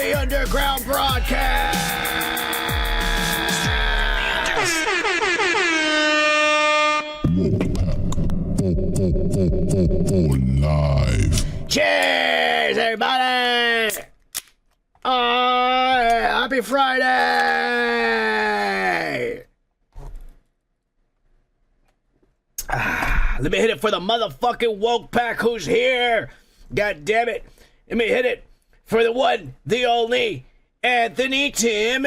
Friday underground broadcast. Live. Cheers, everybody! Happy Friday! Let me hit it for the motherfucking woke pack who's here. God damn it. Let me hit it for the one, the only, Anthony Timmons.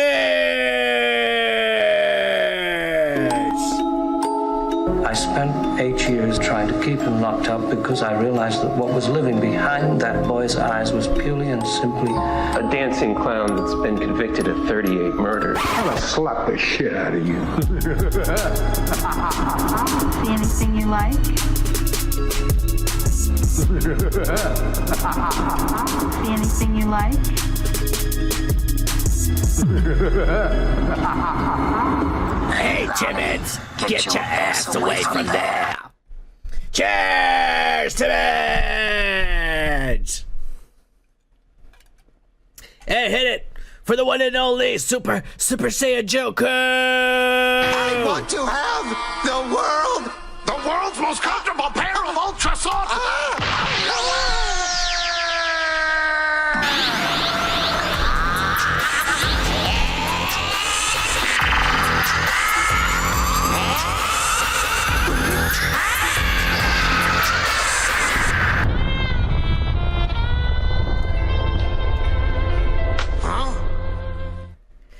I spent 8 years trying to keep him locked up because I realized that what was living behind that boy's eyes was purely and simply a dancing clown that's been convicted of 38 murders. I'm gonna slap the shit out of you. See anything you like? See anything you like? Hey, Timmons, get your ass away from there. Cheers, Timmons! And hit it for the one and only Super Saiyan Joker. I want to have the world's most comfortable pair of ultra soft.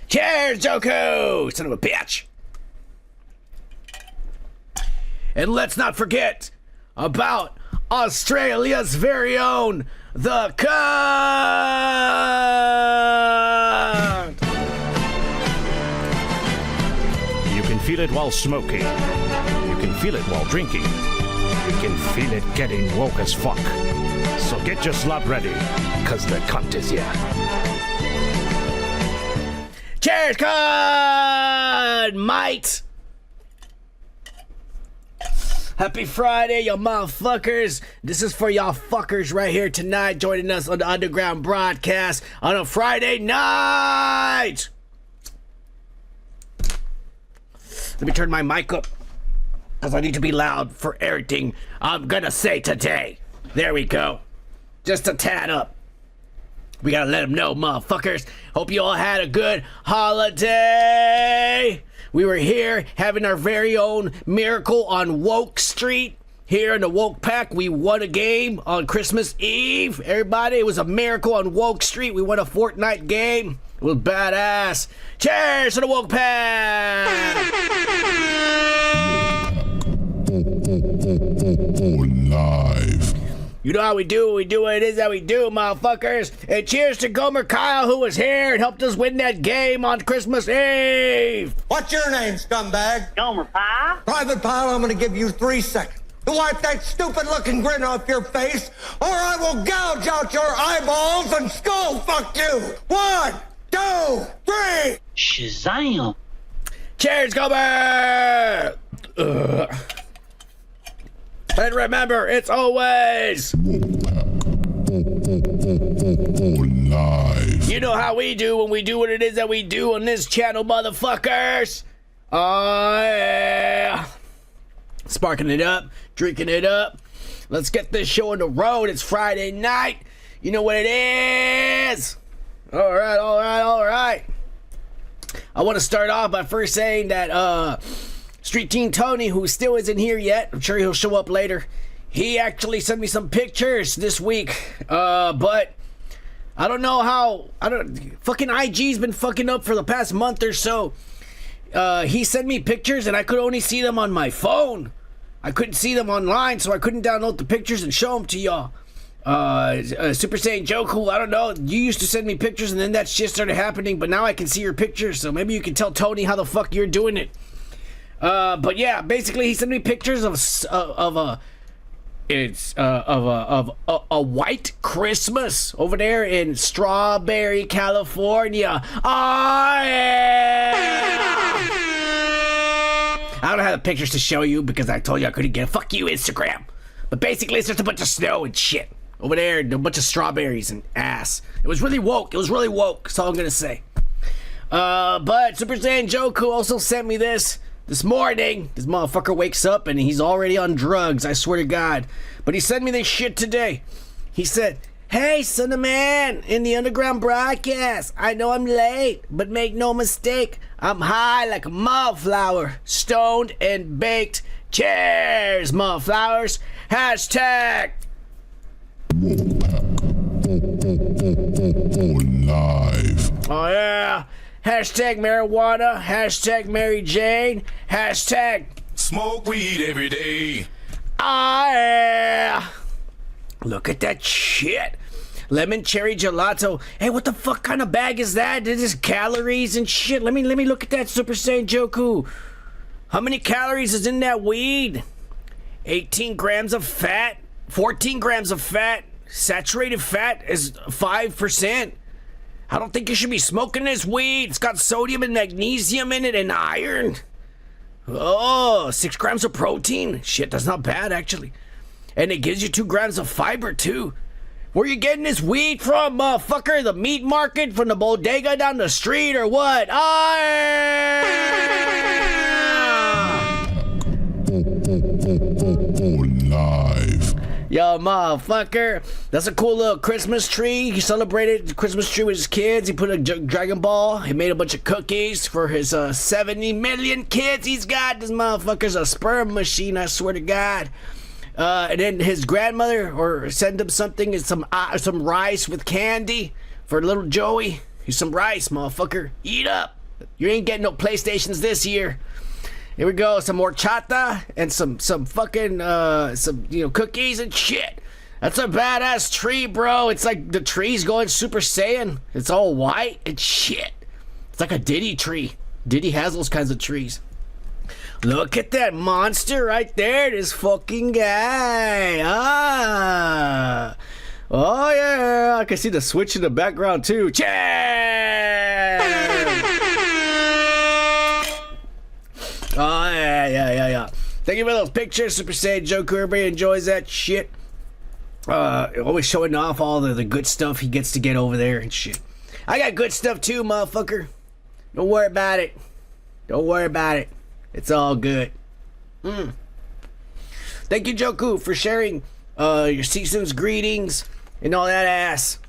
Cheers, Joku! Son of a bitch! And let's not forget about Australia's very own, the Gunn! You can feel it while smoking. You can feel it while drinking. You can feel it getting woke as fuck. So get your slot ready, cause the cunt is here. Cheers, Gunn, mate! Happy Friday, y'all motherfuckers. This is for y'all fuckers right here tonight, joining us on the underground broadcast on a Friday night. Let me turn my mic up, because I need to be loud for everything I'm gonna say today. There we go. Just a tad up. We gotta let them know, motherfuckers. Hope you all had a good holiday. We were here having our very own miracle on Woke Street. Here in the Woke Pack, we won a game on Christmas Eve. Everybody, it was a miracle on Woke Street. We won a Fortnite game. It was badass. Cheers to the Woke Pack! Live. You know how we do what it is that we do, motherfuckers. And cheers to Gomer Kyle, who was here and helped us win that game on Christmas Eve. What's your name, scumbag? Gomer Pyle. Private Pyle, I'm gonna give you 3 seconds to wipe that stupid-looking grin off your face, or I will gouge out your eyeballs and skull fuck you. 1, 2, 3. Shazam. Cheers, Gomer! And remember, it's always... Live. You know how we do when we do what it is that we do on this channel, motherfuckers. Yeah. Sparking it up, drinking it up. Let's get this show on the road. It's Friday night. You know what it is. All right. I want to start off by first saying that Street Team Tony, who still isn't here yet, I'm sure he'll show up later. He actually sent me some pictures this week, but I don't know how. Fucking IG's been fucking up for the past month or so. He sent me pictures and I could only see them on my phone. I couldn't see them online, so I couldn't download the pictures and show them to y'all. Super Saiyan Joku, I don't know. You used to send me pictures and then that shit started happening, but now I can see your pictures, so maybe you can tell Tony how the fuck you're doing it. But yeah, basically he sent me pictures of a white Christmas over there in Strawberry, California. Oh yeah! I don't have the pictures to show you because I told you I couldn't get it. Fuck you, Instagram. But basically it's just a bunch of snow and shit. over there, a bunch of strawberries and ass. It was really woke. It was really woke. That's all I'm gonna say. But Super Saiyan Joku also sent me this morning. This motherfucker wakes up and he's already on drugs, I swear to God. But he sent me this shit today. He said, "Hey, son of man, in the underground broadcast, I know I'm late, but make no mistake, I'm high like a mudflower, stoned and baked. Cheers, mudflowers. Hashtag." Live. Oh yeah. Hashtag marijuana. Hashtag Mary Jane. Hashtag Smoke weed every day. ah yeah. Look at that shit. Lemon cherry gelato. Hey, what the fuck kind of bag is that? This is calories and shit. Let me look at that, Super Saiyan Joku. How many calories is in that weed? 18 grams of fat. 14 grams of fat. Saturated fat is 5%. I don't think you should be smoking this weed. It's got sodium and magnesium in it and iron. Oh, 6 grams of protein. Shit, that's not bad, actually. And it gives you 2 grams of fiber, too. Where you getting this weed from, motherfucker? The meat market? From the bodega down the street, or what? Live. Yo, motherfucker. That's a cool little Christmas tree. He celebrated the Christmas tree with his kids. He put a Dragon Ball. He made a bunch of cookies for his 70 million kids he's got. This motherfucker's a sperm machine, I swear to God. And then his grandmother or send him something, is some rice with candy for little Joey. Here's some rice, motherfucker. Eat up. You ain't getting no PlayStations this year. Here we go, some horchata and some fucking cookies and shit. That's a badass tree, bro. It's like the tree's going Super Saiyan. It's all white and shit. It's like a Diddy tree. Diddy has those kinds of trees. Look at that monster right there, this fucking guy. Oh yeah, I can see the switch in the background too. Cheers! Oh yeah. Thank you for those pictures, Super Saiyan Joker. Everybody enjoys that shit. Always showing off all the good stuff he gets to get over there and shit. I got good stuff too, motherfucker. Don't worry about it. It's all good. Thank you, Joku, for sharing your season's greetings and all that ass.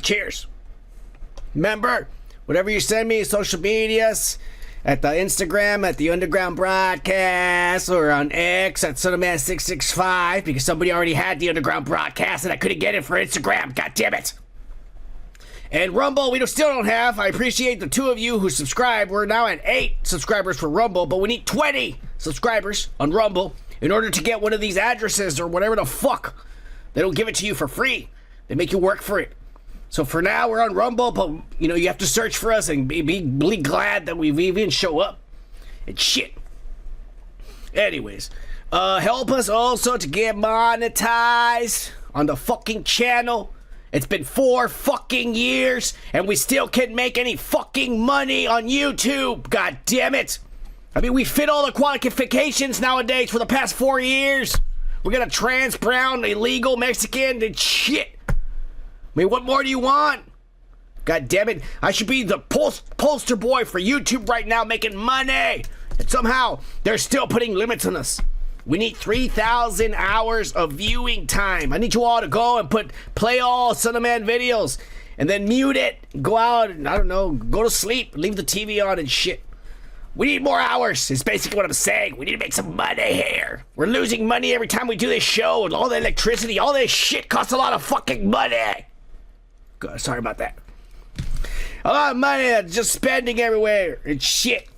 Cheers. Remember, whatever you send me, social medias, at the Instagram, at the Underground Broadcast, or on X at sunofman665, because somebody already had the Underground Broadcast and I couldn't get it for Instagram. God damn it. And Rumble, we still don't have. I appreciate the 2 of you who subscribe. We're now at 8 subscribers for Rumble, but we need 20 subscribers on Rumble in order to get one of these addresses or whatever the fuck. They don't give it to you for free. They make you work for it. So for now, we're on Rumble, but you have to search for us and be glad that we even show up. And shit. Anyways, help us also to get monetized on the fucking channel. It's been 4 fucking years, and we still can't make any fucking money on YouTube. God damn it. I mean, we fit all the qualifications nowadays for the past 4 years. We got a trans, brown, illegal, Mexican, and shit. I mean, what more do you want? God damn it. I should be the poster boy for YouTube right now making money. And somehow, they're still putting limits on us. We need 3,000 hours of viewing time. I need you all to go and play all Son of Man videos. And then mute it. Go out and, I don't know, go to sleep. Leave the TV on and shit. We need more hours, is basically what I'm saying. We need to make some money here. We're losing money every time we do this show. And all the electricity, all this shit costs a lot of fucking money. God, sorry about that. A lot of money that's just spending everywhere and shit.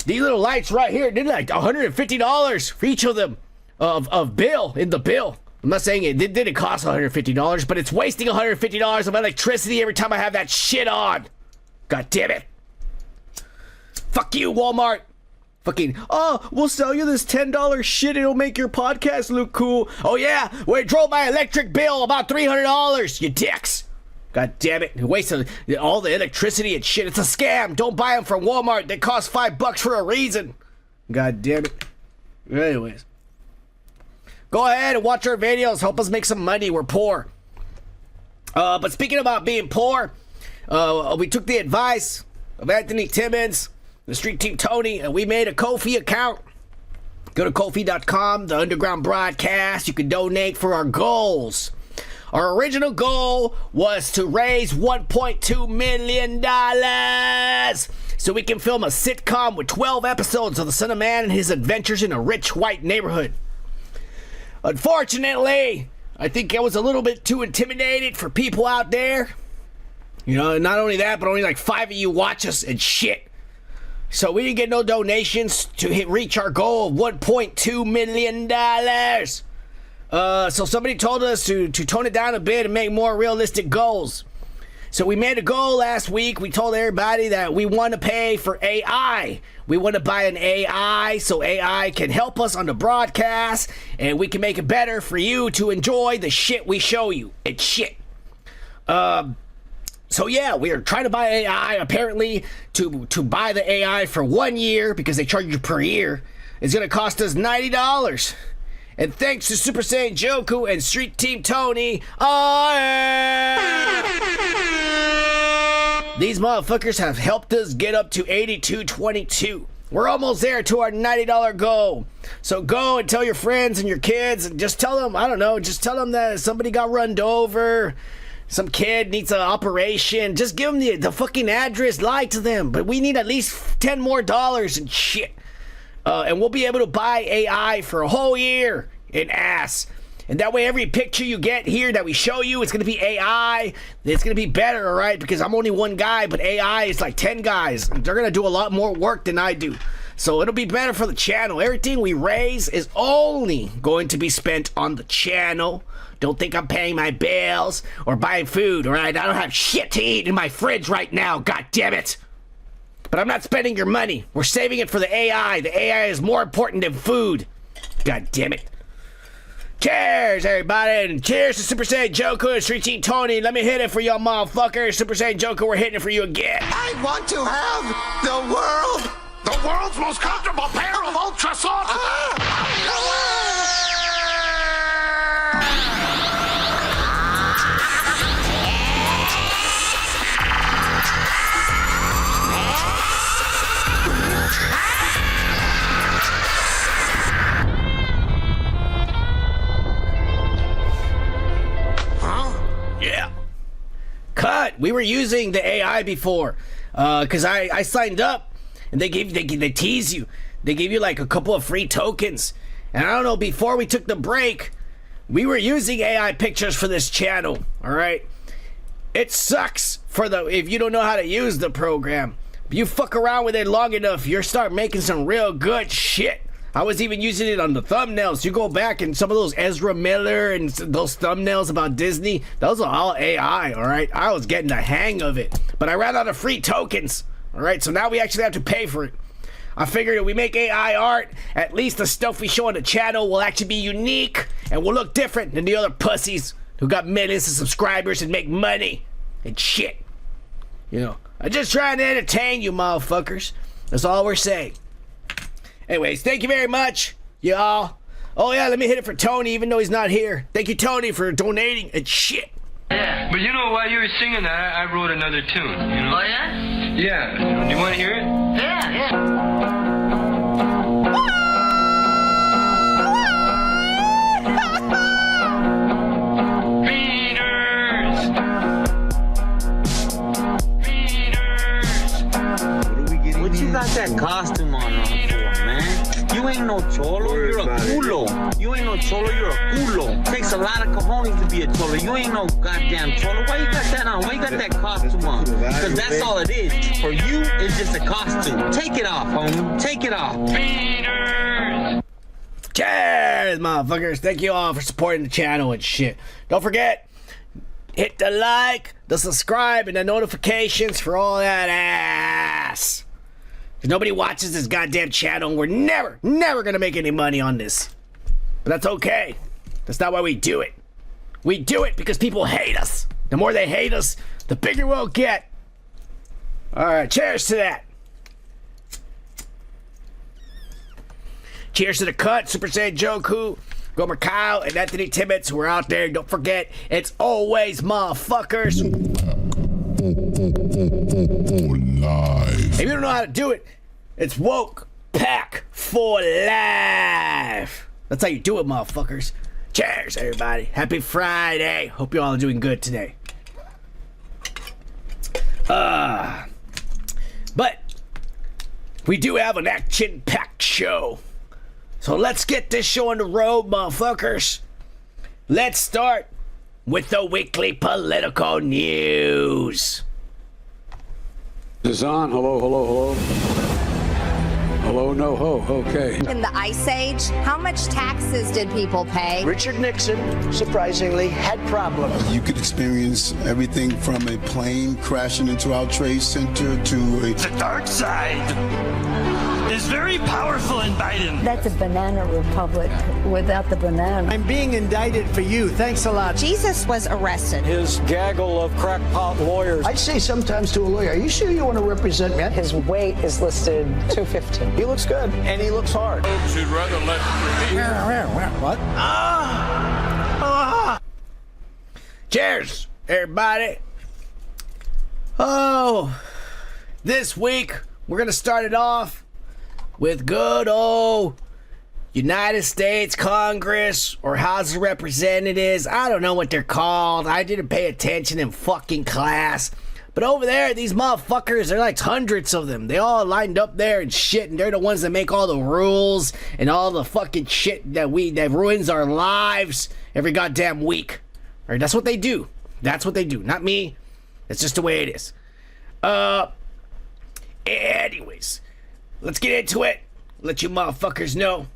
These little lights right here, they're like $150 for each of them of bill in the bill. I'm not saying it didn't cost $150, but it's wasting $150 of electricity every time I have that shit on. God damn it. Fuck you, Walmart. Fucking, we'll sell you this $10 shit. It'll make your podcast look cool. Oh yeah, well, it drove my electric bill about $300, you dicks. God damn it. It wasted all the electricity and shit. It's a scam. Don't buy them from Walmart. They cost $5 for a reason. God damn it. Anyways. Go ahead and watch our videos. Help us make some money. We're poor. But speaking about being poor, we took the advice of Anthony Timmons, the Street Team Tony, and we made a Ko-fi account. Go to Ko-fi.com, the Underground Broadcast. You can donate for our goals. Our original goal was to raise $1.2 million so we can film a sitcom with 12 episodes of the Son of Man and his adventures in a rich white neighborhood. Unfortunately, I think I was a little bit too intimidated for people out there. You know, not only that, but only like 5 of you watch us and shit. So we didn't get no donations to reach our goal of $1.2 million. So somebody told us to tone it down a bit and make more realistic goals. So we made a goal last week. We told everybody that we want to pay for AI. We want to buy an AI so AI can help us on the broadcast and we can make it better for you to enjoy the shit we show you. It's shit. So yeah, we are trying to buy AI. Apparently, to buy the AI for 1 year, because they charge you per year, is going to cost us $90. And thanks to Super Saiyan Joku and Street Team Tony, these motherfuckers have helped us get up to 8222. We're almost there to our $90 goal. So go and tell your friends and your kids and just tell them, I don't know, just tell them that somebody got run over. Some kid needs an operation. Just give them the fucking address. Lie to them. But we need at least $10 more and shit. And we'll be able to buy AI for a whole year in ass. And that way every picture you get here that we show you, it's going to be AI. It's going to be better, all right? Because I'm only one guy, but AI is like 10 guys. They're going to do a lot more work than I do. So it'll be better for the channel. Everything we raise is only going to be spent on the channel. Don't think I'm paying my bills or buying food, all right? I don't have shit to eat in my fridge right now, god damn it. But I'm not spending your money. We're saving it for the AI. The AI is more important than food. God damn it. Cheers, everybody, and cheers to Super Saiyan Joku and Street Team Tony. Let me hit it for y'all motherfuckers. Super Saiyan Joku, we're hitting it for you again. I want to have the world's most comfortable pair of ultra soft. Yeah. Cut. We were using the AI before, cause I signed up, and they tease you. They give you like a couple of free tokens, and I don't know. Before we took the break, we were using AI pictures for this channel. All right. It sucks if you don't know how to use the program. If you fuck around with it long enough, you'll start making some real good shit. I was even using it on the thumbnails. You go back and some of those Ezra Miller and those thumbnails about Disney, those are all AI, all right? I was getting the hang of it. But I ran out of free tokens, all right? So now we actually have to pay for it. I figured if we make AI art, at least the stuff we show on the channel will actually be unique and will look different than the other pussies who got millions of subscribers and make money and shit. You know, I'm just trying to entertain you motherfuckers. That's all we're saying. Anyways, thank you very much, y'all. Oh yeah, let me hit it for Tony, even though he's not here. Thank you, Tony, for donating and shit. Yeah, but you know, while you were singing that, I wrote another tune, you know? Oh, yeah? Yeah. Do you want to hear it? Yeah, yeah. What you got that costume on for, man? You ain't no cholo, you're a culo. You ain't no cholo, you're a culo. Takes a lot of cojones to be a cholo. You ain't no goddamn cholo. Why you got that on? Why you got that costume on? Because that's all it is. For you, it's just a costume. Take it off, homie. Take it off. Cheers, motherfuckers. Thank you all for supporting the channel and shit. Don't forget, hit the like, the subscribe, and the notifications for all that ass. Because nobody watches this goddamn channel, and we're never gonna make any money on this. But that's okay. That's not why we do it. We do it because people hate us. The more they hate us, the bigger we'll get. Alright, cheers to that. Cheers to the cut, Super Saiyan Joku. Gomer Kyle and Anthony Timmons who are out there. Don't forget, it's always motherfuckers. Live. If you don't know how to do it, it's woke pack for life. That's how you do it, motherfuckers. Cheers, everybody. Happy Friday. Hope you all are doing good today. But we do have an action-packed show. So let's get this show on the road, motherfuckers. Let's start with the weekly political news. This is on. Hello, hello, hello. Hello, no ho. Okay. In the Ice Age, how much taxes did people pay? Richard Nixon, surprisingly, had problems. You could experience everything from a plane crashing into our trade center to a... The dark side is very powerful in Biden. That's a banana republic without the banana. I'm being indicted for you. Thanks a lot. Jesus was arrested. His gaggle of crackpot lawyers. I'd say sometimes to a lawyer, are you sure you want to represent me? His weight is listed 215. He looks good, and he looks hard. Folks who'd rather let What? Cheers, everybody. Oh, this week we're going to start it off with good old United States Congress or House of Representatives. I don't know what they're called. I didn't pay attention in fucking class. But over there, these motherfuckers, there are like hundreds of them. They all lined up there and shit, and they're the ones that make all the rules and all the fucking shit that ruins our lives every goddamn week. All right, that's what they do. That's what they do. Not me. That's just the way it is. Anyways, let's get into it. Let you motherfuckers know.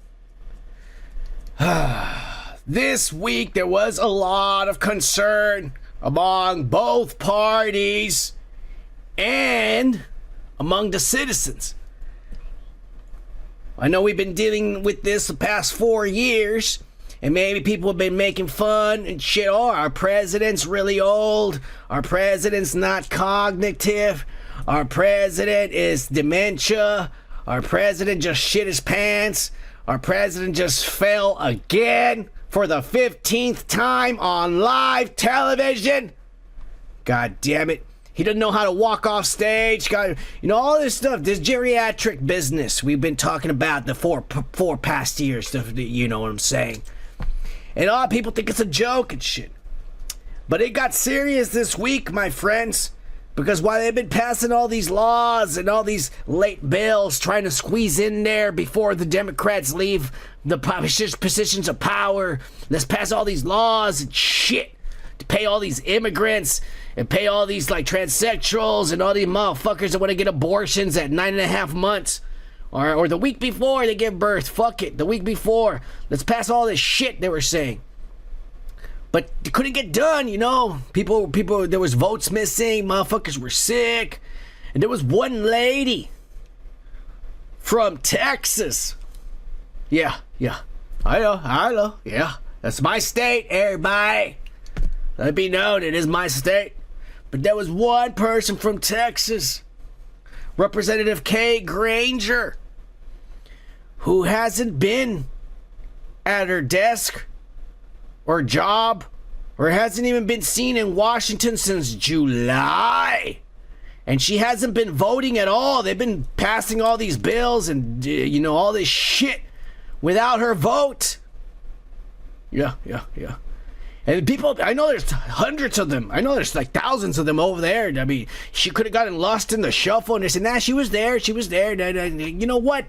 This week, there was a lot of concern among both parties and among the citizens. I know we've been dealing with this the past 4 years, and maybe people have been making fun and shit. Oh, our president's really old. Our president's not cognitive. Our president is dementia. Our president just shit his pants. Our president just fell again for the 15th time on live television. God damn it. He doesn't know how to walk off stage. God, you know, all this stuff, this geriatric business we've been talking about the four past years. You know what I'm saying? And a lot of people think it's a joke and shit. But it got serious this week, my friends. Because while they've been passing all these laws and all these late bills trying to squeeze in there before the Democrats leave the positions of power, let's pass all these laws and shit to pay all these immigrants and pay all these like transsexuals and all these motherfuckers that want to get abortions at 9.5 months or the week before they give birth. Fuck it, the week before. Let's pass all this shit they were saying. But it couldn't get done, you know. People, there was votes missing. Motherfuckers were sick. And there was one lady from Texas. Yeah. I know. Yeah. That's my state, everybody. Let it be known, it is my state. But there was one person from Texas, Representative Granger, who hasn't been at her desk or job, or hasn't even been seen in Washington since July. And she hasn't been voting at all. They've been passing all these bills and, you know, all this shit without her vote. Yeah. And people, I know there's hundreds of them. I know there's like thousands of them over there. I mean, she could have gotten lost in the shuffle, and they said, nah, she was there. You know what?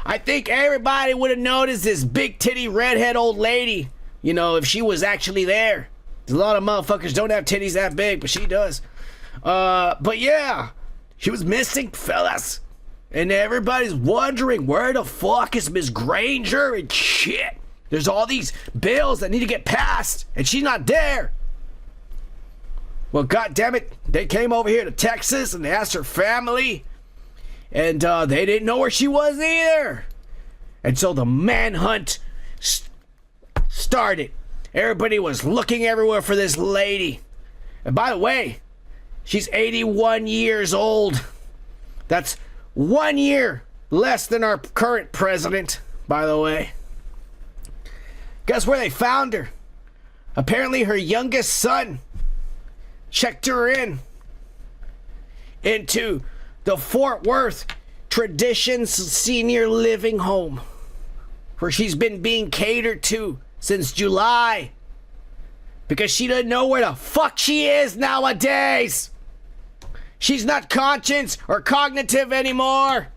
I think everybody would have noticed this big titty redhead old lady, you know, if she was actually there. A lot of motherfuckers don't have titties that big, but she does. But yeah, she was missing, fellas. And everybody's wondering, where the fuck is Miss Granger and shit? There's all these bills that need to get passed, and she's not there. Well, goddammit, they came over here to Texas, and they asked her family, and they didn't know where she was either. And so the manhunt started. Everybody was looking everywhere for this lady. And by the way, she's 81 years old. That's 1 year less than our current president, by the way. Guess where they found her? Apparently her youngest son checked her into the Fort Worth Traditions Senior Living Home, where she's been being catered to since July, because she doesn't know where the fuck she is nowadays. She's not conscious or cognitive anymore.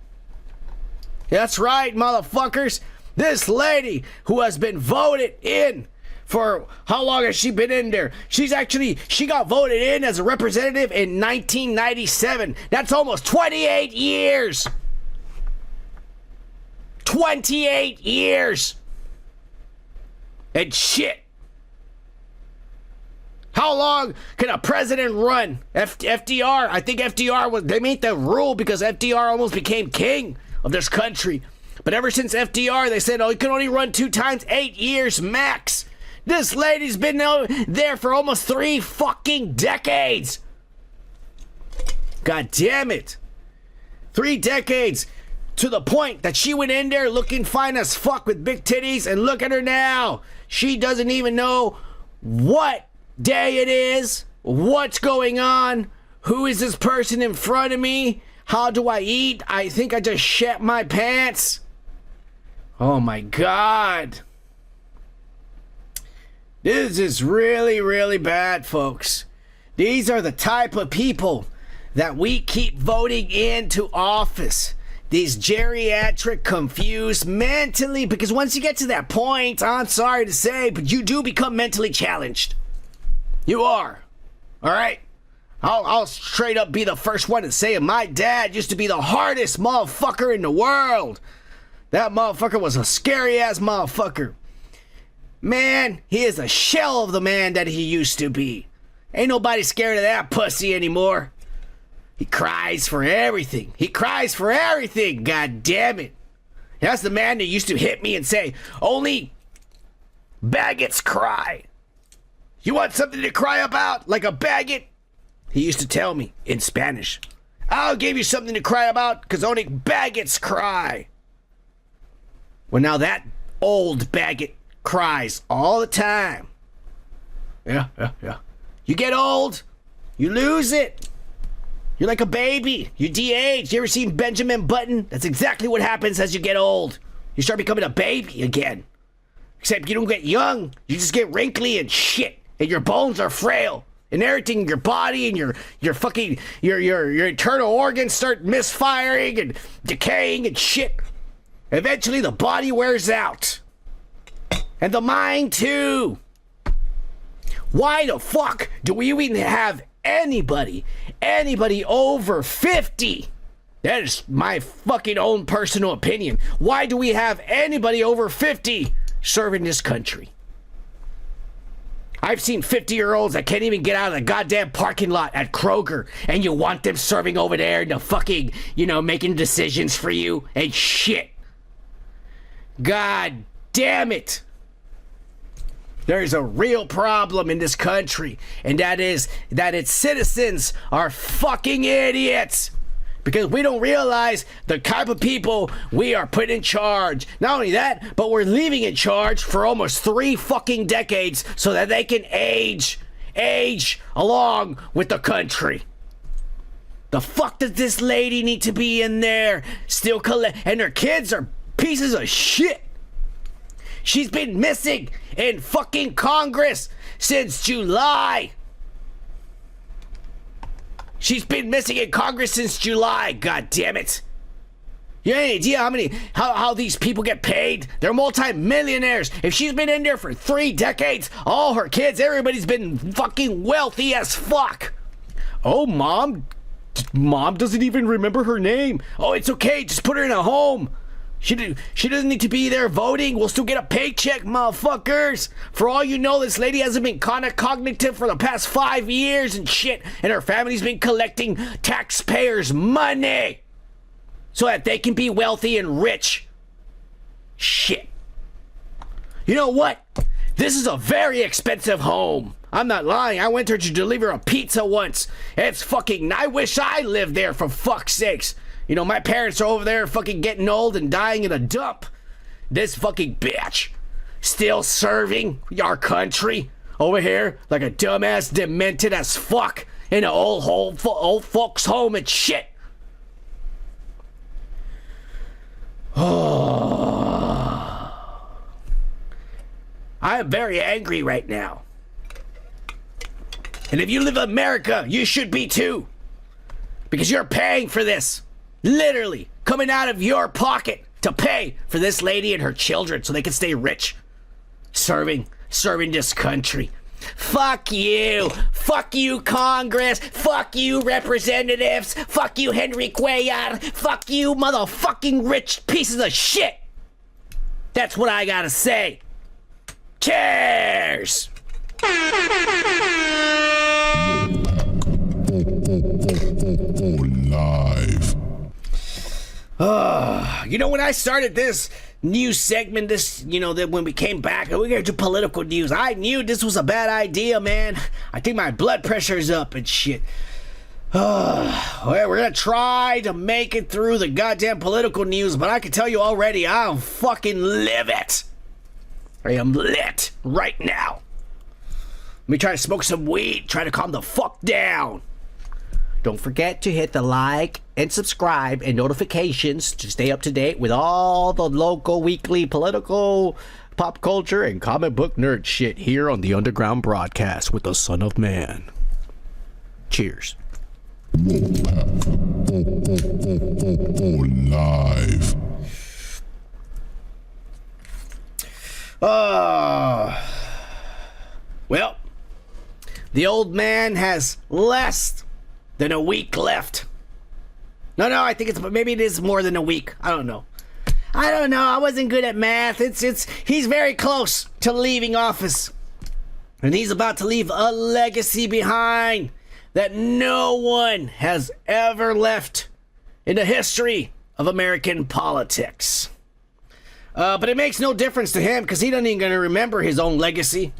That's right, motherfuckers. This lady who has been voted in for how long has she been in there? She got voted in as a representative in 1997. That's almost 28 years. 28 years. And shit. How long can a president run? FDR, I think they made that rule because FDR almost became king of this country. But ever since FDR, they said, oh, he can only run 2 times, 8 years max. This lady's been there for almost 3 fucking decades. God damn it. 3 decades, to the point that she went in there looking fine as fuck with big titties, and look at her now. She doesn't even know what day it is, what's going on, who is this person in front of me, how do I eat? I think I just shat my pants. Oh my God. This is really, really bad, folks. These are the type of people that we keep voting into office. These geriatric, confused, mentally, because once you get to that point, I'm sorry to say, but you do become mentally challenged. You are. All right? I'll straight up be the first one to say it. My dad used to be the hardest motherfucker in the world. That motherfucker was a scary-ass motherfucker. Man, he is a shell of the man that he used to be. Ain't nobody scared of that pussy anymore. He cries for everything. He cries for everything. God damn it. That's the man that used to hit me and say, only baggots cry. You want something to cry about, like a baggot? He used to tell me in Spanish. I'll give you something to cry about, because only baggots cry. Well, now that old baggot cries all the time. Yeah. You get old, you lose it. You're like a baby. You de-age. You ever seen Benjamin Button? That's exactly what happens as you get old. You start becoming a baby again. Except you don't get young. You just get wrinkly and shit. And your bones are frail. And everything in your body and your fucking your internal organs start misfiring and decaying and shit. Eventually the body wears out. And the mind too. Why the fuck do we even have anybody over 50? That is my fucking own personal opinion. Why do we have anybody over 50 serving this country? I've seen 50-year-olds that can't even get out of the goddamn parking lot at Kroger, and you want them serving over there and the fucking, making decisions for you and shit. God damn it. There's a real problem in this country, and that is that its citizens are fucking idiots. Because we don't realize the type of people we are put in charge. Not only that, but we're leaving in charge for almost 3 fucking decades so that they can age along with the country. The fuck does this lady need to be in there still and her kids are pieces of shit. She's been missing in fucking Congress since July. She's been missing in Congress since July, god damn it. You have any idea how these people get paid? They're multi-millionaires. If she's been in there for 3 decades, all her kids, everybody's been fucking wealthy as fuck. Oh, Mom doesn't even remember her name. Oh, it's okay, just put her in a home. She doesn't need to be there voting. We'll still get a paycheck, motherfuckers. For all you know, this lady hasn't been cognitive for the past 5 years and shit. And her family's been collecting taxpayers' money so that they can be wealthy and rich. Shit. You know what? This is a very expensive home. I'm not lying. I went there to deliver a pizza once. It's fucking... I wish I lived there, for fuck's sakes. My parents are over there fucking getting old and dying in a dump. This fucking bitch Still serving our country over here like a dumbass, demented as fuck in an old folks home and shit. Oh. I am very angry right now. And if you live in America, you should be too. Because you're paying for this. Literally coming out of your pocket to pay for this lady and her children so they can stay rich. Serving this country. Fuck you. Fuck you, Congress. Fuck you, representatives. Fuck you, Henry Cuellar. Fuck you, motherfucking rich pieces of shit. That's what I gotta say. Cheers. Live. You know, when I started this new segment, that when we came back and we're gonna do political news, I knew this was a bad idea, man. I think my blood pressure's up and shit. Well, we're gonna try to make it through the goddamn political news, but I can tell you already, I'll fucking live it. I am lit right now. Let me try to smoke some weed, try to calm the fuck down. Don't forget to hit the like and subscribe and notifications to stay up to date with all the local, weekly, political, pop culture, and comic book nerd shit here on the Underground Broadcast with the Son of Man. Cheers. Live. Well, the old man has less than a week left. No, I think maybe it is more than a week. I don't know. I wasn't good at math. He's very close to leaving office. And he's about to leave a legacy behind that no one has ever left in the history of American politics. But it makes no difference to him because he doesn't even gonna remember his own legacy.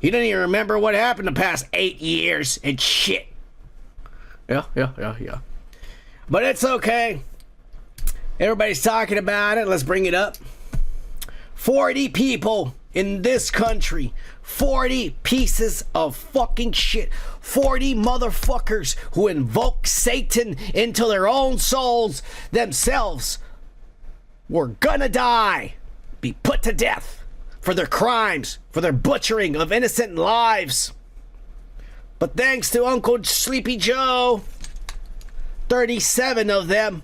He doesn't even remember what happened the past 8 years and shit. Yeah. But it's okay. Everybody's talking about it. Let's bring it up. 40 people in this country. 40 pieces of fucking shit. 40 motherfuckers who invoke Satan into their own souls themselves were gonna die. Be put to death for their crimes, for their butchering of innocent lives. But thanks to Uncle Sleepy Joe, 37 of them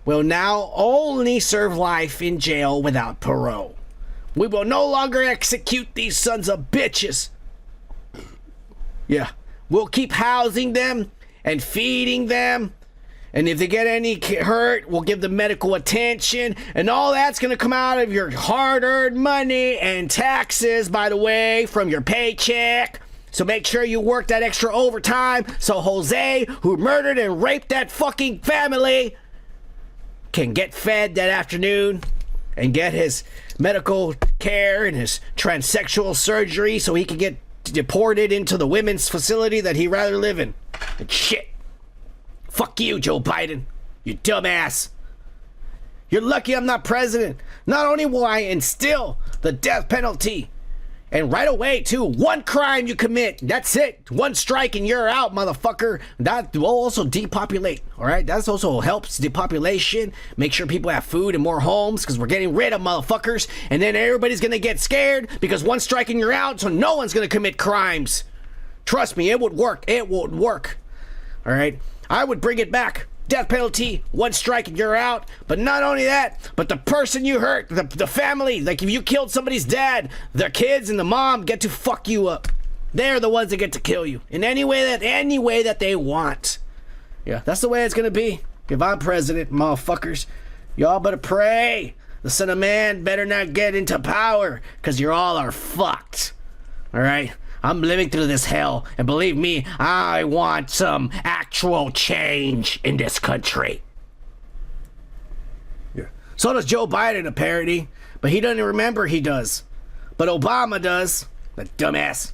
will now only serve life in jail without parole. We will no longer execute these sons of bitches. Yeah, we'll keep housing them and feeding them. And if they get any hurt, we'll give them medical attention. And all that's going to come out of your hard-earned money and taxes, by the way, from your paycheck. So make sure you work that extra overtime so Jose, who murdered and raped that fucking family, can get fed that afternoon and get his medical care and his transsexual surgery so he can get deported into the women's facility that he'd rather live in. And shit. Fuck you, Joe Biden. You dumbass. You're lucky I'm not president. Not only will I instill the death penalty, and right away, too, one crime you commit, that's it. One strike and you're out, motherfucker. That will also depopulate, all right? That also helps depopulation. Make sure people have food and more homes because we're getting rid of motherfuckers. And then everybody's going to get scared because one strike and you're out, so no one's going to commit crimes. Trust me, it would work. It would work, all right? I would bring it back. Death penalty, one strike and you're out. But not only that, but the person you hurt, the family, like if you killed somebody's dad, their kids and the mom get to fuck you up. They're the ones that get to kill you in any way that they want. Yeah, that's the way it's gonna be. If I'm president, motherfuckers, y'all better pray. The Son of Man better not get into power, cause you all are fucked. All right. I'm living through this hell, and believe me, I want some actual change in this country. Yeah. So does Joe Biden, apparently, but he doesn't remember he does. But Obama does. The dumbass.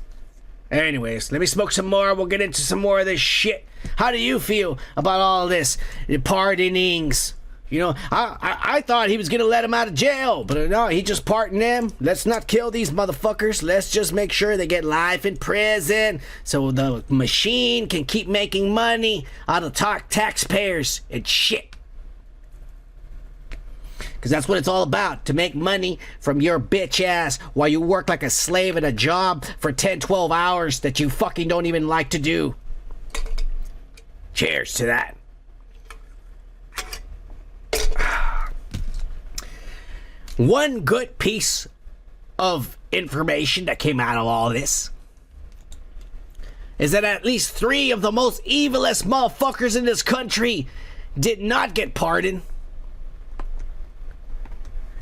Anyways, let me smoke some more. We'll get into some more of this shit. How do you feel about all this pardonings You know, I thought he was going to let him out of jail, but no, he just pardoned them. Let's not kill these motherfuckers. Let's just make sure they get life in prison so the machine can keep making money out of taxpayers and shit. Because that's what it's all about, to make money from your bitch ass while you work like a slave at a job for 10, 12 hours that you fucking don't even like to do. Cheers to that. One good piece of information that came out of all this is that at least 3 of the most evilest motherfuckers in this country did not get pardoned.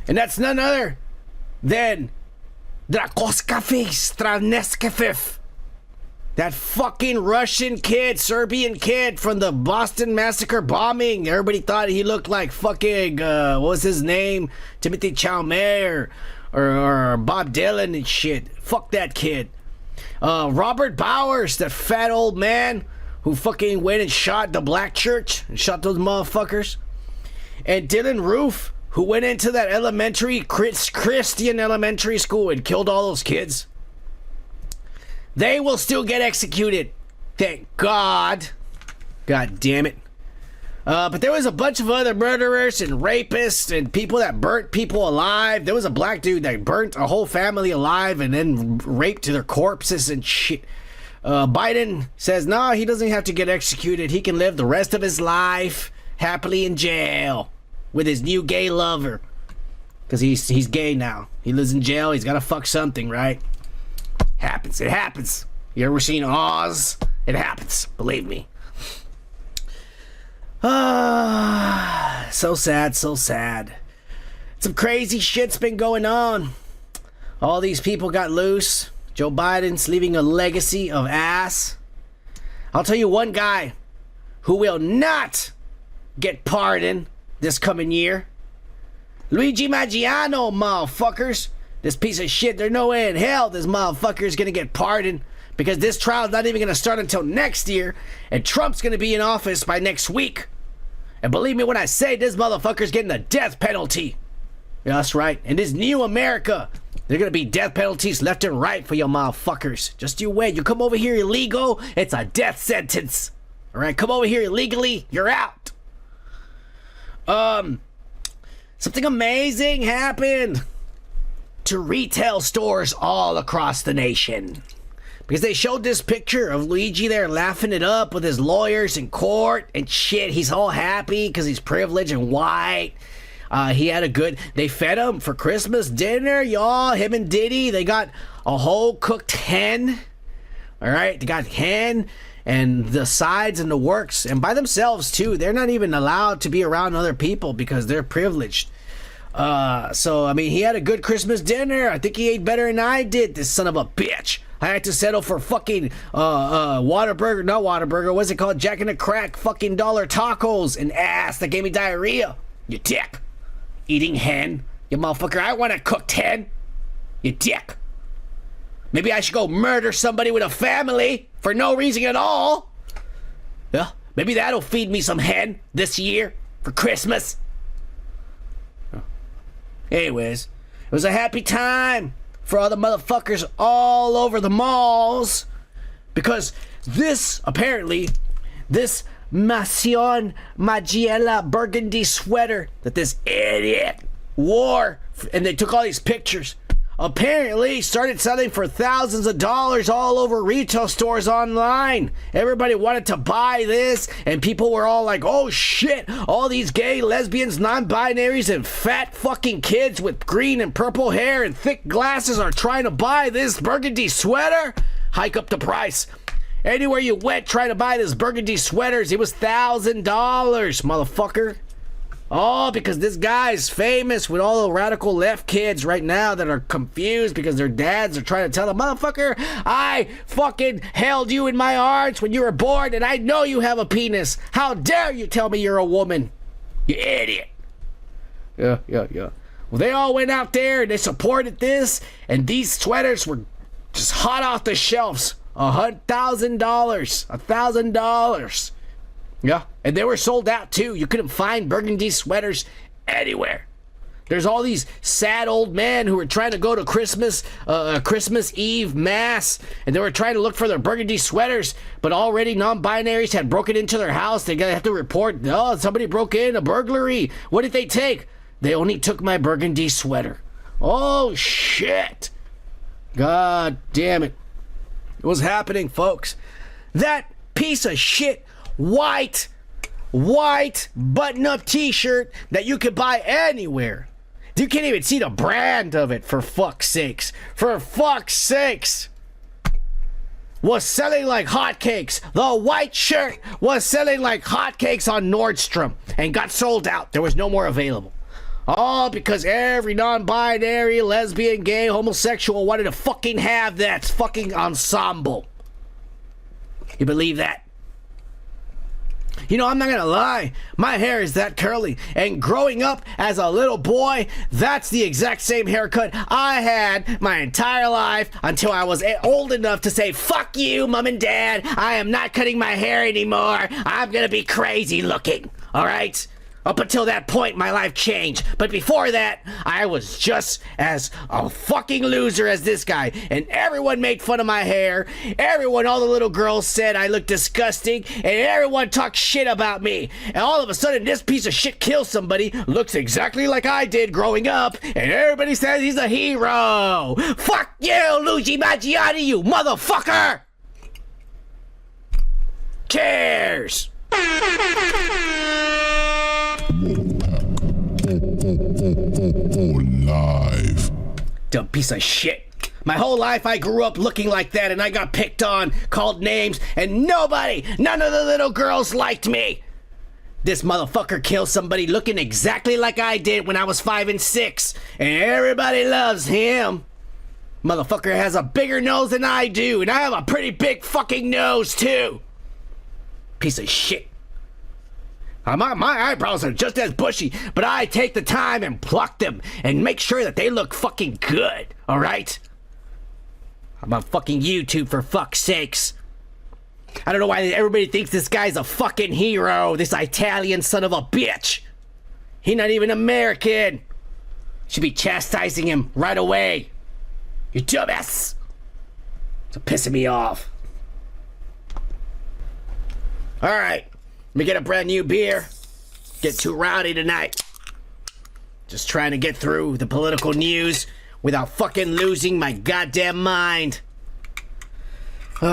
And that's none other than Drakoskafis. That fucking Russian kid, Serbian kid from the Boston Massacre bombing. Everybody thought he looked like fucking, what was his name? Timothy Chalamet or Bob Dylan and shit. Fuck that kid. Robert Bowers, that fat old man who fucking went and shot the black church and shot those motherfuckers. And Dylan Roof, who went into that Christian elementary school and killed all those kids. They will still get executed. Thank God. God damn it. But there was a bunch of other murderers and rapists and people that burnt people alive. There was a black dude that burnt a whole family alive and then raped their corpses and shit. Biden says, no, he doesn't have to get executed. He can live the rest of his life happily in jail with his new gay lover. Because he's gay now. He lives in jail. He's got to fuck something, right? Happens. It happens. You ever seen Oz? It happens. Believe me. So sad, so sad. Some crazy shit's been going on. All these people got loose. Joe Biden's leaving a legacy of ass. I'll tell you one guy who will not get pardoned this coming year. Luigi Maggiano, motherfuckers. This piece of shit, there's no way in hell this motherfucker is going to get pardoned because this trial's not even going to start until next year, and Trump's going to be in office by next week. And believe me when I say this motherfucker's getting the death penalty. Yeah, that's right. In this new America, there are going to be death penalties left and right for your motherfuckers. Just you wait. You come over here illegal, it's a death sentence. All right, come over here illegally, you're out. Something amazing happened to retail stores all across the nation. Because they showed this picture of Luigi there laughing it up with his lawyers in court and shit. He's all happy because he's privileged and white. He had they fed him for Christmas dinner, y'all. Him and Diddy, they got a whole cooked hen. All right, they got hen and the sides and the works. And by themselves, too. They're not even allowed to be around other people because they're privileged. So, I mean, he had a good Christmas dinner. I think he ate better than I did, this son of a bitch. I had to settle for fucking, what's it called? Jack in the Crack fucking dollar tacos and ass that gave me diarrhea. You dick. Eating hen. You motherfucker, I want a cooked hen. You dick. Maybe I should go murder somebody with a family for no reason at all. Yeah, maybe that'll feed me some hen this year for Christmas. Anyways, it was a happy time for all the motherfuckers all over the malls because this Masion Maggiella burgundy sweater that this idiot wore, and they took all these pictures, apparently started selling for thousands of dollars all over retail stores online. Everybody wanted to buy this, and people were all like, oh shit, all these gay, lesbians, non-binaries, and fat fucking kids with green and purple hair and thick glasses are trying to buy this burgundy sweater. Hike up the price. Anywhere you went trying to buy this burgundy sweaters, it was $1,000, motherfucker. Oh, because this guy's famous with all the radical left kids right now that are confused because their dads are trying to tell them, motherfucker, I fucking held you in my arms when you were born and I know you have a penis. How dare you tell me you're a woman? You idiot. Yeah. Well, they all went out there and they supported this, and these sweaters were just hot off the shelves. $1,000. $1,000. Yeah, and they were sold out too. You couldn't find burgundy sweaters anywhere. There's all these sad old men who were trying to go to Christmas Eve mass, and they were trying to look for their burgundy sweaters, but already non-binaries had broken into their house. They have to report, oh, somebody broke in, a burglary. What did they take? They only took my burgundy sweater. Oh, shit. God damn it. It was happening, folks. That piece of shit white button-up t-shirt that you could buy anywhere. You can't even see the brand of it, for fuck's sakes. For fuck's sakes. Was selling like hotcakes. The white shirt was selling like hotcakes on Nordstrom and got sold out. There was no more available. All because every non-binary, lesbian, gay, homosexual wanted to fucking have that fucking ensemble. You believe that? You know, I'm not gonna lie, my hair is that curly, and growing up as a little boy, that's the exact same haircut I had my entire life until I was old enough to say, fuck you, mom and dad, I am not cutting my hair anymore, I'm gonna be crazy looking, alright? Up until that point, my life changed. But before that, I was just as a fucking loser as this guy. And everyone made fun of my hair. Everyone, all the little girls said I looked disgusting. And everyone talked shit about me. And all of a sudden, this piece of shit kills somebody, looks exactly like I did growing up. And everybody says he's a hero. Fuck you, Luigi Muschietti, you motherfucker! Cheers! Live. Dumb piece of shit. My whole life I grew up looking like that, and I got picked on, called names, and none of the little girls liked me. This motherfucker killed somebody looking exactly like I did when I was 5 and 6, and everybody loves him. Motherfucker has a bigger nose than I do, and I have a pretty big fucking nose too. Piece of shit. My eyebrows are just as bushy, but I take the time and pluck them and make sure that they look fucking good, alright? I'm on fucking YouTube, for fuck's sakes. I don't know why everybody thinks this guy's a fucking hero, this Italian son of a bitch. He's not even American. Should be chastising him right away. You dumbass. It's pissing me off. Alright. Let me get a brand new beer. Get too rowdy tonight. Just trying to get through the political news without fucking losing my goddamn mind. It's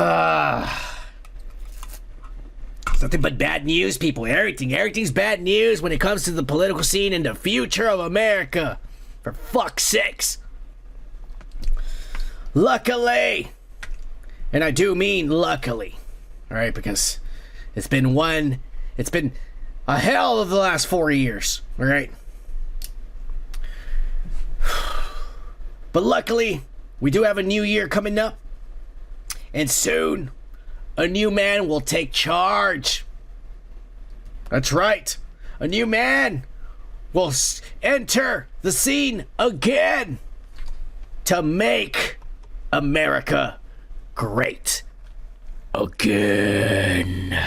nothing but bad news, people. Everything's bad news when it comes to the political scene and the future of America. For fuck's sakes. Luckily, and I do mean luckily, alright, because it's been a hell of the last 4 years, alright? But luckily, we do have a new year coming up. And soon, a new man will take charge. That's right. A new man will enter the scene again to make America great again.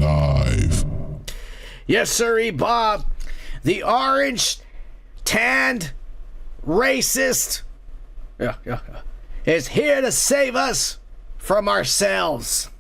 Live. Yes, sirree, Bob. The orange, tanned, racist is here to save us from ourselves.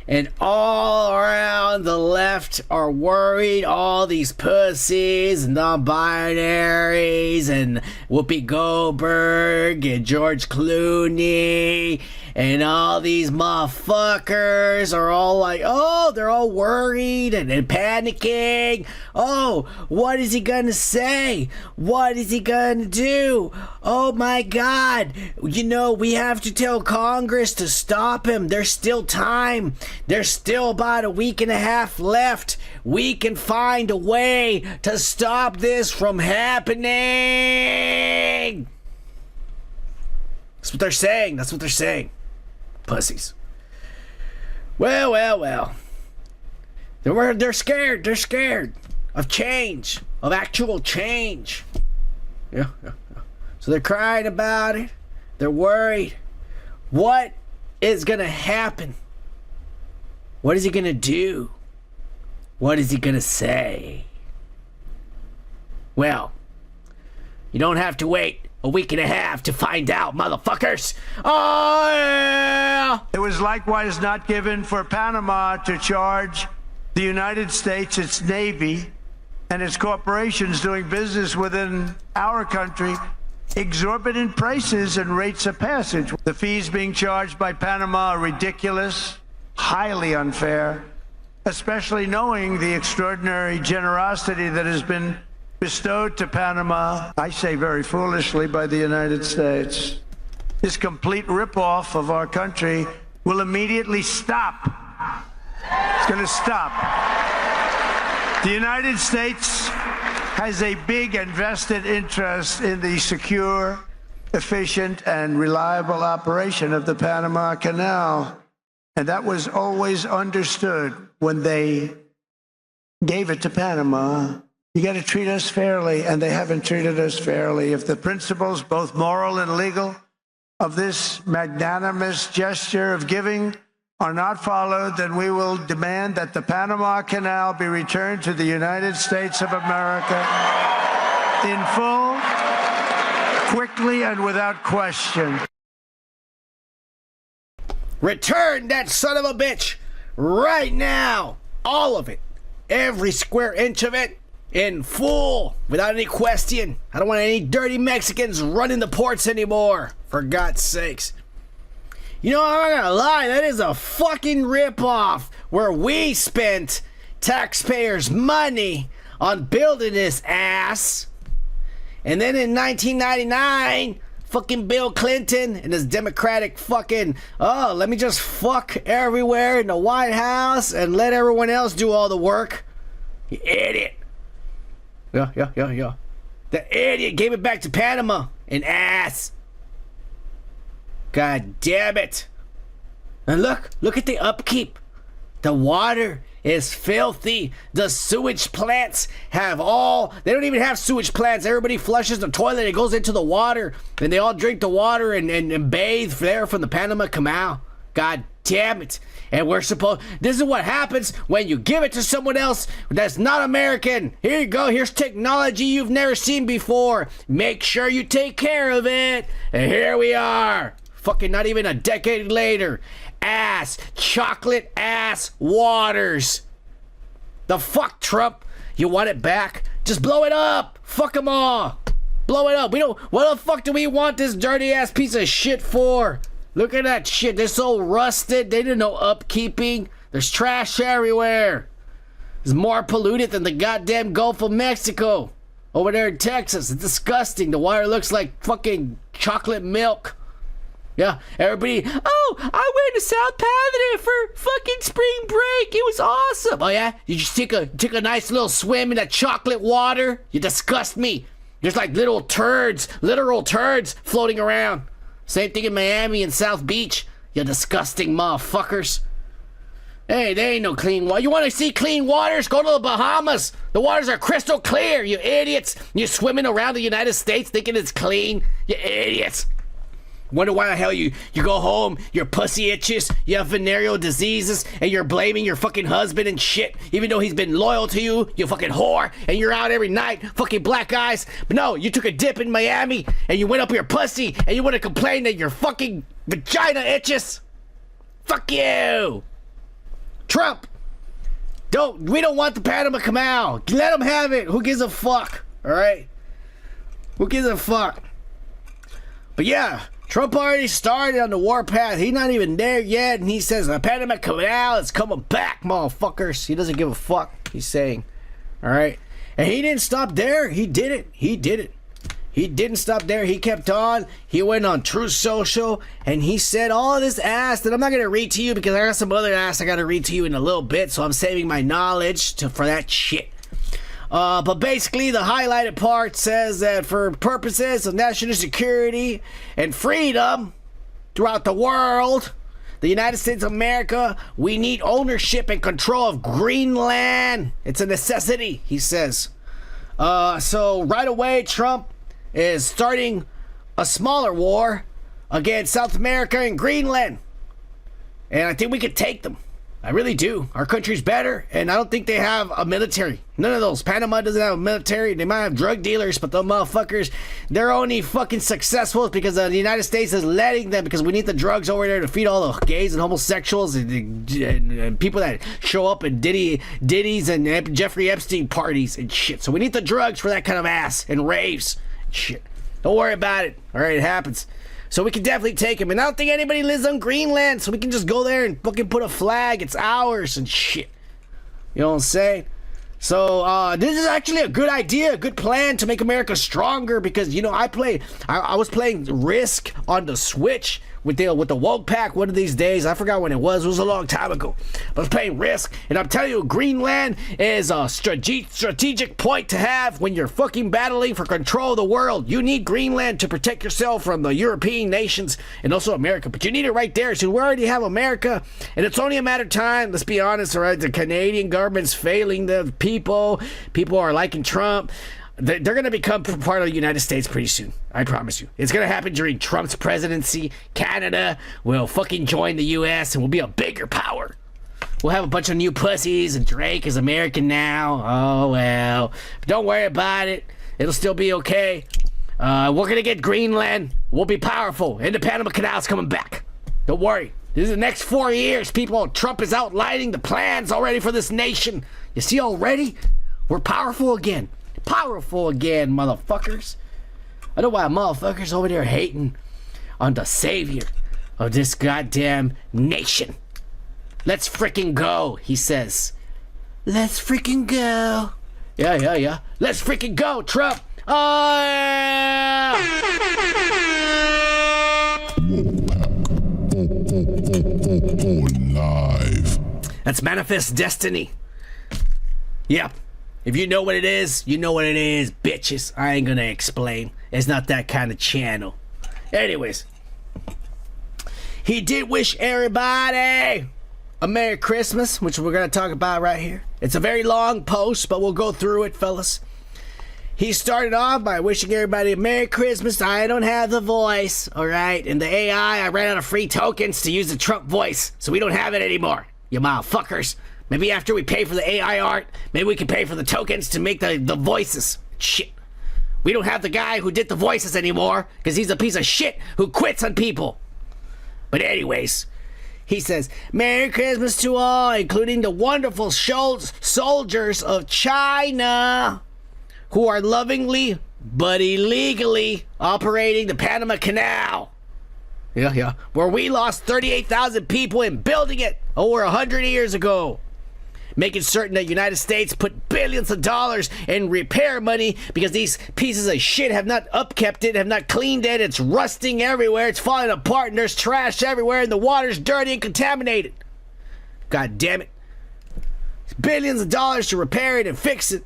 And all around the left are worried, all these pussies, non-binaries, and Whoopi Goldberg, and George Clooney, and all these motherfuckers are all like, oh, they're all worried and panicking. Oh, what is he gonna say? What is he gonna do? Oh my God. You know, we have to tell Congress to stop him. There's still time. There's still about a week and a half left. We can find a way to stop this from happening. That's what they're saying. That's what they're saying. Pussies. Well. They're scared. They're scared of change. Of actual change. Yeah. So they're crying about it. They're worried. What is going to happen? What is he going to do? What is he going to say? Well, you don't have to wait a week and a half to find out, motherfuckers. Oh, yeah. It was likewise not given for Panama to charge the United States, its Navy, and its corporations doing business within our country exorbitant prices and rates of passage. The fees being charged by Panama are ridiculous, highly unfair, especially knowing the extraordinary generosity that has been bestowed to Panama, I say very foolishly, by the United States. This complete ripoff of our country will immediately stop. It's going to stop. The United States has a big and vested interest in the secure, efficient, and reliable operation of the Panama Canal. And that was always understood when they gave it to Panama. You got to treat us fairly, and they haven't treated us fairly. If the principles, both moral and legal, of this magnanimous gesture of giving are not followed, then we will demand that the Panama Canal be returned to the United States of America in full, quickly, and without question. Return that son of a bitch right now. All of it. Every square inch of it. In full, without any question. I don't want any dirty Mexicans running the ports anymore, for God's sakes. You know, I'm not gonna lie, that is a fucking ripoff where we spent taxpayers' money on building this ass. And then in 1999, fucking Bill Clinton and his Democratic fucking, oh, let me just fuck everywhere in the White House and let everyone else do all the work. You idiot. Yeah. The idiot gave it back to Panama. An ass. God damn it. And look at the upkeep. The water is filthy. The sewage plants have they don't even have sewage plants. Everybody flushes the toilet. It goes into the water. And they all drink the water and bathe there from the Panama Canal. God damn it. And this is what happens when you give it to someone else that's not American. Here you go. Here's technology you've never seen before. Make sure you take care of it. And here we are. Fucking not even a decade later. Chocolate ass waters. The fuck, Trump? You want it back? Just blow it up. Fuck them all. Blow it up. What the fuck do we want this dirty ass piece of shit for? Look at that shit. They're so rusted. They didn't know upkeeping. There's trash everywhere. It's more polluted than the goddamn Gulf of Mexico. Over there in Texas. It's disgusting. The water looks like fucking chocolate milk. Yeah, everybody, oh, I went to South Pasadena for fucking spring break. It was awesome. Oh yeah? You just take a nice little swim in that chocolate water? You disgust me. There's like literal turds floating around. Same thing in Miami and South Beach. You disgusting motherfuckers. Hey, there ain't no clean water. You want to see clean waters? Go to the Bahamas. The waters are crystal clear, you idiots. You're swimming around the United States thinking it's clean. You idiots. Wonder why the hell you go home, your pussy itches, you have venereal diseases, and you're blaming your fucking husband and shit, even though he's been loyal to you, you fucking whore, and you're out every night, fucking black eyes. But no, you took a dip in Miami, and you went up your pussy, and you want to complain that your fucking vagina itches. Fuck you. Trump. We don't want the Panama Canal. Let them have it. Who gives a fuck? Alright? Who gives a fuck? But yeah, Trump already started on the warpath. He's not even there yet, and he says the Panama Canal is coming back, motherfuckers. He doesn't give a fuck, he's saying. Alright? And he didn't stop there. He did it. He didn't stop there. He kept on. He went on Truth Social, and he said all this ass that I'm not going to read to you because I got some other ass I got to read to you in a little bit, so I'm saving my knowledge for that shit. But basically, the highlighted part says that for purposes of national security and freedom throughout the world, the United States of America, we need ownership and control of Greenland. It's a necessity, he says. So right away, Trump is starting a smaller war against South America and Greenland. And I think we could take them. I really do. Our country's better, and I don't think they have a military. None of those. Panama doesn't have a military. They might have drug dealers, but the motherfuckers, they're only fucking successful because the United States is letting them, because we need the drugs over there to feed all the gays and homosexuals and people that show up at Diddy's and Jeffrey Epstein parties and shit. So we need the drugs for that kind of ass and raves and shit. Don't worry about it. All right, it happens. So we can definitely take him. And I don't think anybody lives on Greenland, so we can just go there and fucking put a flag. It's ours and shit. You know what I'm saying? So this is actually a good idea, a good plan to make America stronger, because, you know, I was playing Risk on the Switch with the woke pack one of these days. I forgot when it was a long time ago. I was playing Risk, and I'm telling you, Greenland is a strategic point to have when you're fucking battling for control of the world. You need Greenland to protect yourself from the European nations and also America, but you need it right there. So we already have America, and it's only a matter of time. Let's be honest, all right? The Canadian government's failing the people. People are liking Trump. They're going to become part of the United States pretty soon. I promise you. It's going to happen during Trump's presidency. Canada will fucking join the U.S. and we'll be a bigger power. We'll have a bunch of new pussies, and Drake is American now. Oh, well. But don't worry about it. It'll still be okay. We're going to get Greenland. We'll be powerful. And the Panama Canal's coming back. Don't worry. This is the next 4 years, people. Trump is outlining the plans already for this nation. You see already? We're powerful again. Powerful again, motherfuckers. I know why motherfuckers over there hating on the savior of this goddamn nation. Let's freaking go, he says. Let's freaking go. Yeah. Let's freaking go, Trump. Oh, yeah. Live. That's Manifest Destiny. Yep. If you know what it is, you know what it is, bitches. I ain't gonna explain. It's not that kind of channel. Anyways, he did wish everybody a Merry Christmas, which we're gonna talk about right here. It's a very long post, but we'll go through it, fellas. He started off by wishing everybody a Merry Christmas. I don't have the voice, alright? And the AI, I ran out of free tokens to use the Trump voice, so we don't have it anymore, you motherfuckers. Maybe after we pay for the AI art, maybe we can pay for the tokens to make the voices. Shit. We don't have the guy who did the voices anymore, because he's a piece of shit who quits on people. But anyways, he says, Merry Christmas to all, including the wonderful soldiers of China, who are lovingly but illegally operating the Panama Canal. Yeah. Where we lost 38,000 people in building it over 100 years ago. Making certain that the United States put billions of dollars in repair money because these pieces of shit have not upkept it, have not cleaned it. It's rusting everywhere. It's falling apart, and there's trash everywhere, and the water's dirty and contaminated. God damn it. It's billions of dollars to repair it and fix it.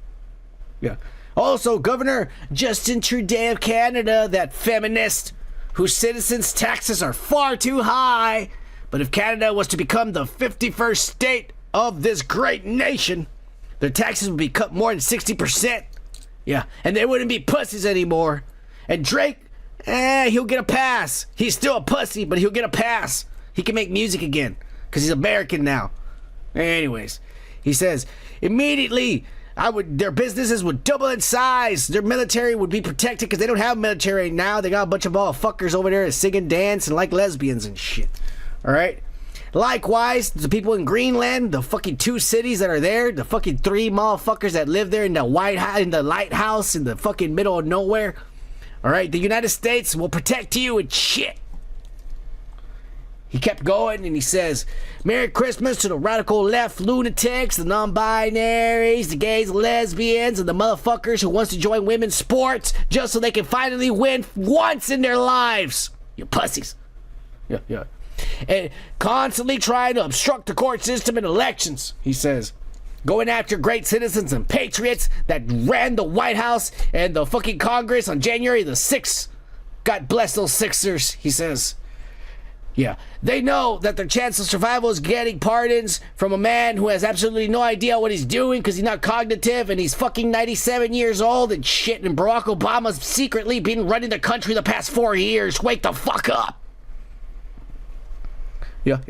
Yeah. Also, Governor Justin Trudeau of Canada, that feminist whose citizens' taxes are far too high. But if Canada was to become the 51st state of this great nation, their taxes would be cut more than 60%. Yeah, and they wouldn't be pussies anymore. And Drake, he'll get a pass. He's still a pussy, but he'll get a pass. He can make music again, because he's American now. Anyways, he says, immediately, their businesses would double in size. Their military would be protected, because they don't have military now. They got a bunch of motherfuckers over there that sing and dance and like lesbians and shit. Alright? Likewise, the people in Greenland, the fucking 2 cities that are there, the fucking 3 motherfuckers that live there in the lighthouse in the fucking middle of nowhere. Alright, the United States will protect you and shit. He kept going and he says, Merry Christmas to the radical left lunatics, the non-binaries, the gays, the lesbians, and the motherfuckers who wants to join women's sports just so they can finally win once in their lives. You pussies. Yeah. And constantly trying to obstruct the court system and elections, he says. Going after great citizens and patriots that ran the White House and the fucking Congress on January the 6th. God bless those Sixers, he says. Yeah, they know that their chance of survival is getting pardons from a man who has absolutely no idea what he's doing because he's not cognitive and he's fucking 97 years old and shit, and Barack Obama's secretly been running the country the past 4 years. Wake the fuck up. Yeah.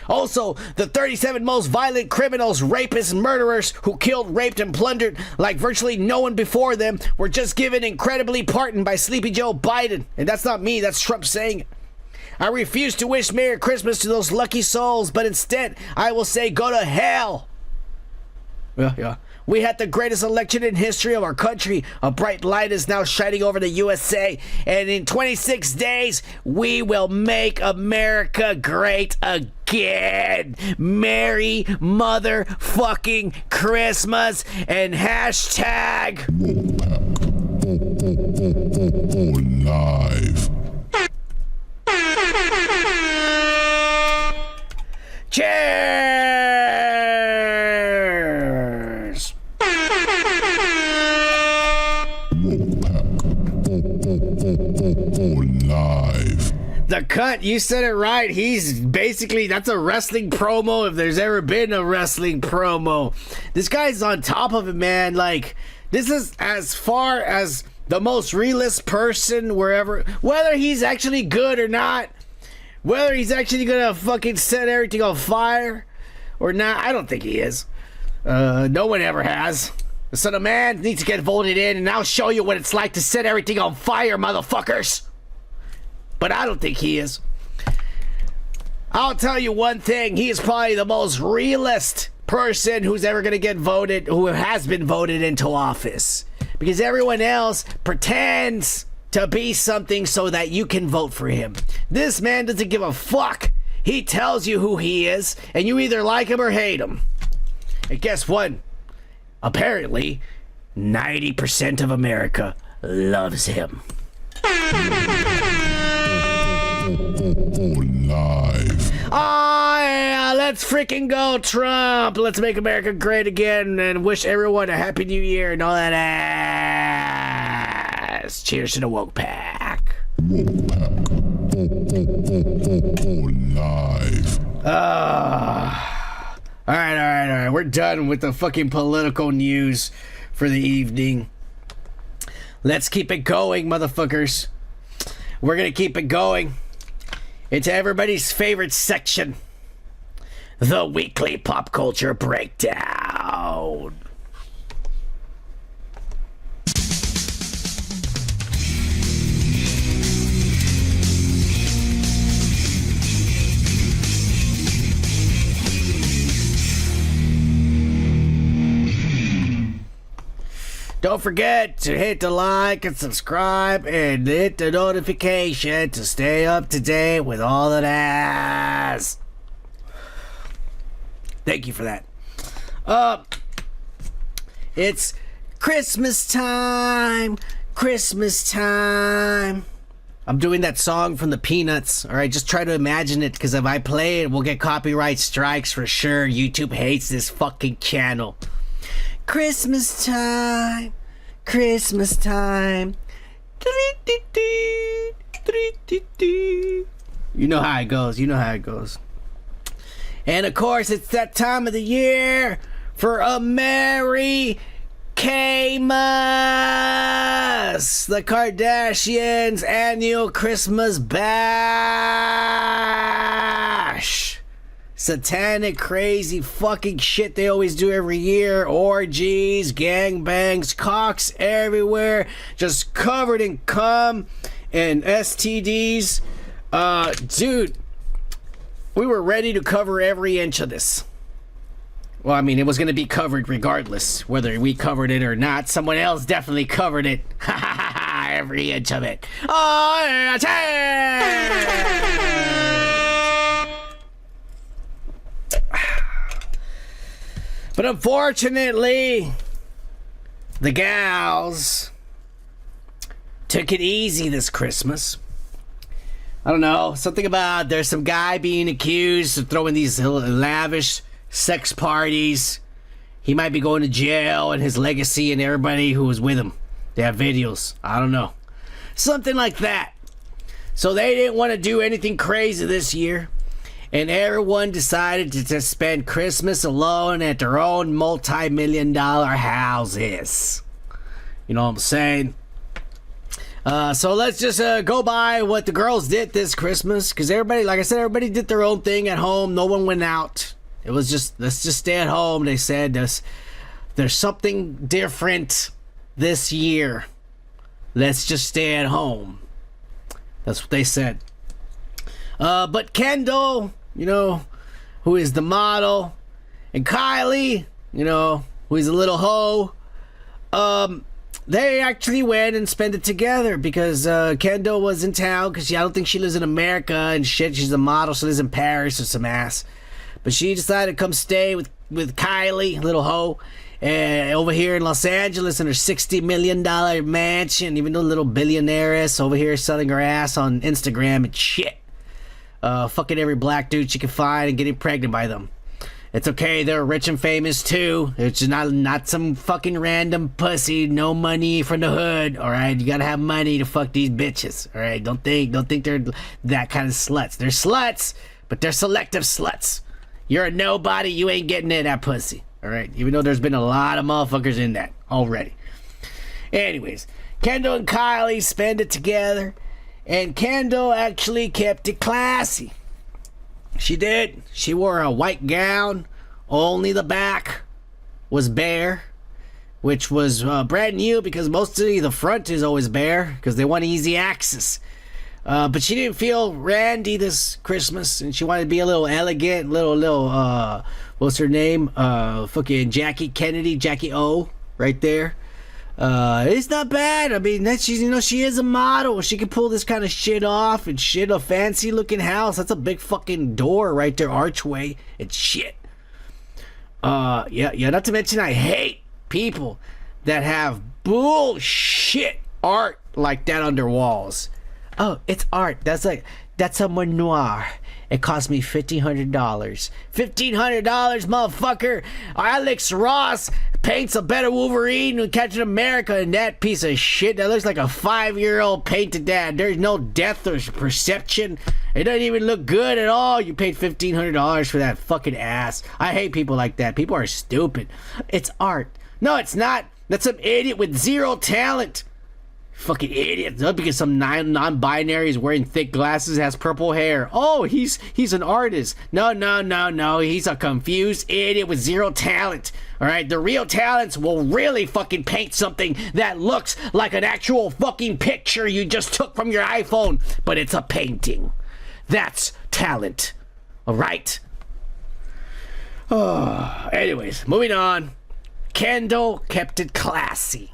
Also, the 37 most violent criminals, rapists, and murderers who killed, raped, and plundered like virtually no one before them were just given incredibly pardoned by Sleepy Joe Biden. And that's not me, that's Trump saying it. I refuse to wish Merry Christmas to those lucky souls, but instead, I will say go to hell. Yeah. We had the greatest election in history of our country. A bright light is now shining over the USA. And in 26 days, we will make America great again. Merry motherfucking Christmas and hashtag live. Cheers! Live. The cunt, you said it right. He's basically, that's a wrestling promo if there's ever been a wrestling promo. This guy's on top of it, man. Like, this is as far as the most realist person wherever, whether he's actually good or not, whether he's actually gonna fucking set everything on fire or not, I don't think he is. No one ever has. The son of man needs to get voted in, and I'll show you what it's like to set everything on fire, motherfuckers. But I don't think he is. I'll tell you one thing, he is probably the most realist person who's ever gonna get voted, who has been voted into office. Because everyone else pretends to be something so that you can vote for him. This man doesn't give a fuck. He tells you who he is, and you either like him or hate him. And guess what? Apparently, 90% of America loves him. Live. Oh yeah, let's freaking go, Trump. Let's make America great again and wish everyone a happy new year and all that ass. Cheers to the woke pack. Live. All right. We're done with the fucking political news for the evening. Let's keep it going, motherfuckers. We're gonna keep it going into everybody's favorite section, the weekly pop culture breakdown. Don't forget to hit the like and subscribe and hit the notification to stay up to date with all of that. Thank you for that. It's Christmas time. I'm doing that song from the Peanuts. All right, just try to imagine it, because if I play it, we'll get copyright strikes for sure. YouTube hates this fucking channel. Christmas time. You know how it goes. And of course, it's that time of the year for a Merry X-Mas, the Kardashians' annual Christmas bash. Satanic, crazy fucking shit they always do every year. Orgies, gangbangs, cocks everywhere, just covered in cum and STDs. Dude, we were ready to cover every inch of this. Well, I mean, it was going to be covered regardless, whether we covered it or not. Someone else definitely covered it. Every inch of it. Oh, yeah. But unfortunately, the gals took it easy this Christmas. I don't know, something about there's some guy being accused of throwing these lavish sex parties. He might be going to jail, and his legacy and everybody who was with him, they have videos. I don't know. Something like that. So they didn't want to do anything crazy this year. And everyone decided to just spend Christmas alone at their own multi-million-dollar houses. You know what I'm saying? So let's just go by what the girls did this Christmas. Because everybody, like I said, everybody did their own thing at home. No one went out. It was just, let's just stay at home. They said there's something different this year. Let's just stay at home. That's what they said. But Kendell, you know, who is the model, and Kylie, you know, who is a little hoe, they actually went and spent it together because Kendell was in town because I don't think she lives in America and shit. She's a model, she lives in Paris or some ass. But she decided to come stay with Kylie, little hoe, over here in Los Angeles in her $60 million mansion, even though little billionaires over here selling her ass on Instagram and shit. Fucking every black dude she can find and getting pregnant by them. It's okay, they're rich and famous too. It's just not some fucking random pussy, no money from the hood, alright? You gotta have money to fuck these bitches, alright? Don't think they're that kind of sluts. They're sluts, but they're selective sluts. You're a nobody, you ain't getting in that pussy, alright? Even though there's been a lot of motherfuckers in that already. Anyways, Kendell and Kylie spend it together, and Kendell actually kept it classy. She did. She wore a white gown. Only the back was bare, which was brand new because mostly the front is always bare because they want easy access. But she didn't feel randy this Christmas, and she wanted to be a little elegant, little what's her name? Fucking Jackie O, right there. It's not bad. I mean, she is a model. She can pull this kind of shit off and shit. A fancy looking house. That's a big fucking door right there, archway. It's shit. Yeah. Not to mention, I hate people that have bullshit art like that on their walls. Oh, it's art. That's a noir. It cost me $1,500. $1,500, motherfucker. Alex Ross paints a better Wolverine than Captain America, and that piece of shit that looks like a 5-year-old painted that. There's no depth or perception. It doesn't even look good at all. You paid $1,500 for that fucking ass. I hate people like that. People are stupid. It's art. No, it's not. That's some idiot with zero talent. Fucking idiot. Not because some non-binary is wearing thick glasses, has purple hair. Oh, he's an artist. No. He's a confused idiot with zero talent. Alright, the real talents will really fucking paint something that looks like an actual fucking picture you just took from your iPhone, but it's a painting. That's talent. Alright? Oh, anyways, moving on. Kendell kept it classy.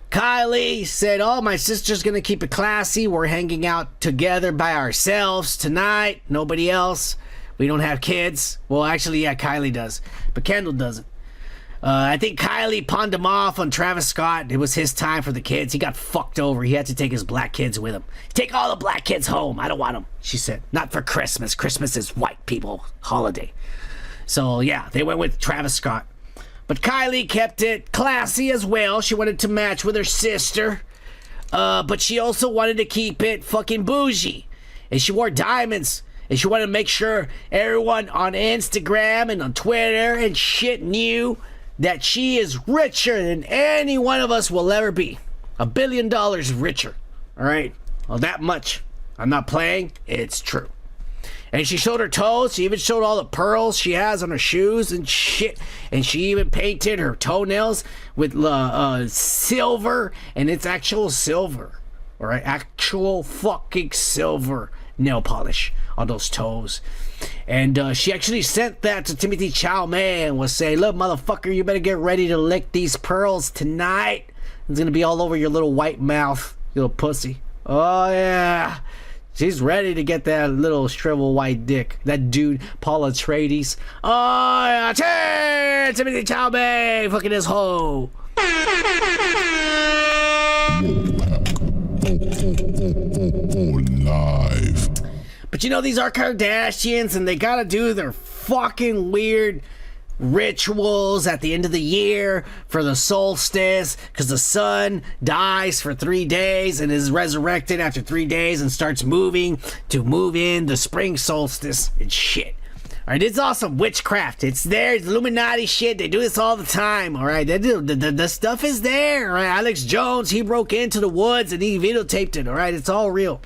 Kylie said, oh, my sister's gonna keep it classy. We're hanging out together by ourselves tonight. Nobody else. We don't have kids. Well, actually, yeah, Kylie does. But Kendell doesn't. I think Kylie pawned him off on Travis Scott. It was his time for the kids. He got fucked over. He had to take his black kids with him. Take all the black kids home. I don't want them, she said. Not for Christmas. Christmas is white people holiday. So, yeah, they went with Travis Scott. But Kylie kept it classy as well. She wanted to match with her sister. But she also wanted to keep it fucking bougie. And she wore diamonds. And she wanted to make sure everyone on Instagram and on Twitter and shit knew that she is richer than any one of us will ever be. $1 billion richer. Alright? Well, that much. I'm not playing. It's true. And she showed her toes. She even showed all the pearls she has on her shoes and shit. And she even painted her toenails with silver. And it's actual silver. Alright? Actual fucking silver nail polish on those toes. And she actually sent that to Timothy Chalamet and was saying, look, motherfucker, you better get ready to lick these pearls tonight. It's gonna be all over your little white mouth, you little pussy. Oh, yeah. She's ready to get that little shriveled white dick. That dude, Paul Atreides. Oh, yeah. Timothy Chalamet, fucking this hoe. Live. But you know, these are Kardashians, and they gotta do their fucking weird rituals at the end of the year for the solstice, because the sun dies for 3 days and is resurrected after 3 days and starts moving to move in the spring solstice and shit. All right, it's awesome witchcraft. It's there. It's Illuminati shit. They do this all the time. All right, they do. The stuff is there. All right, Alex Jones, he broke into the woods and he videotaped it. All right, it's all real.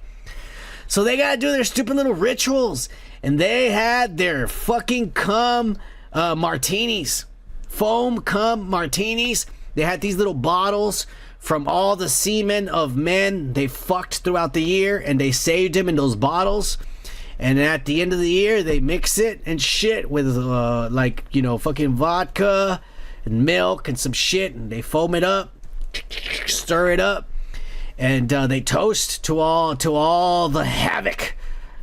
So they gotta do their stupid little rituals, and they had their fucking cum martinis, foam cum martinis. They had these little bottles from all the semen of men they fucked throughout the year, and they saved them in those bottles. And at the end of the year, they mix it and shit with, like, you know, fucking vodka and milk and some shit. And they foam it up, stir it up. And they toast to all the havoc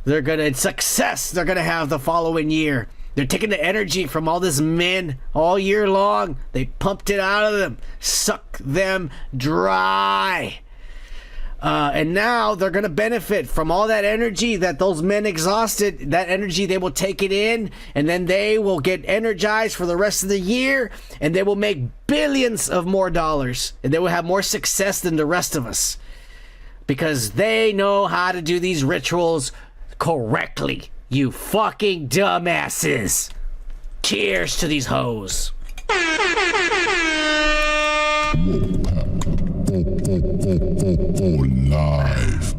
success they're going to have the following year. They're taking the energy from all this men all year long. They pumped it out of them, suck them dry. And now they're going to benefit from all that energy that those men exhausted. That energy, they will take it in, and then they will get energized for the rest of the year, and they will make billions of more dollars, and they will have more success than the rest of us, because they know how to do these rituals correctly. You fucking dumbasses. Cheers to these hoes. Live.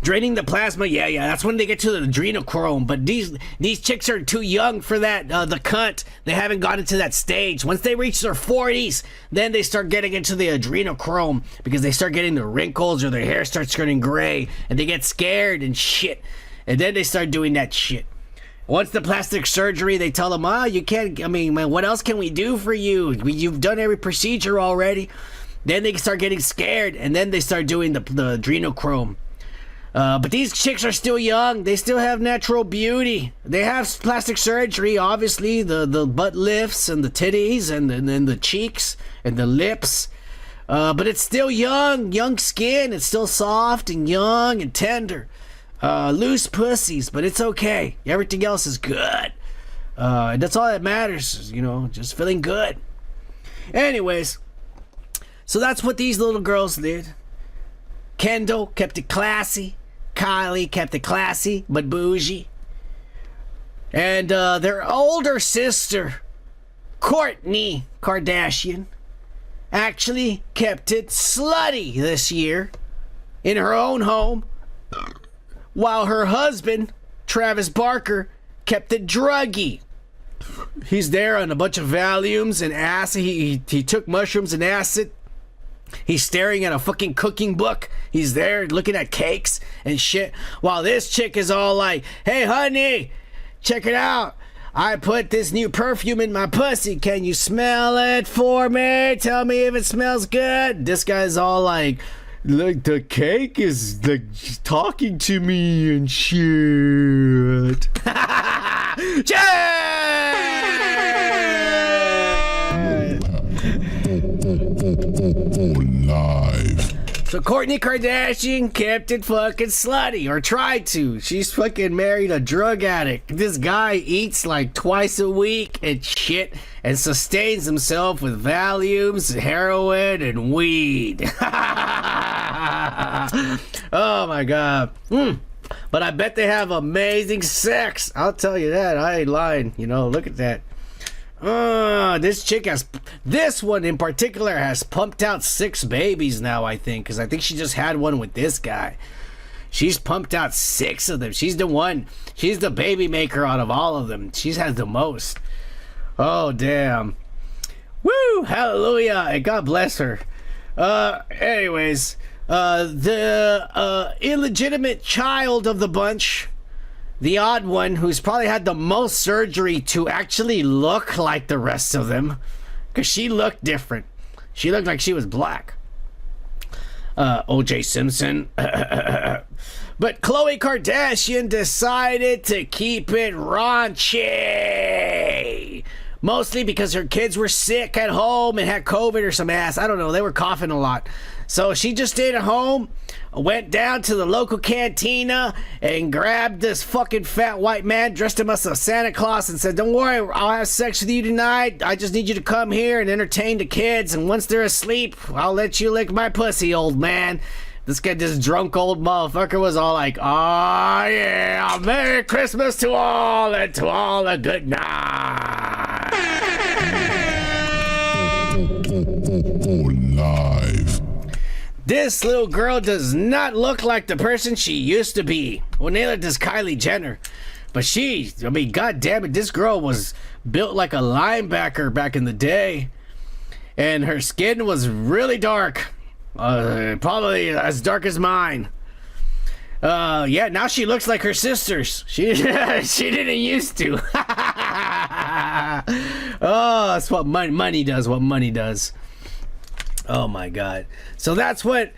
Draining the plasma, yeah, that's when they get to the adrenochrome. But these chicks are too young for that. The cunt, they haven't gotten to that stage. Once they reach their 40s, then they start getting into the adrenochrome, because they start getting the wrinkles or their hair starts turning gray, and they get scared and shit. And then they start doing that shit. Once the plastic surgery, they tell them, you can't, I mean, man, what else can we do for you? You've done every procedure already. Then they start getting scared, and then they start doing the adrenochrome. But these chicks are still young. They still have natural beauty. They have plastic surgery, obviously, the butt lifts and the titties and then the cheeks and the lips. But it's still young skin. It's still soft and young and tender. Loose pussies, but it's okay. Everything else is good. And that's all that matters, you know, just feeling good. Anyways, so that's what these little girls did. Kendall kept it classy. Kylie kept it classy, but bougie. And their older sister, Kourtney Kardashian, actually kept it slutty this year in her own home, while her husband, Travis Barker, kept it druggy. He's there on a bunch of Valiums and acid. He took mushrooms and acid. He's staring at a fucking cooking book. He's there looking at cakes and shit, while this chick is all like, hey honey, check it out, I put this new perfume in my pussy, can you smell it for me, tell me if it smells good. This guy's all like, look, the cake is like talking to me and shit. Live. So Kourtney Kardashian kept it fucking slutty, or tried to. She's fucking married a drug addict. This guy eats like twice a week and shit, and sustains himself with Valiums, heroin, and weed. Oh my god. But I bet they have amazing sex. I'll tell you that. I ain't lying. You know, look at that. This one in particular has pumped out 6 babies now, I think, because I think she just had one with this guy. She's pumped out 6 of them. She's the baby maker out of all of them. She's had the most. Oh damn. Woo, hallelujah, and God bless her. Anyways, the illegitimate child of the bunch, the odd one, who's probably had the most surgery to actually look like the rest of them, because she looked different. She looked like she was black. O.J. Simpson. But Khloe Kardashian decided to keep it raunchy Mostly because her kids were sick at home and had COVID or some ass. I don't know. They were coughing a lot. So she just stayed at home, went down to the local cantina and grabbed this fucking fat white man, dressed him as a Santa Claus and said, don't worry, I'll have sex with you tonight. I just need you to come here and entertain the kids. And once they're asleep, I'll let you lick my pussy, old man. This drunk old motherfucker was all like, oh yeah, Merry Christmas to all and to all a good night. Live. This little girl does not look like the person she used to be. Well, neither does Kylie Jenner. But god damn it, this girl was built like a linebacker back in the day. And her skin was really dark. Probably as dark as mine. Yeah, now she looks like her sisters. She didn't used to. Oh, that's what money does. What money does. Oh my god. So that's what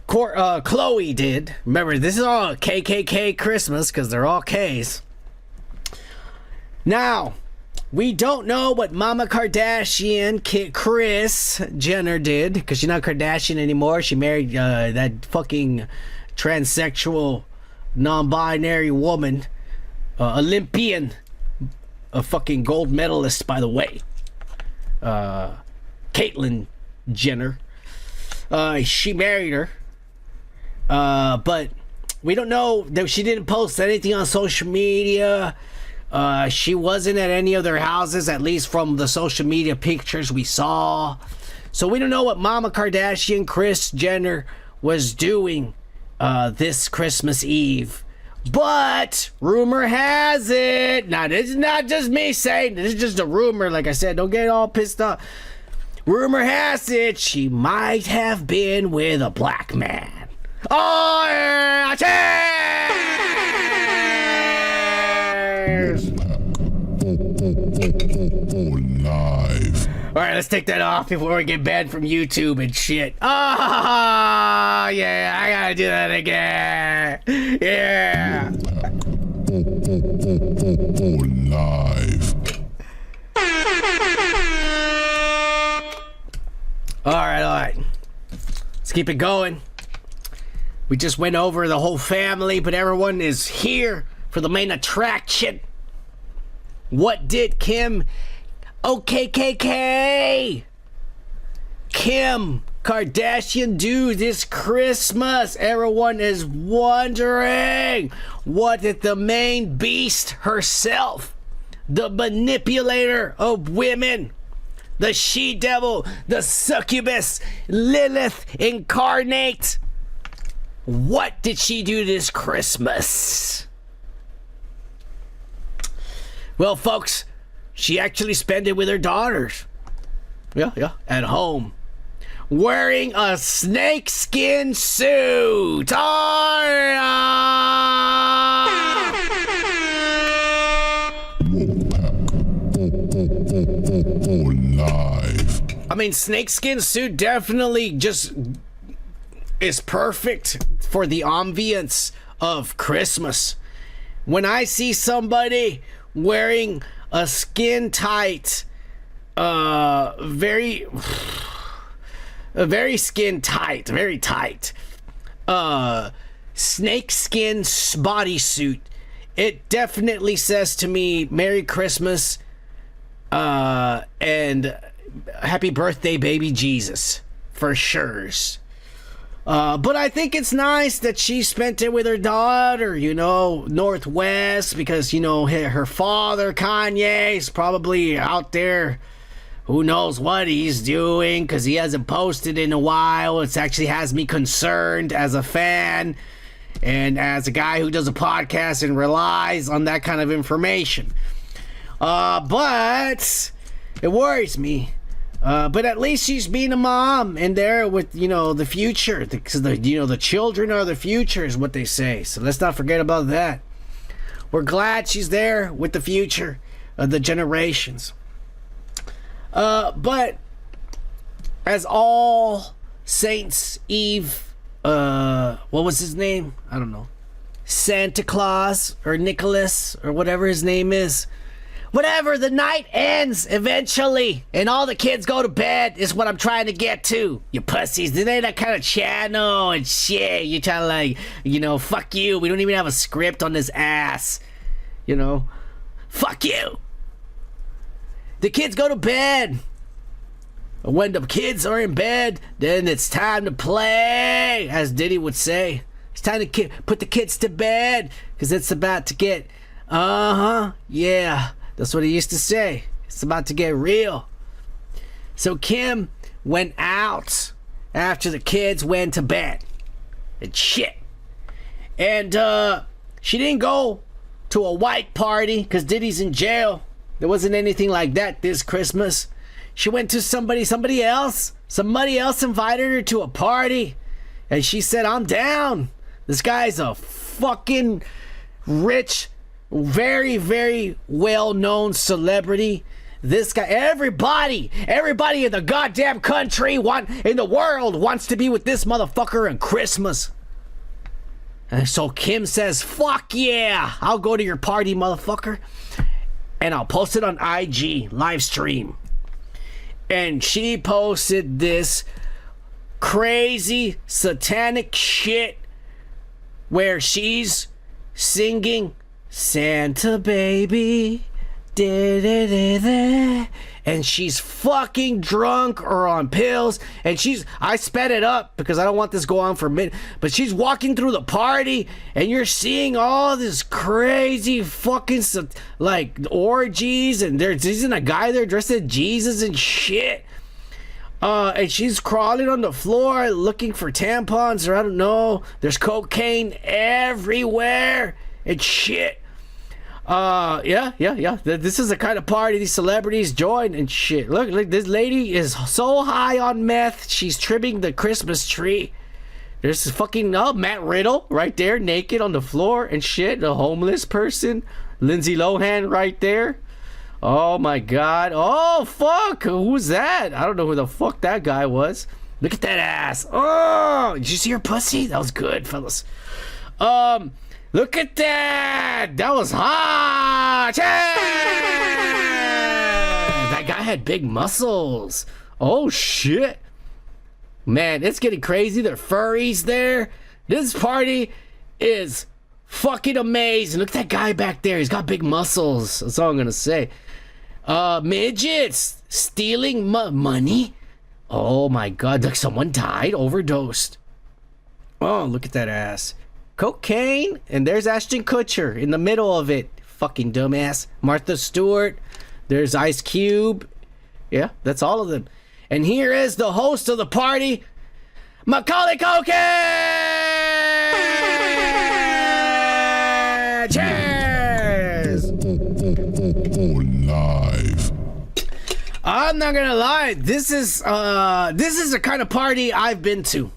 Khloe did. Remember, this is all KKK Christmas because they're all K's. Now, we don't know what Mama Kardashian, Kris Jenner did because she's not Kardashian anymore. She married that fucking transsexual, non-binary woman, Olympian, a fucking gold medalist, by the way. Caitlyn Jenner. She married her. But we don't know that she didn't post anything on social media. She wasn't at any of their houses, at least from the social media pictures we saw. So we don't know what Mama Kardashian, Kris Jenner, was doing this Christmas Eve. But rumor has it, now this is not just me saying, this is just a rumor, like I said, don't get all pissed off. Rumor has it she might have been with a black man. Oh, yeah, cheers! Live. Alright, let's take that off before we get banned from YouTube and shit. Oh, yeah, I gotta do that again. Yeah. Live. Alright. Let's keep it going. We just went over the whole family, but everyone is here for the main attraction. What did Kim Kim Kardashian do this Christmas? Everyone is wondering. What did the main beast herself, the manipulator of women, the she-devil, the succubus, Lilith incarnate, what did she do this Christmas? Well, folks, she actually spent it with her daughters. Yeah, at home. Wearing a snakeskin suit. Live. I mean, snakeskin suit definitely just is perfect for the ambience of Christmas. When I see somebody wearing a skin tight, very skin tight, very tight, snakeskin bodysuit, it definitely says to me, Merry Christmas, and happy birthday, baby Jesus, for sures. But I think it's nice that she spent it with her daughter, Northwest, because, her father, Kanye, is probably out there. Who knows what he's doing, because he hasn't posted in a while. It actually has me concerned as a fan and as a guy who does a podcast and relies on that kind of information. But it worries me. But at least she's being a mom and there with, the future. Because, the children are the future is what they say. So let's not forget about that. We're glad she's there with the future of the generations. But as All Saints Eve, what was his name? I don't know. Santa Claus or Nicholas or whatever his name is whatever, the night ends eventually, and all the kids go to bed is what I'm trying to get to. You pussies, this ain't that kind of channel and shit. You're trying to like, you know, fuck you. We don't even have a script on this ass. You know, fuck you. The kids go to bed. When the kids are in bed, then it's time to play, as Diddy would say. It's time to put the kids to bed, because it's about to get, yeah, that's what he used to say. It's about to get real. So Kim went out after the kids went to bed. And shit. And she didn't go to a white party, because Diddy's in jail. There wasn't anything like that this Christmas. She went to somebody else. Somebody else invited her to a party. And she said, I'm down. This guy's a fucking rich, very, very well-known celebrity. This guy, everybody in the goddamn country, in the world wants to be with this motherfucker on Christmas. And so Kim says, fuck yeah, I'll go to your party, motherfucker. And I'll post it on IG, live stream. And she posted this crazy satanic shit where she's singing Santa baby, da-da-da-da, and she's fucking drunk or on pills, and I sped it up because I don't want this to go on for a minute, but she's walking through the party and you're seeing all this crazy fucking like orgies, and there's isn't a guy there dressed as Jesus and shit, and she's crawling on the floor looking for tampons, or I don't know, there's cocaine everywhere and shit. Yeah. This is the kind of party these celebrities join and shit. Look, this lady is so high on meth, she's trimming the Christmas tree. There's this fucking Matt Riddle right there, naked on the floor and shit. A homeless person. Lindsay Lohan right there. Oh my god. Oh fuck. Who's that? I don't know who the fuck that guy was. Look at that ass. Oh, did you see her pussy? That was good, fellas. Look at that! That was hot! Yeah! That guy had big muscles. Oh shit. Man, it's getting crazy. There are furries there. This party is fucking amazing. Look at that guy back there. He's got big muscles. That's all I'm gonna say. Midgets stealing money. Oh my god, like someone died, overdosed. Oh, look at that ass. Cocaine, and there's Ashton Kutcher in the middle of it. Fucking dumbass. Martha Stewart. There's Ice Cube. Yeah, that's all of them. And here is the host of the party, Macaulay Culkin. Cheers. Live. I'm not gonna lie. This is the kind of party I've been to.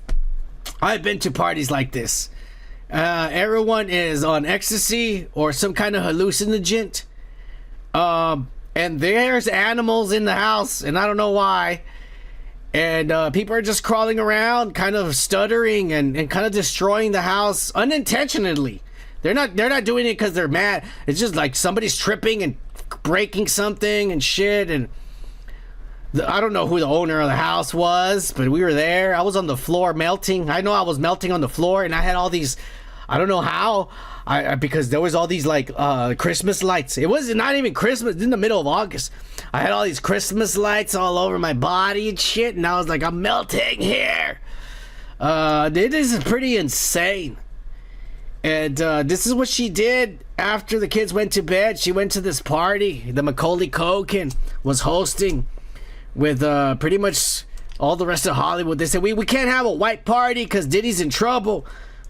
I've been to parties like this. Everyone is on ecstasy or some kind of hallucinogen. And there's animals in the house, and I don't know why. And people are just crawling around, kind of stuttering and kind of destroying the house unintentionally. They're not doing it because they're mad. It's just like somebody's tripping and breaking something and shit. And I don't know who the owner of the house was, but we were there. I was on the floor melting. I know I was melting on the floor, and I had all these, I don't know how, because there was all these like Christmas lights. It was not even Christmas, in the middle of August. I had all these Christmas lights all over my body and shit, and I was like, I'm melting here. This is pretty insane. And this is what she did after the kids went to bed. She went to this party that Macaulay Culkin was hosting with pretty much all the rest of Hollywood. They said, we can't have a white party because Diddy's in trouble.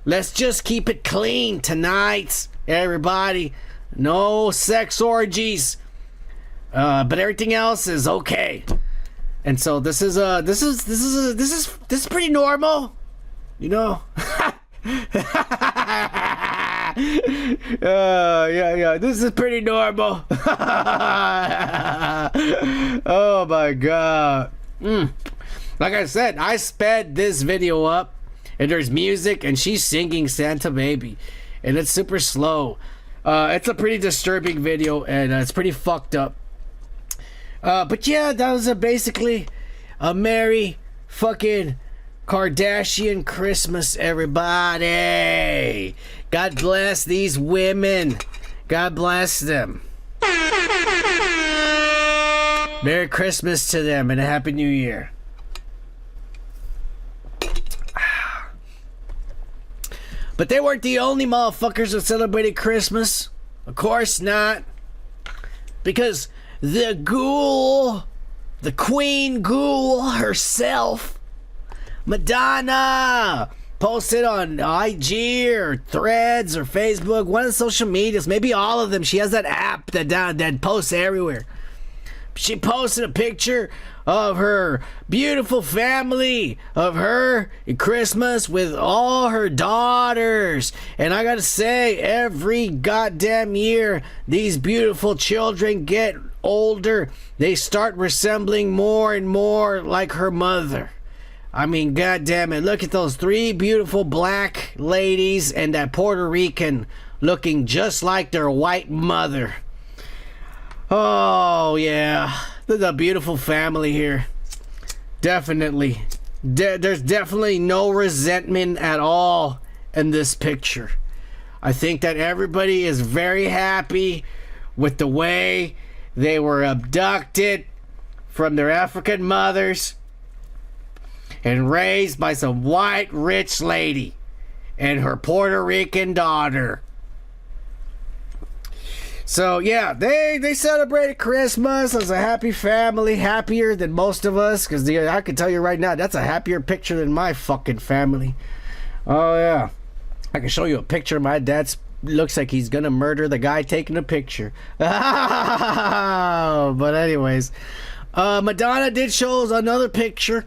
Let's just keep it clean tonight, everybody. No sex orgies, but everything else is okay. And so this is pretty normal, you know. Yeah, this is pretty normal. Oh my god. Like I said, I sped this video up, and there's music, and she's singing Santa Baby, and it's super slow. It's a pretty disturbing video, and it's pretty fucked up. But yeah, that was basically a merry fucking Kardashian Christmas, everybody. God bless these women. God bless them. Merry Christmas to them and a Happy New Year. But they weren't the only motherfuckers that celebrated Christmas. Of course not. Because the ghoul, the queen ghoul herself, Madonna, posted on IG or Threads or Facebook, one of the social medias, maybe all of them. She has that app that posts everywhere. She posted a picture of her beautiful family, of her at Christmas with all her daughters. And I gotta say, every goddamn year these beautiful children get older, they start resembling more and more like her mother. I mean, goddamn it, look at those 3 beautiful black ladies and that Puerto Rican looking just like their white mother. Oh, yeah. There's a beautiful family here. Definitely. There's definitely no resentment at all in this picture. I think that everybody is very happy with the way they were abducted from their African mothers and raised by some white rich lady and her Puerto Rican daughter. So yeah, they celebrated Christmas as a happy family, happier than most of us, because I can tell you right now, that's a happier picture than my fucking family. Oh yeah, I can show you a picture. My dad's looks like he's gonna murder the guy taking the picture. But anyways, Madonna did show us another picture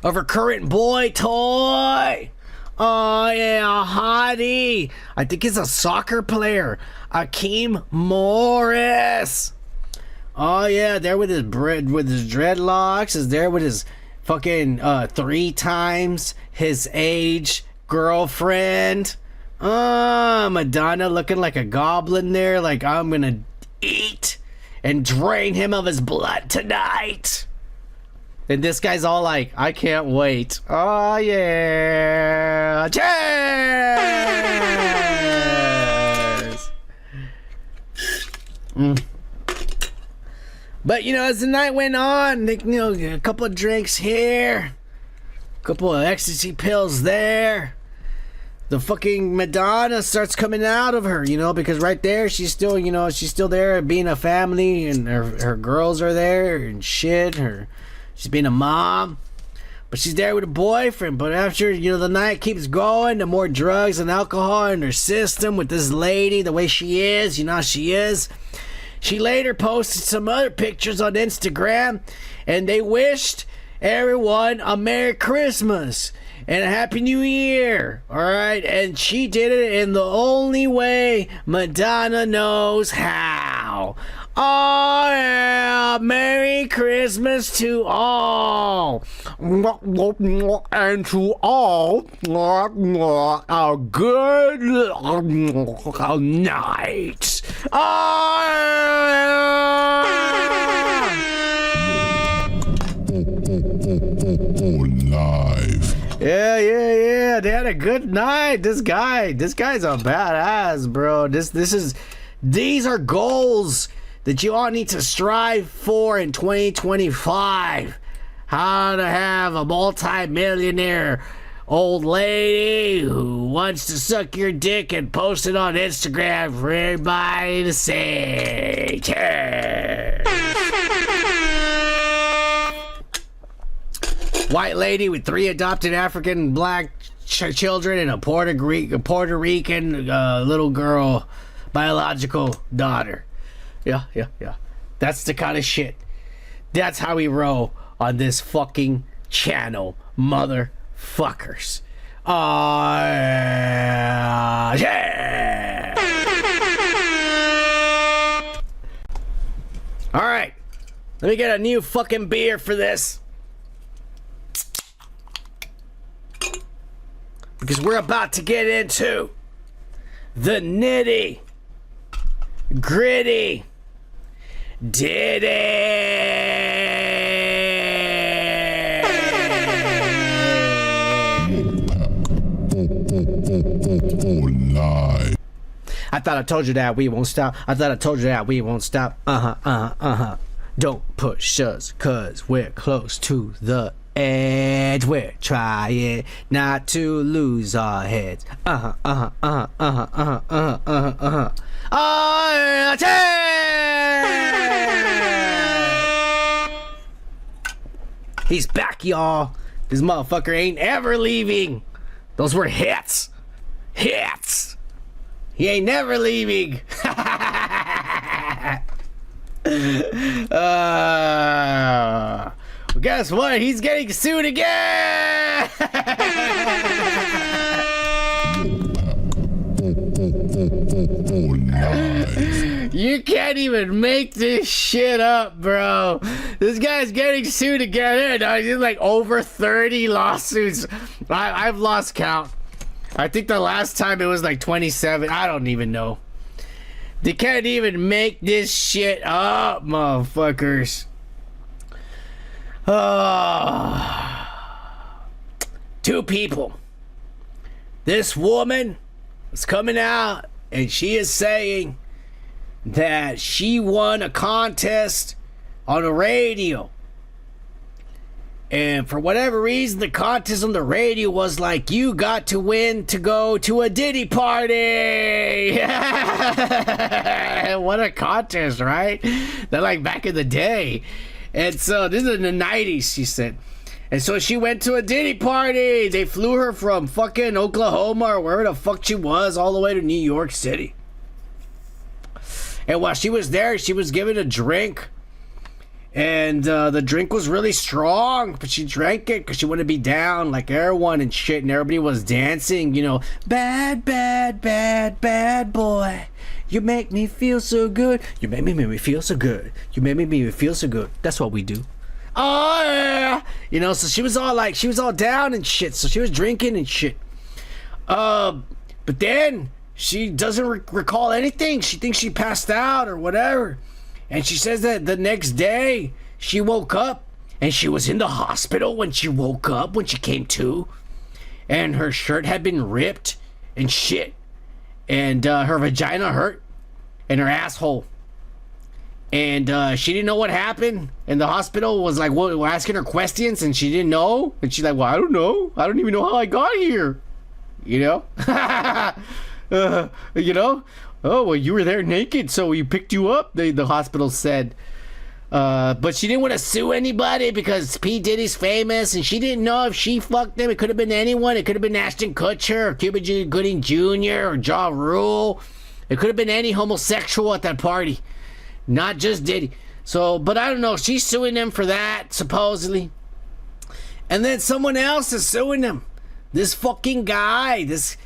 of her current boy toy. Oh yeah, hottie. I think he's a soccer player, Akeem Morris. Oh yeah, there with his dreadlocks, is there with his fucking 3 times his age girlfriend. Madonna looking like a goblin there, like I'm gonna eat and drain him of his blood tonight. And this guy's all like, I can't wait. Oh, yeah. Cheers! But, you know, as the night went on, you know, a couple of drinks here, a couple of ecstasy pills there. The fucking Madonna starts coming out of her, you know, because right there, she's still, you know, she's still there being a family, and her girls are there and shit. She's being a mom, but she's there with a boyfriend. But after, you know, the night keeps going, the more drugs and alcohol in her system with this lady, the way she is, you know how she is. She later posted some other pictures on Instagram, and they wished everyone a Merry Christmas and a Happy New Year, alright? And she did it in the only way Madonna knows how. Oh yeah, Merry Christmas to all, and to all a good night. Live. Yeah. They had a good night. This guy's a badass, bro. These are goals that you all need to strive for in 2025. How to have a multi-millionaire old lady who wants to suck your dick and post it on Instagram for everybody to say. Cheers. White lady with 3 adopted African black children and a Puerto Rican little girl, biological daughter. Yeah. That's the kind of shit. That's how we roll on this fucking channel, motherfuckers. Yeah. Alright. Let me get a new fucking beer for this. Because we're about to get into the nitty gritty, Diddy. I thought I told you that we won't stop. I thought I told you that we won't stop. Don't push us, cause we're close to the edge. We're trying not to lose our heads. He's back, y'all. This motherfucker ain't ever leaving. Those were hits. Hits. He ain't never leaving. Well, guess what? He's getting sued again. You can't even make this shit up, bro. This guy's getting sued again. He's like over 30 lawsuits. I've lost count. I think the last time it was like 27. I don't even know. They can't even make this shit up, motherfuckers. Two people. This woman is coming out and she is saying that she won a contest on the radio. And for whatever reason, the contest on the radio was like, you got to win to go to a Diddy party. What a contest, right? They're like back in the day. And so this is in the 90s, she said. And so she went to a Diddy party. They flew her from fucking Oklahoma or wherever the fuck she was all the way to New York City. And while she was there, she was given a drink. And the drink was really strong, but she drank it because she wanted to be down like everyone and shit. And everybody was dancing, you know. Bad, bad, bad, bad boy. You make me feel so good. You make me feel so good. You make me feel so good. That's what we do. Oh, yeah. You know, so she was all down and shit. So she was drinking and shit. But then she doesn't recall anything. She thinks she passed out or whatever. And she says that the next day she woke up and she was in the hospital when she woke up, when she came to. And her shirt had been ripped and shit. And her vagina hurt and her asshole. And she didn't know what happened. And the hospital was like, well, asking her questions and she didn't know. And she's like, well, I don't know. I don't even know how I got here. You know? You know? Oh, well, you were there naked, so we picked you up, the hospital said. But she didn't want to sue anybody because P. Diddy's famous, and she didn't know if she fucked them. It could have been anyone. It could have been Ashton Kutcher or Cuba Gooding Jr. or Ja Rule. It could have been any homosexual at that party, not just Diddy. So, but I don't know. She's suing them for that, supposedly. And then someone else is suing them. This fucking guy, this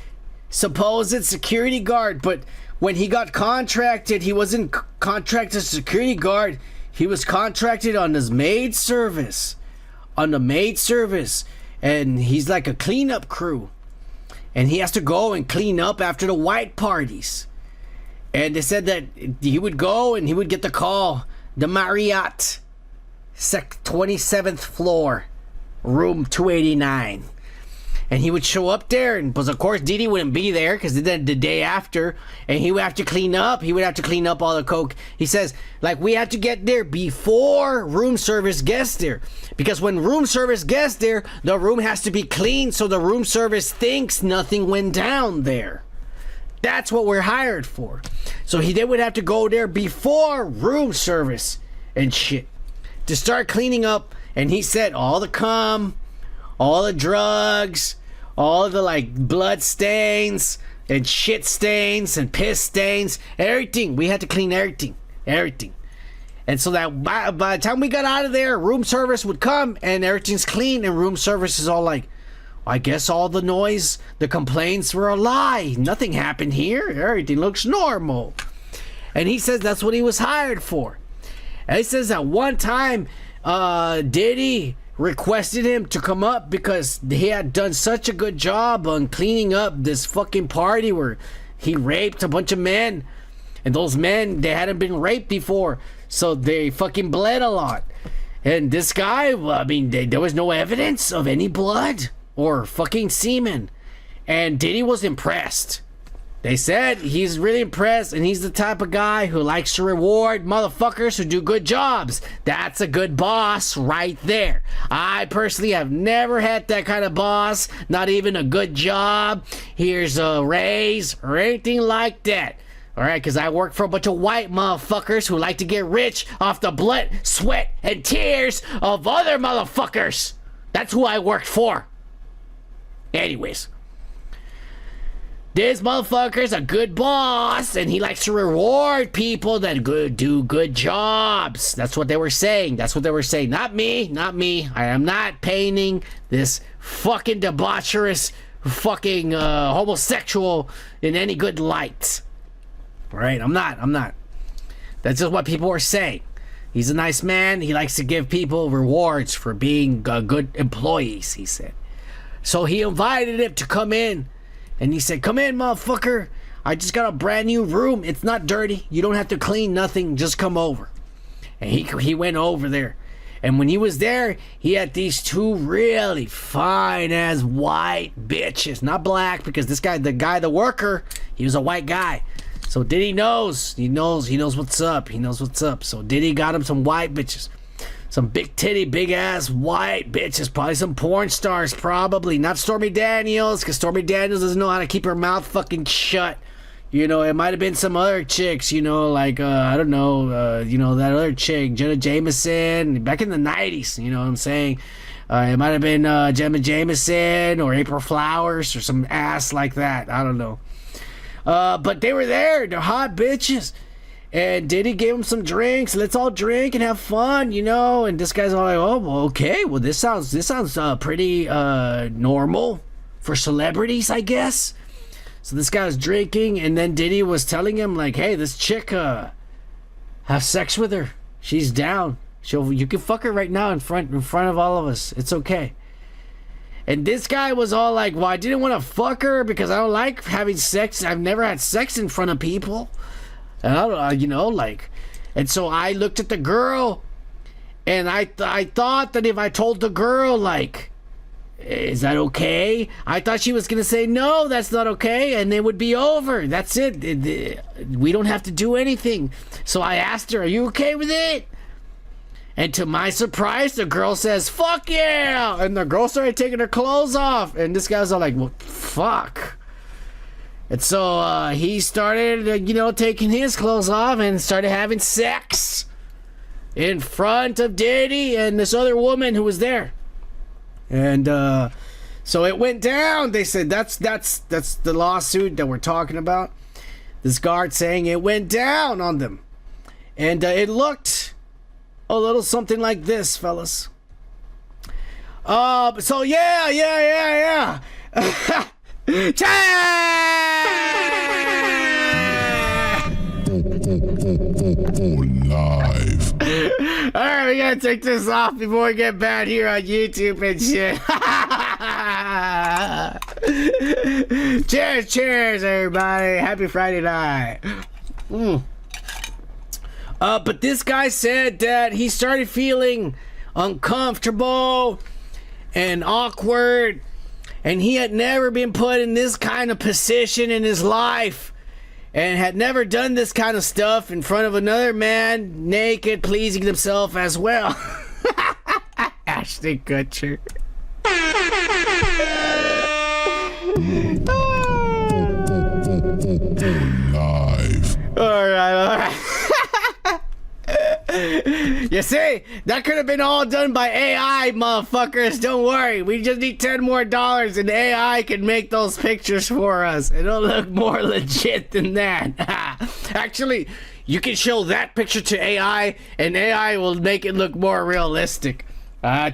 supposed security guard, but when he got contracted, he wasn't contracted as security guard. He was contracted on his maid service. On the maid service. And he's like a cleanup crew. And he has to go and clean up after the white parties. And they said that he would go and he would get the call. The Marriott. 27th floor. Room 289. And he would show up there, and because of course Diddy wouldn't be there because then the day after, and he would have to clean up. He would have to clean up all the coke. He says, like, we have to get there before room service gets there, because when room service gets there, the room has to be clean, so the room service thinks nothing went down there. That's what we're hired for. So they would have to go there before room service and shit to start cleaning up. And he said all the cum, all the drugs, all the like blood stains and shit stains and piss stains, everything. We had to clean everything. And so that by the time we got out of there, room service would come and everything's clean, and room service is all like, I guess all the noise, the complaints were a lie. Nothing happened here. Everything looks normal. And he says that's what he was hired for. And he says at one time, Diddy requested him to come up because he had done such a good job on cleaning up this fucking party where he raped a bunch of men. And those men, they hadn't been raped before, so they fucking bled a lot. And this guy, well, I mean, there was no evidence of any blood or fucking semen. And Diddy was impressed. They said he's really impressed, and he's the type of guy who likes to reward motherfuckers who do good jobs. That's a good boss right there. I personally have never had that kind of boss, not even a good job. Here's a raise or anything like that. All right, because I work for a bunch of white motherfuckers who like to get rich off the blood, sweat, and tears of other motherfuckers. That's who I worked for. Anyways. This motherfucker's a good boss, and he likes to reward people that do good jobs. That's what they were saying. That's what they were saying. Not me. Not me. I am not painting this fucking debaucherous fucking homosexual in any good light. Right? I'm not. That's just what people are saying. He's a nice man. He likes to give people rewards for being good employees, he said. So he invited him to come in. And he said, come in, motherfucker. I just got a brand new room. It's not dirty. You don't have to clean nothing. Just come over. And he went over there. And when he was there, he had these two really fine-ass white bitches. Not black, because this guy, the worker, he was a white guy. So Diddy knows. He knows what's up. He knows what's up. So Diddy got him some white bitches. Some big titty, big ass white bitches. Probably some porn stars, probably. Not Stormy Daniels, because Stormy Daniels doesn't know how to keep her mouth fucking shut. You know, it might have been some other chicks, you know, like, I don't know, you know, that other chick, Jenna Jameson, back in the 90s, you know what I'm saying? It might have been Gemma Jameson or April Flowers or some ass like that. I don't know. But they were there. They're hot bitches. And Diddy gave him some drinks. Let's all drink and have fun, you know. And this guy's all like, "Oh, well, okay. Well, this sounds pretty normal for celebrities, I guess." So this guy was drinking, and then Diddy was telling him like, "Hey, this chick, have sex with her. She's down. You can fuck her right now in front of all of us. It's okay." And this guy was all like, "Well, I didn't want to fuck her because I don't like having sex. I've never had sex in front of people." And I don't, you know, like, and so I looked at the girl, and I thought that if I told the girl, like, is that okay? I thought she was gonna say no, that's not okay, and it would be over. That's it. We don't have to do anything. So I asked her, "Are you okay with it?" And to my surprise, the girl says, "Fuck yeah!" And the girl started taking her clothes off, and this guy was all like, "Well, fuck." And so he started, you know, taking his clothes off and started having sex in front of Diddy and this other woman who was there. And so it went down. They said that's the lawsuit that we're talking about. This guard saying it went down on them. And it looked a little something like this, fellas. So yeah. Live. Alright, we gotta take this off before we get bad here on YouTube and shit. Cheers, everybody. Happy Friday night. But this guy said that he started feeling uncomfortable and awkward, and he had never been put in this kind of position in his life, and had never done this kind of stuff in front of another man, naked, pleasing himself as well. Ashton Kutcher. Live. All right. You see, that could have been all done by AI, motherfuckers. Don't worry. We just need $10 more, and AI can make those pictures for us. It'll look more legit than that. Actually, you can show that picture to AI, and AI will make it look more realistic.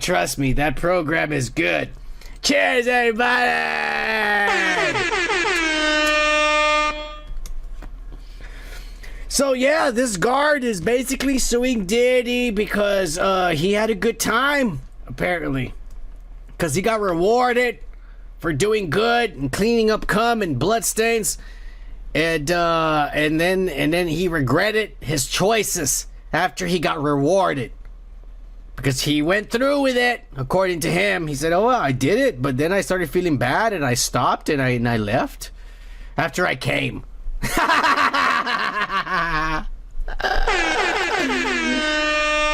Trust me, that program is good. Cheers, everybody! So yeah, this guard is basically suing Diddy because he had a good time, apparently. Because he got rewarded for doing good and cleaning up cum and bloodstains. And then he regretted his choices after he got rewarded. Because he went through with it, according to him. He said, oh, well, I did it, but then I started feeling bad, and I stopped, and I left after I came.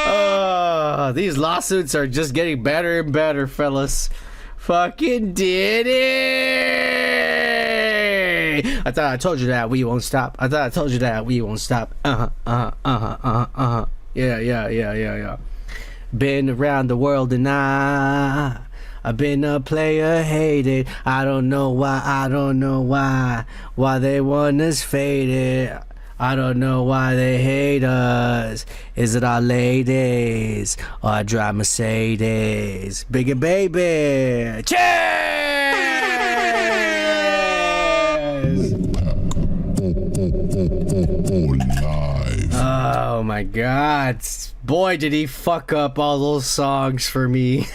Oh, these lawsuits are just getting better and better, fellas. Fucking Diddy! I thought I told you that we won't stop. I thought I told you that we won't stop. Yeah. Been around the world and I've been a player hated. I don't know why they want us faded. I don't know why they hate us. Is it our ladies or I drive Mercedes? Big and baby, cheers! Oh my God. Boy, did he fuck up all those songs for me.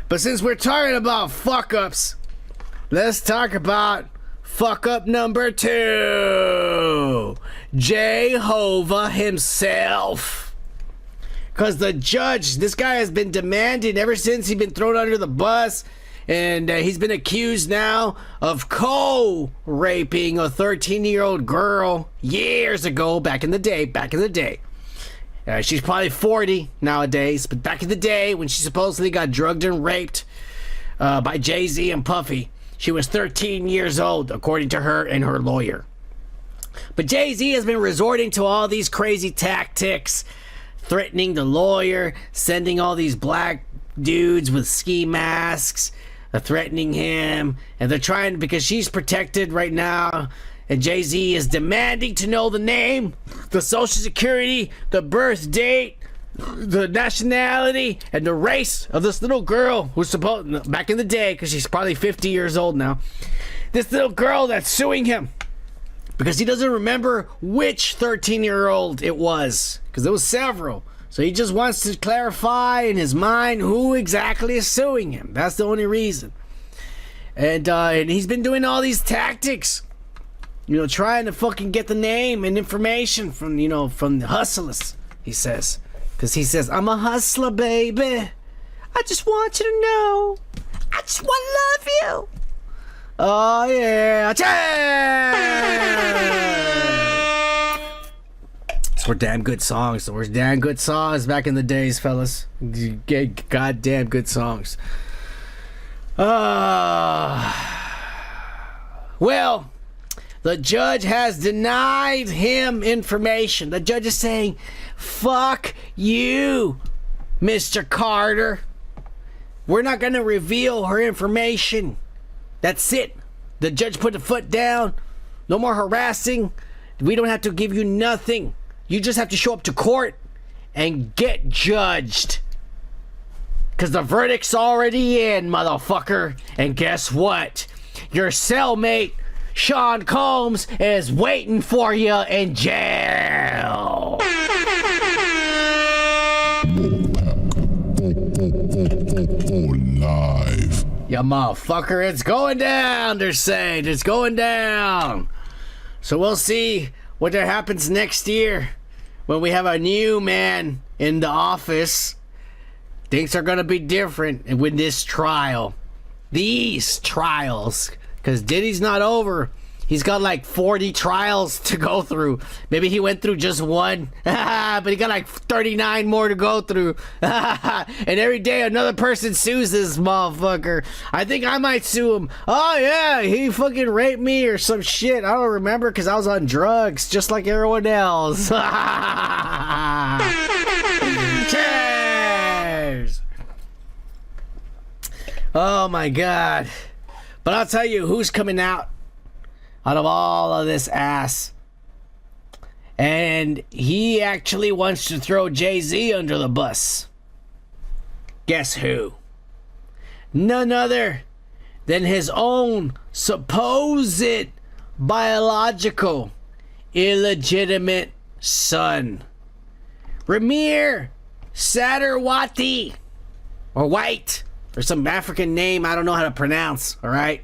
But since we're talking about fuck ups, let's talk about fuck up number 2. Jehovah himself. Because the judge, this guy has been demanding ever since he's been thrown under the bus. And he's been accused now of co-raping a 13-year-old girl years ago, back in the day. She's probably 40 nowadays, but back in the day when she supposedly got drugged and raped by Jay-Z and Puffy, she was 13 years old, according to her and her lawyer. But Jay-Z has been resorting to all these crazy tactics, threatening the lawyer, sending all these black dudes with ski masks, threatening him, and they're trying, because she's protected right now, and Jay-Z is demanding to know the name, the social security, the birth date, the nationality, and the race of this little girl who's supposed, back in the day, because she's probably 50 years old now, this little girl that's suing him because he doesn't remember which 13-year-old it was, because there was several. So he just wants to clarify in his mind who exactly is suing him. That's the only reason. And he's been doing all these tactics, trying to fucking get the name and information from the hustlers, he says. Because he says, I'm a hustler, baby. I just want you to know. I just want to love you. Oh, yeah. Those were damn good songs. Those were damn good songs back in the days, fellas. Goddamn good songs. Well, the judge has denied him information. The judge is saying, fuck you, Mr. Carter. We're not going to reveal her information. That's it. The judge put the foot down. No more harassing. We don't have to give you nothing. You just have to show up to court and get judged. Because the verdict's already in, motherfucker. And guess what? Your cellmate, Sean Combs, is waiting for you in jail. Live. Yeah, motherfucker, it's going down, they're saying. It's going down. So we'll see what happens next year when we have a new man in the office. Things are going to be different with this trial. These trials. Because Diddy's not over. He's got like 40 trials to go through. Maybe he went through just one. But he got like 39 more to go through. And every day another person sues this motherfucker. I think I might sue him. Oh yeah, he fucking raped me or some shit. I don't remember because I was on drugs just like everyone else. Cheers! Oh my God. But I'll tell you who's coming out of all of this ass. And he actually wants to throw Jay-Z under the bus. Guess who? None other than his own supposed biological illegitimate son, Ramir Sadarwati, or White, or some African name I don't know how to pronounce, all right?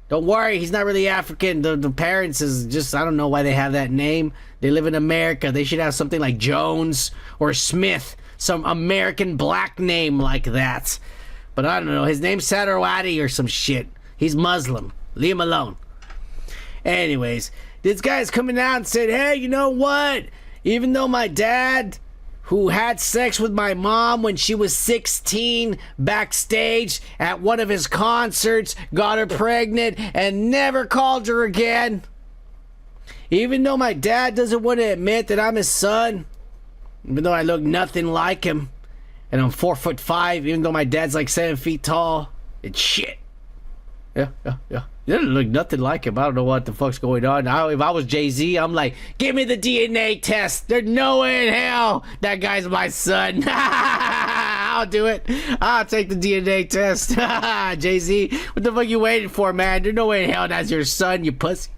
Don't worry, he's not really African. The parents is just, I don't know why they have that name. They live in America. They should have something like Jones or Smith, some American black name like that. But I don't know, his name's Sadarwadi or some shit. He's Muslim. Leave him alone. Anyways, this guy's coming out and said, hey, you know what? Even though my dad, who had sex with my mom when she was 16 backstage at one of his concerts, got her pregnant and never called her again. Even though my dad doesn't want to admit that I'm his son, even though I look nothing like him, and I'm 4'5", even though my dad's like 7 feet tall, it's shit. Yeah. You don't look nothing like him. I don't know what the fuck's going on. If I was Jay-Z, I'm like, give me the DNA test. There's no way in hell that guy's my son. I'll do it. I'll take the DNA test. Jay-Z, what the fuck you waiting for, man? There's no way in hell that's your son, you pussy.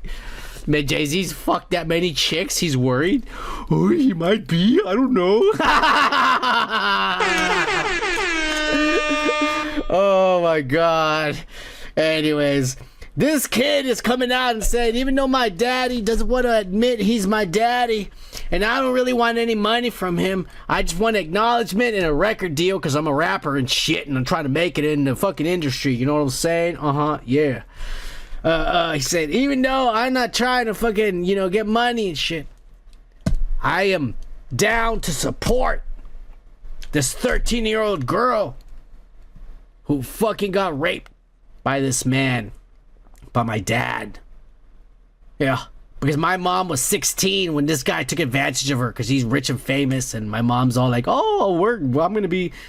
Man, Jay-Z's fucked that many chicks. He's worried. Oh, he might be. I don't know. Oh, my God. Anyways, this kid is coming out and saying, even though my daddy doesn't want to admit he's my daddy, and I don't really want any money from him, I just want acknowledgement and a record deal because I'm a rapper and shit, and I'm trying to make it in the fucking industry. You know what I'm saying? Yeah. He said, even though I'm not trying to fucking, get money and shit, I am down to support this 13-year-old girl who fucking got raped by this man, by my dad. Yeah, because my mom was 16 when this guy took advantage of her because he's rich and famous, and my mom's all like,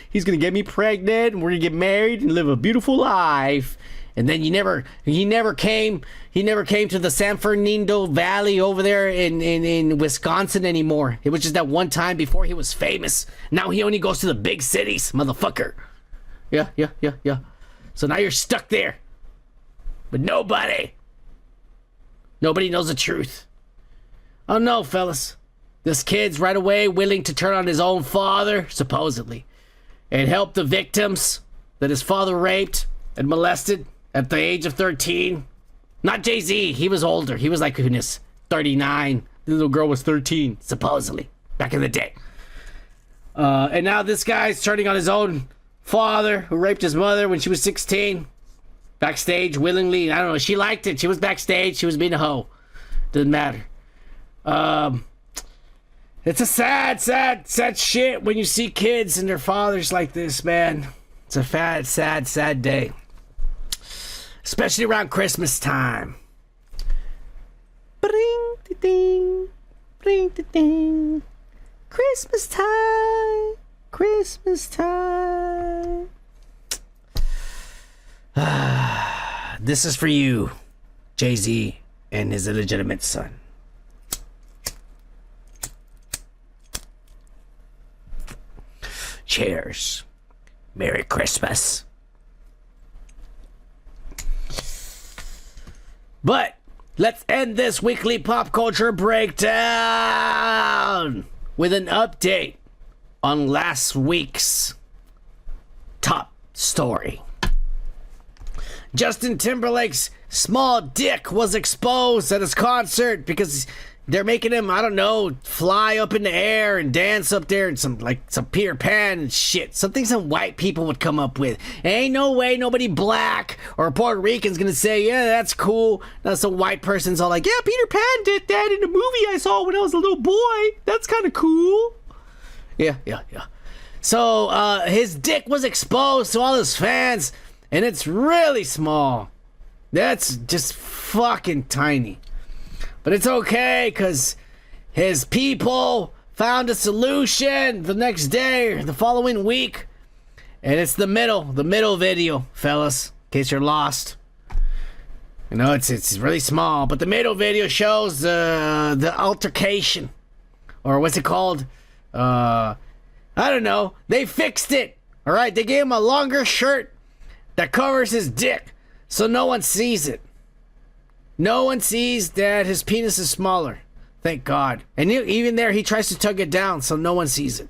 he's gonna get me pregnant and we're gonna get married and live a beautiful life. And then he never came to the San Fernando Valley over there in Wisconsin anymore. It was just that one time before he was famous. Now he only goes to the big cities, motherfucker. Yeah. So now you're stuck there. But nobody knows the truth. Oh no, fellas. This kid's right away willing to turn on his own father, supposedly, and help the victims that his father raped and molested at the age of 13. Not Jay-Z. He was older. He was like, goodness, 39. The little girl was 13, supposedly, back in the day. And now this guy's turning on his own father who raped his mother when she was 16. Backstage, willingly. I don't know. She liked it. She was backstage. She was being a hoe. Doesn't matter. It's a sad shit when you see kids and their fathers like this, man. It's a sad day. Especially around Christmas time. Bring-de-ding. Bring-de-ding. Christmas time. Christmas time. This is for you, Jay-Z and his illegitimate son. Cheers. Merry Christmas. But let's end this weekly pop culture breakdown with an update on last week's top story. Justin Timberlake's small dick was exposed at his concert because they're making him, I don't know, fly up in the air and dance up there and some Peter Pan and shit. Something some white people would come up with. Ain't no way nobody black or Puerto Rican's gonna say, yeah, that's cool. Now some white person's all like, yeah, Peter Pan did that in a movie I saw when I was a little boy. That's kind of cool. Yeah. So his dick was exposed to all his fans, and it's really small. That's just fucking tiny. But it's okay, because his people found a solution the next day or the following week. And it's the middle video, fellas, in case you're lost. You know, it's really small, but the middle video shows the altercation. Or what's it called? I don't know. They fixed it. All right, they gave him a longer shirt that covers his dick so no one sees it. No one sees that his penis is smaller. Thank God. And even there, he tries to tug it down so no one sees it.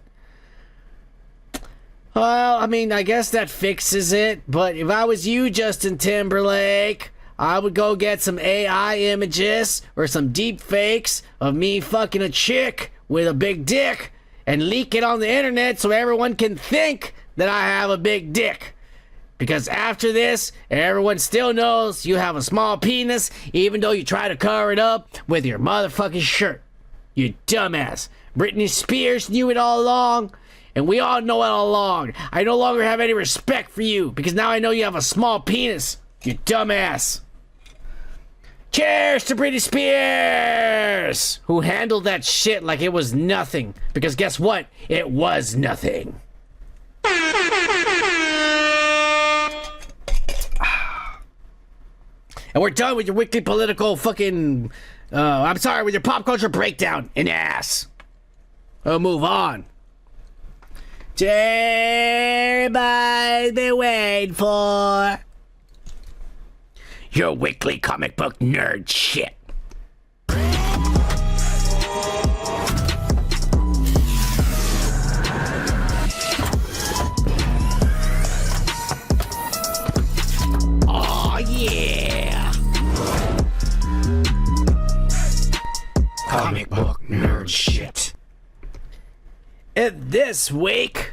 Well, I mean, I guess that fixes it. But if I was you, Justin Timberlake, I would go get some AI images or some deep fakes of me fucking a chick with a big dick and leak it on the internet so everyone can think that I have a big dick. Because after this, everyone still knows you have a small penis, even though you try to cover it up with your motherfucking shirt. You dumbass. Britney Spears knew it all along, and we all know it all along. I no longer have any respect for you, because now I know you have a small penis. You dumbass. Cheers to Britney Spears, who handled that shit like it was nothing. Because guess what? It was nothing. And we're done with your weekly political fucking... I'm sorry, with your pop culture breakdown in ass. We'll move on. Everybody's been waiting for your weekly comic book nerd shit. Oh yeah. Comic book nerd shit. And this week,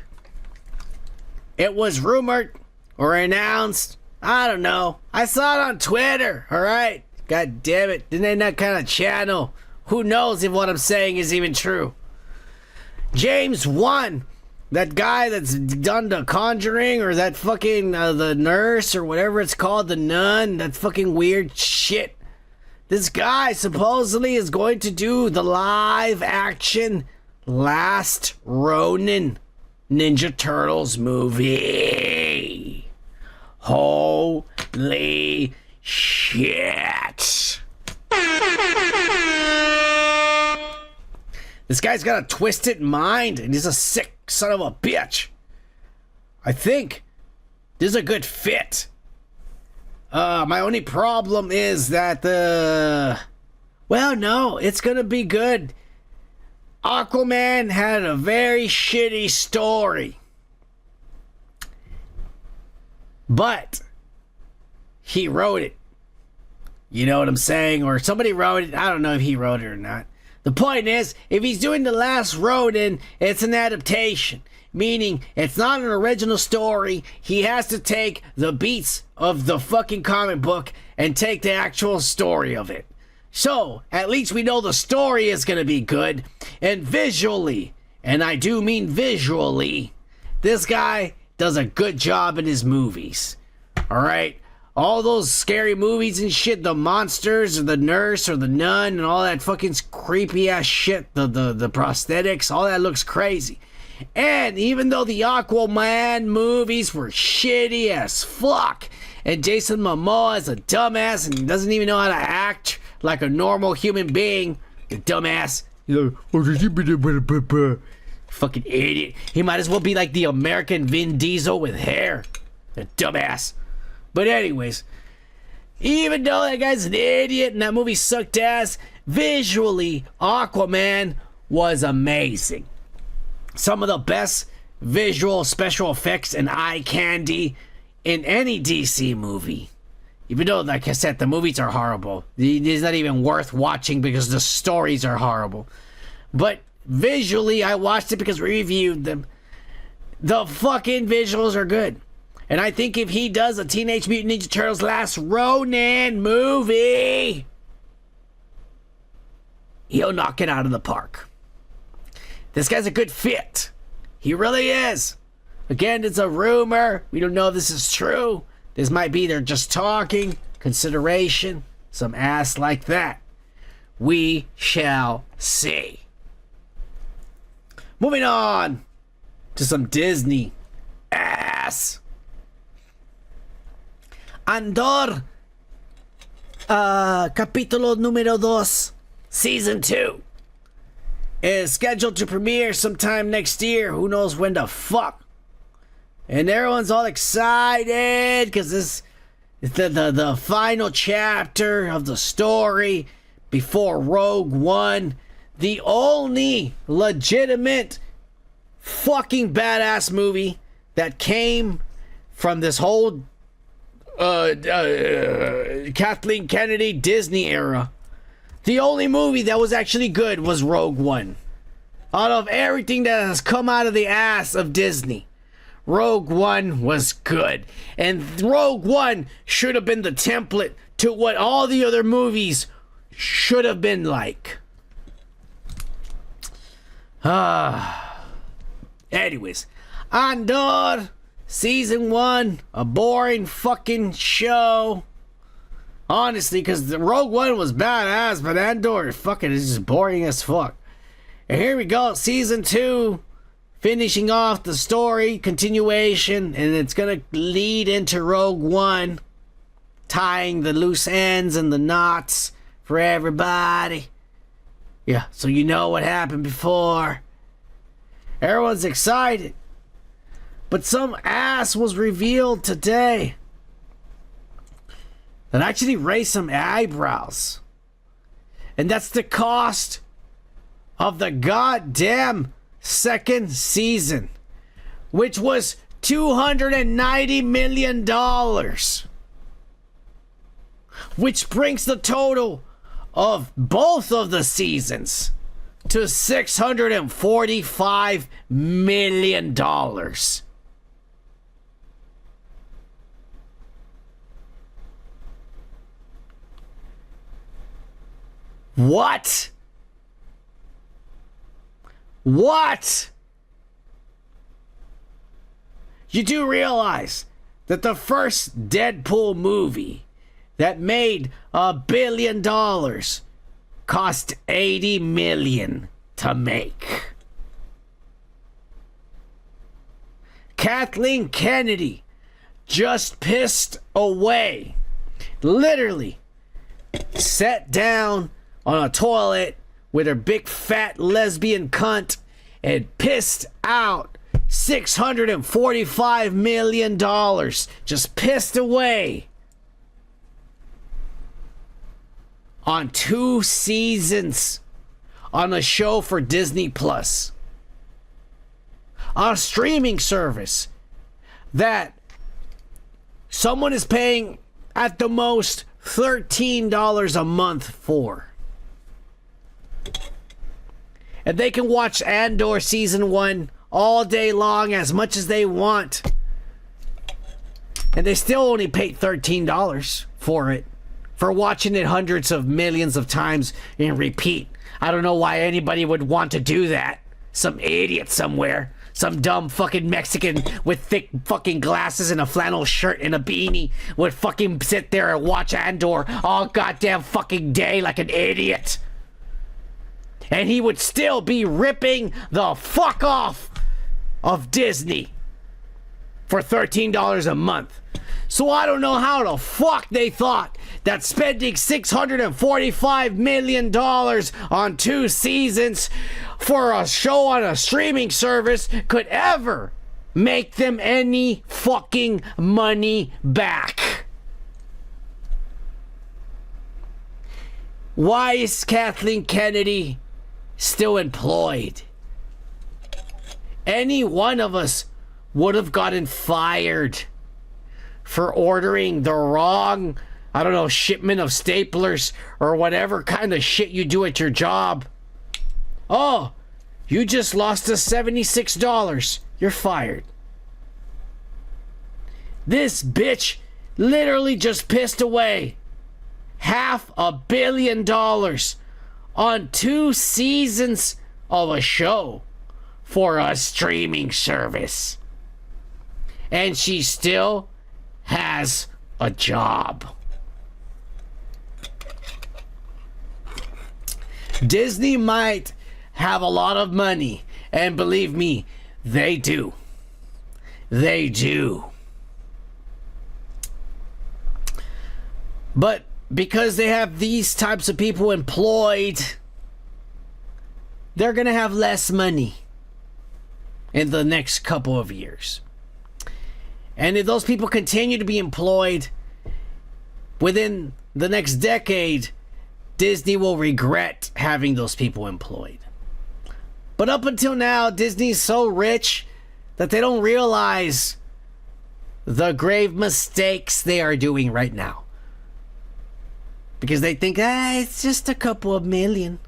it was rumored or announced, I don't know. I saw it on Twitter, alright? God damn it. Didn't they not kind of channel? Who knows if what I'm saying is even true? James 1, that guy that's done The Conjuring, or that fucking, the nurse, or whatever it's called, the nun, that fucking weird shit. This guy supposedly is going to do the live action Last Ronin Ninja Turtles movie. Holy shit. This guy's got a twisted mind and he's a sick son of a bitch. I think this is a good fit. My only well, no, it's gonna be good. Aquaman had a very shitty story. But he wrote it. You know what I'm saying? Or somebody wrote it. I don't know if he wrote it or not. The point is, if he's doing The Last Ronin, it's an adaptation. Meaning, it's not an original story. He has to take the beats of the fucking comic book and take the actual story of it. So, at least we know the story is going to be good. And visually, and I do mean visually, this guy does a good job in his movies. Alright? All those scary movies and shit, the monsters, or the nurse, or the nun, and all that fucking creepy ass shit, the prosthetics, all that looks crazy. And even though the Aquaman movies were shitty as fuck, and Jason Momoa is a dumbass and doesn't even know how to act like a normal human being, the dumbass, fucking idiot. He might as well be like the American Vin Diesel with hair. The dumbass. But anyways, even though that guy's an idiot and that movie sucked ass, visually, Aquaman was amazing. Some of the best visual special effects and eye candy in any DC movie. Even though, like I said, the movies are horrible. It's not even worth watching because the stories are horrible. But visually, I watched it because we reviewed them. The fucking visuals are good. And I think if he does a Teenage Mutant Ninja Turtles Last Ronin movie, he'll knock it out of the park. This guy's a good fit. He really is. Again, it's a rumor. We don't know if this is true. This might be they're just talking. Consideration. Some ass like that. We shall see. Moving on to some Disney ass. Andor, capítulo número 2, season 2, is scheduled to premiere sometime next year. Who knows when the fuck? And everyone's all excited because this is the final chapter of the story before Rogue One. The only legitimate fucking badass movie that came from this whole Kathleen Kennedy Disney era, the only movie that was actually good was Rogue One. Out of everything that has come out of the ass of Disney, Rogue One was good. And Rogue One should have been the template to what all the other movies should have been like. Anyways, Andor Season 1, a boring fucking show. Honestly, because the Rogue One was badass, but Andor fucking is just boring as fuck. And here we go, Season 2, finishing off the story, continuation, and it's gonna lead into Rogue One, tying the loose ends and the knots for everybody. Yeah, so you know what happened before. Everyone's excited. But some ass was revealed today that actually raised some eyebrows. And that's the cost of the goddamn second season, which was $290 million. Which brings the total of both of the seasons to $645 million. What? What? You do realize that the first Deadpool movie that made $1 billion cost $80 million to make. Kathleen Kennedy just pissed away, literally sat down on a toilet with her big fat lesbian cunt and pissed out $645 million. Just pissed away on 2 seasons on a show for Disney Plus, on a streaming service that someone is paying at the most $13 a month for. And they can watch Andor Season 1 all day long as much as they want. And they still only paid $13 for it. For watching it hundreds of millions of times in repeat. I don't know why anybody would want to do that. Some idiot somewhere. Some dumb fucking Mexican with thick fucking glasses and a flannel shirt and a beanie would fucking sit there and watch Andor all goddamn fucking day like an idiot. And he would still be ripping the fuck off of Disney for $13 a month. So I don't know how the fuck they thought that spending $645 million on 2 seasons for a show on a streaming service could ever make them any fucking money back. Why is Kathleen Kennedy still employed? Any one of us would have gotten fired for ordering the wrong, I don't know, shipment of staplers or whatever kind of shit you do at your job. Oh, you just lost us $76. You're fired. This bitch literally just pissed away $500 million on 2 seasons of a show for a streaming service. And she still has a job. Disney might have a lot of money, and believe me, they do. They do. But because they have these types of people employed, they're gonna have less money in the next couple of years. And if those people continue to be employed within the next decade, Disney will regret having those people employed. But up until now, Disney's so rich that they don't realize the grave mistakes they are doing right now. Because they think, it's just a couple of million.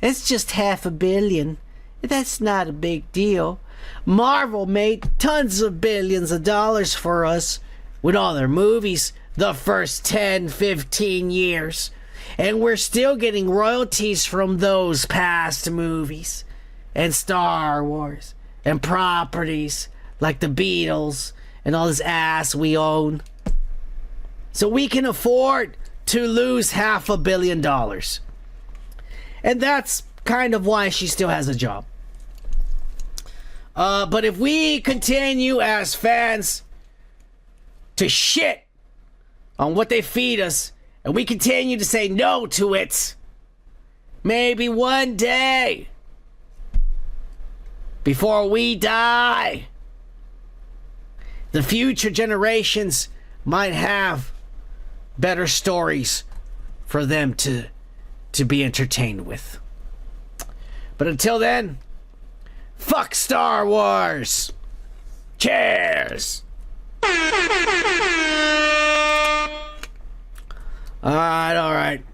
It's just $500 million. That's not a big deal. Marvel made tons of billions of dollars for us with all their movies the first 10, 15 years. And we're still getting royalties from those past movies. And Star Wars. And properties like the Beatles. And all this ass we own. So we can afford to lose $500 million. And that's kind of why she still has a job. But if we continue as fans to shit on what they feed us, and we continue to say no to it, maybe one day, before we die, the future generations might have better stories for them to be entertained with. But until then, fuck Star Wars! Cheers! Alright.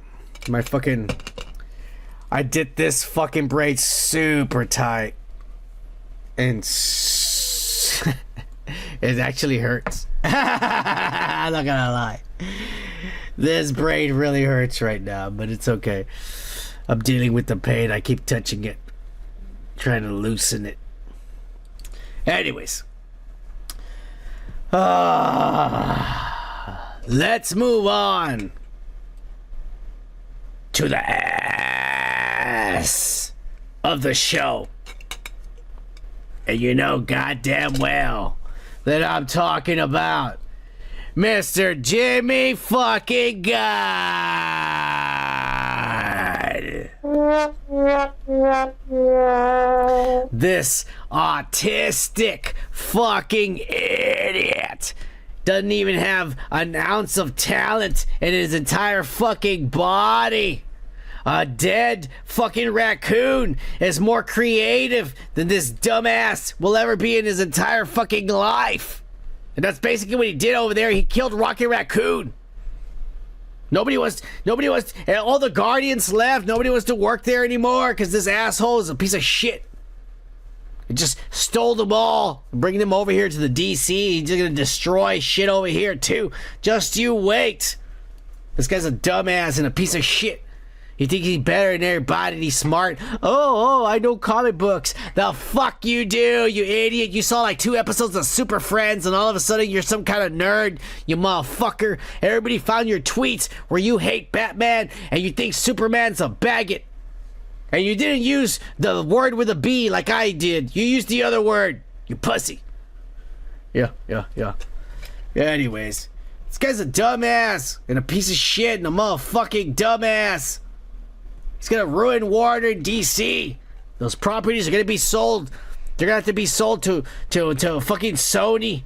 I did this fucking braid super tight. And it actually hurts. I'm not gonna lie. This braid really hurts right now, but it's okay. I'm dealing with the pain. I keep touching it, trying to loosen it. Anyways. Let's move on to the ass of the show. And you know goddamn well that I'm talking about Mr. Jimmy fucking God. This autistic fucking idiot doesn't even have an ounce of talent in his entire fucking body. A dead fucking raccoon is more creative than this dumbass will ever be in his entire fucking life. And that's basically what he did over there. He killed Rocket Raccoon. Nobody wants, all the Guardians left. Nobody wants to work there anymore because this asshole is a piece of shit. He just stole them all, bringing them over here to the DC. He's just gonna destroy shit over here too. Just you wait. This guy's a dumbass and a piece of shit. You think he's better than everybody and he's smart? Oh, I know comic books. The fuck you do, you idiot. You saw like 2 episodes of Super Friends and all of a sudden you're some kind of nerd, you motherfucker. Everybody found your tweets where you hate Batman and you think Superman's a baggot. And you didn't use the word with a B like I did. You used the other word, you pussy. Yeah. Anyways, this guy's a dumbass and a piece of shit and a motherfucking dumbass. He's gonna ruin Warner DC. Those properties are gonna be sold. They're gonna have to be sold to fucking Sony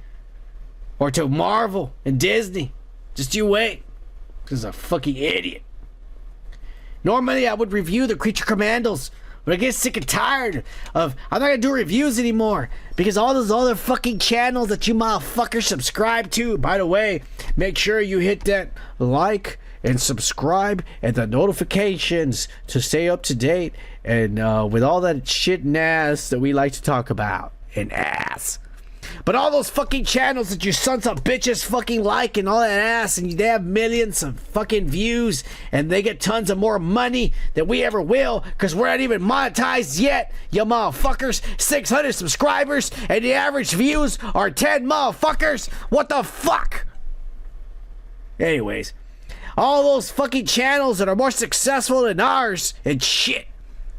or to Marvel and Disney. Just you wait. This is a fucking idiot. Normally I would review the Creature Commandos, but I get sick and tired of. I'm not gonna do reviews anymore because all those other fucking channels that you motherfuckers subscribe to. By the way, make sure you hit that like and subscribe and the notifications to stay up to date and with all that shit and ass that we like to talk about. And ass. But all those fucking channels that you sons of bitches fucking like and all that ass and they have millions of fucking views and they get tons of more money than we ever will because we're not even monetized yet, you motherfuckers. 600 subscribers and the average views are 10 motherfuckers. What the fuck? Anyways. All those fucking channels that are more successful than ours and shit.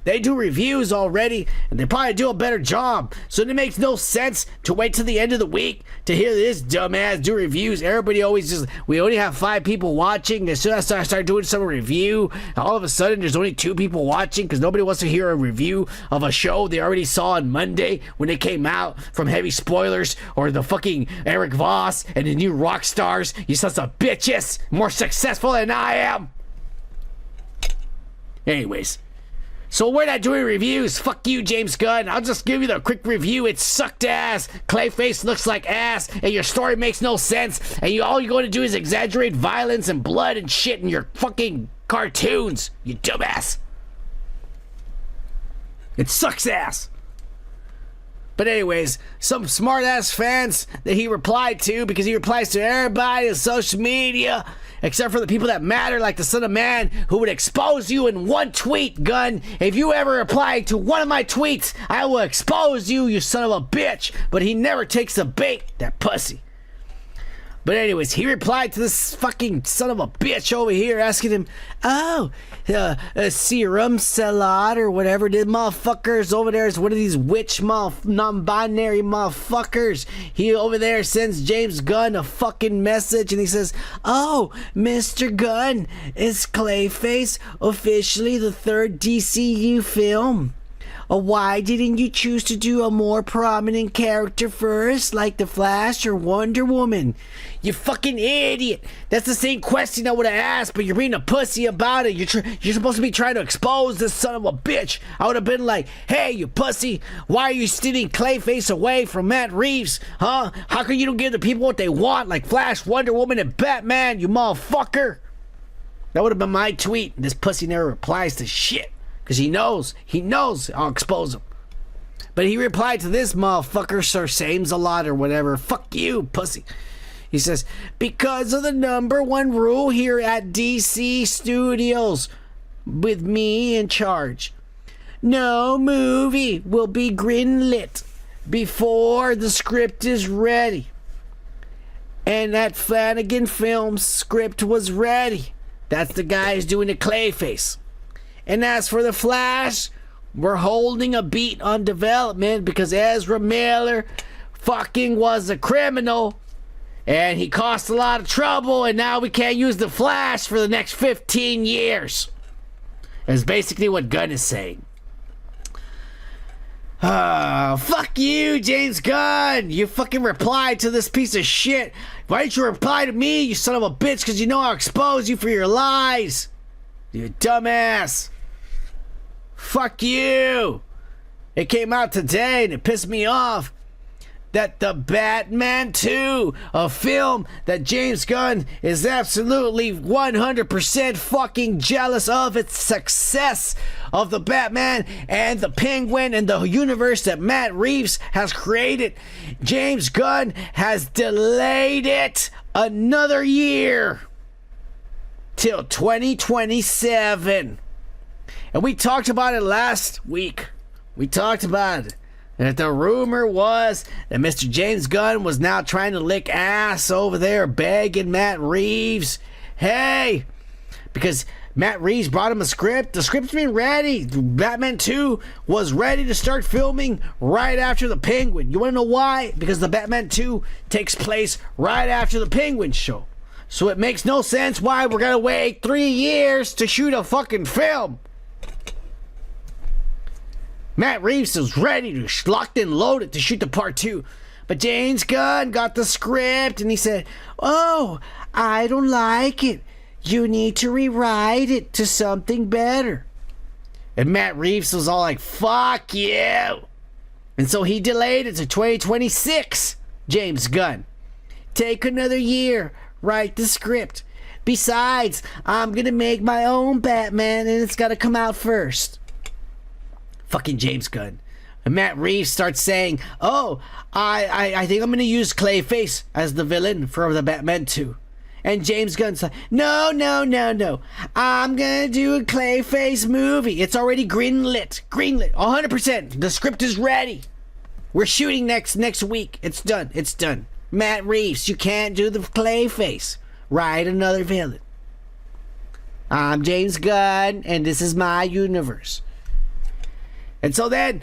They do reviews already, and they probably do a better job. So it makes no sense to wait till the end of the week to hear this dumbass do reviews. Everybody always just, we only have 5 people watching. As soon as I start doing some review, all of a sudden there's only 2 people watching because nobody wants to hear a review of a show they already saw on Monday when it came out from Heavy Spoilers or the fucking Eric Voss and the new rock stars. You sons of bitches, more successful than I am. Anyways. So we're not doing reviews. Fuck you, James Gunn. I'll just give you the quick review. It sucked ass. Clayface looks like ass, and your story makes no sense. And all you're going to do is exaggerate violence and blood and shit in your fucking cartoons. You dumbass. It sucks ass. But anyways, some smart-ass fans that he replied to, because he replies to everybody on social media, except for the people that matter, like the son of man, who would expose you in one tweet, Gunn. If you ever reply to one of my tweets, I will expose you, you son of a bitch. But he never takes the bait, that pussy. But anyways, he replied to this fucking son of a bitch over here, asking him, a serum salad or whatever. The motherfuckers over there is one of these witch non-binary motherfuckers. He over there sends James Gunn a fucking message, and he says, "Oh, Mr. Gunn, is Clayface officially the third DCU film? Why didn't you choose to do a more prominent character first, like The Flash or Wonder Woman? You fucking idiot. That's the same question I would have asked, but you're being a pussy about it. You're supposed to be trying to expose this son of a bitch. I would have been like, hey, you pussy, why are you stealing Clayface away from Matt Reeves? Huh? How come you don't give the people what they want, like Flash, Wonder Woman, and Batman, you motherfucker?" That would have been my tweet. This pussy never replies to shit. Because he knows I'll expose him. But he replied to this motherfucker, Sir Sames a lot or whatever. Fuck you, pussy. He says, "Because of the number one rule here at DC Studios, with me in charge, no movie will be greenlit before the script is ready. And that Flanagan Films script was ready." That's the guy who's doing the Clayface. "And as for the Flash, we're holding a beat on development because Ezra Miller fucking was a criminal and he caused a lot of trouble, and now we can't use the Flash for the next 15 years. Is basically what Gunn is saying. Fuck you, James Gunn. You fucking replied to this piece of shit. Why didn't you reply to me, you son of a bitch? Because you know I'll expose you for your lies. You dumbass. Fuck you. It came out today and it pissed me off that the Batman 2, a film that James Gunn is absolutely 100% fucking jealous of its success of the Batman and the Penguin and the universe that Matt Reeves has created. James Gunn has delayed it another year till 2027. And we talked about it last week. We talked about it. And the rumor was that Mr. James Gunn was now trying to lick ass over there, begging Matt Reeves, hey, because Matt Reeves brought him a script. The script's been ready. Batman 2 was ready to start filming right after the Penguin. You want to know why? Because the Batman 2 takes place right after the Penguin show. So it makes no sense why we're going to wait 3 years to shoot a fucking film. Matt Reeves was ready to locked and loaded to shoot the part 2. But James Gunn got the script and he said, oh, I don't like it. You need to rewrite it to something better. And Matt Reeves was all like, fuck you. And so he delayed it to 2026, James Gunn. Take another year, write the script. Besides, I'm going to make my own Batman and it's got to come out first. Fucking James Gunn. And Matt Reeves starts saying, oh, I think I'm going to use Clayface as the villain for the Batman 2. And James Gunn's like, no. I'm going to do a Clayface movie. It's already greenlit. 100%. The script is ready. We're shooting next week. It's done. Matt Reeves, you can't do the Clayface. Write another villain. I'm James Gunn, and this is my universe. And so then,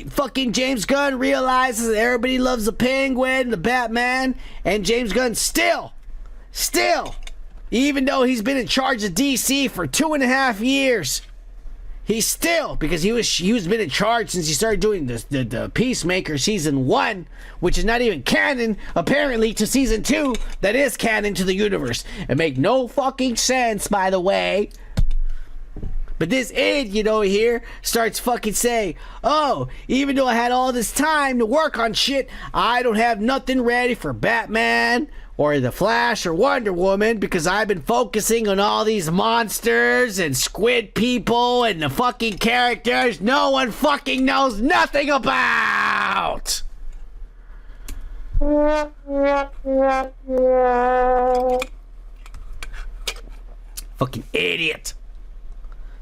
fucking James Gunn realizes that everybody loves the Penguin, the Batman, and James Gunn still, even though he's been in charge of DC for 2.5 years, he's still, because he's been in charge since he started doing the Peacemaker season 1, which is not even canon, apparently, to season 2, that is canon to the universe. It make no fucking sense, by the way. But this idiot over here starts fucking saying, oh, even though I had all this time to work on shit, I don't have nothing ready for Batman or The Flash or Wonder Woman because I've been focusing on all these monsters and squid people and the fucking characters no one fucking knows nothing about. Fucking idiot.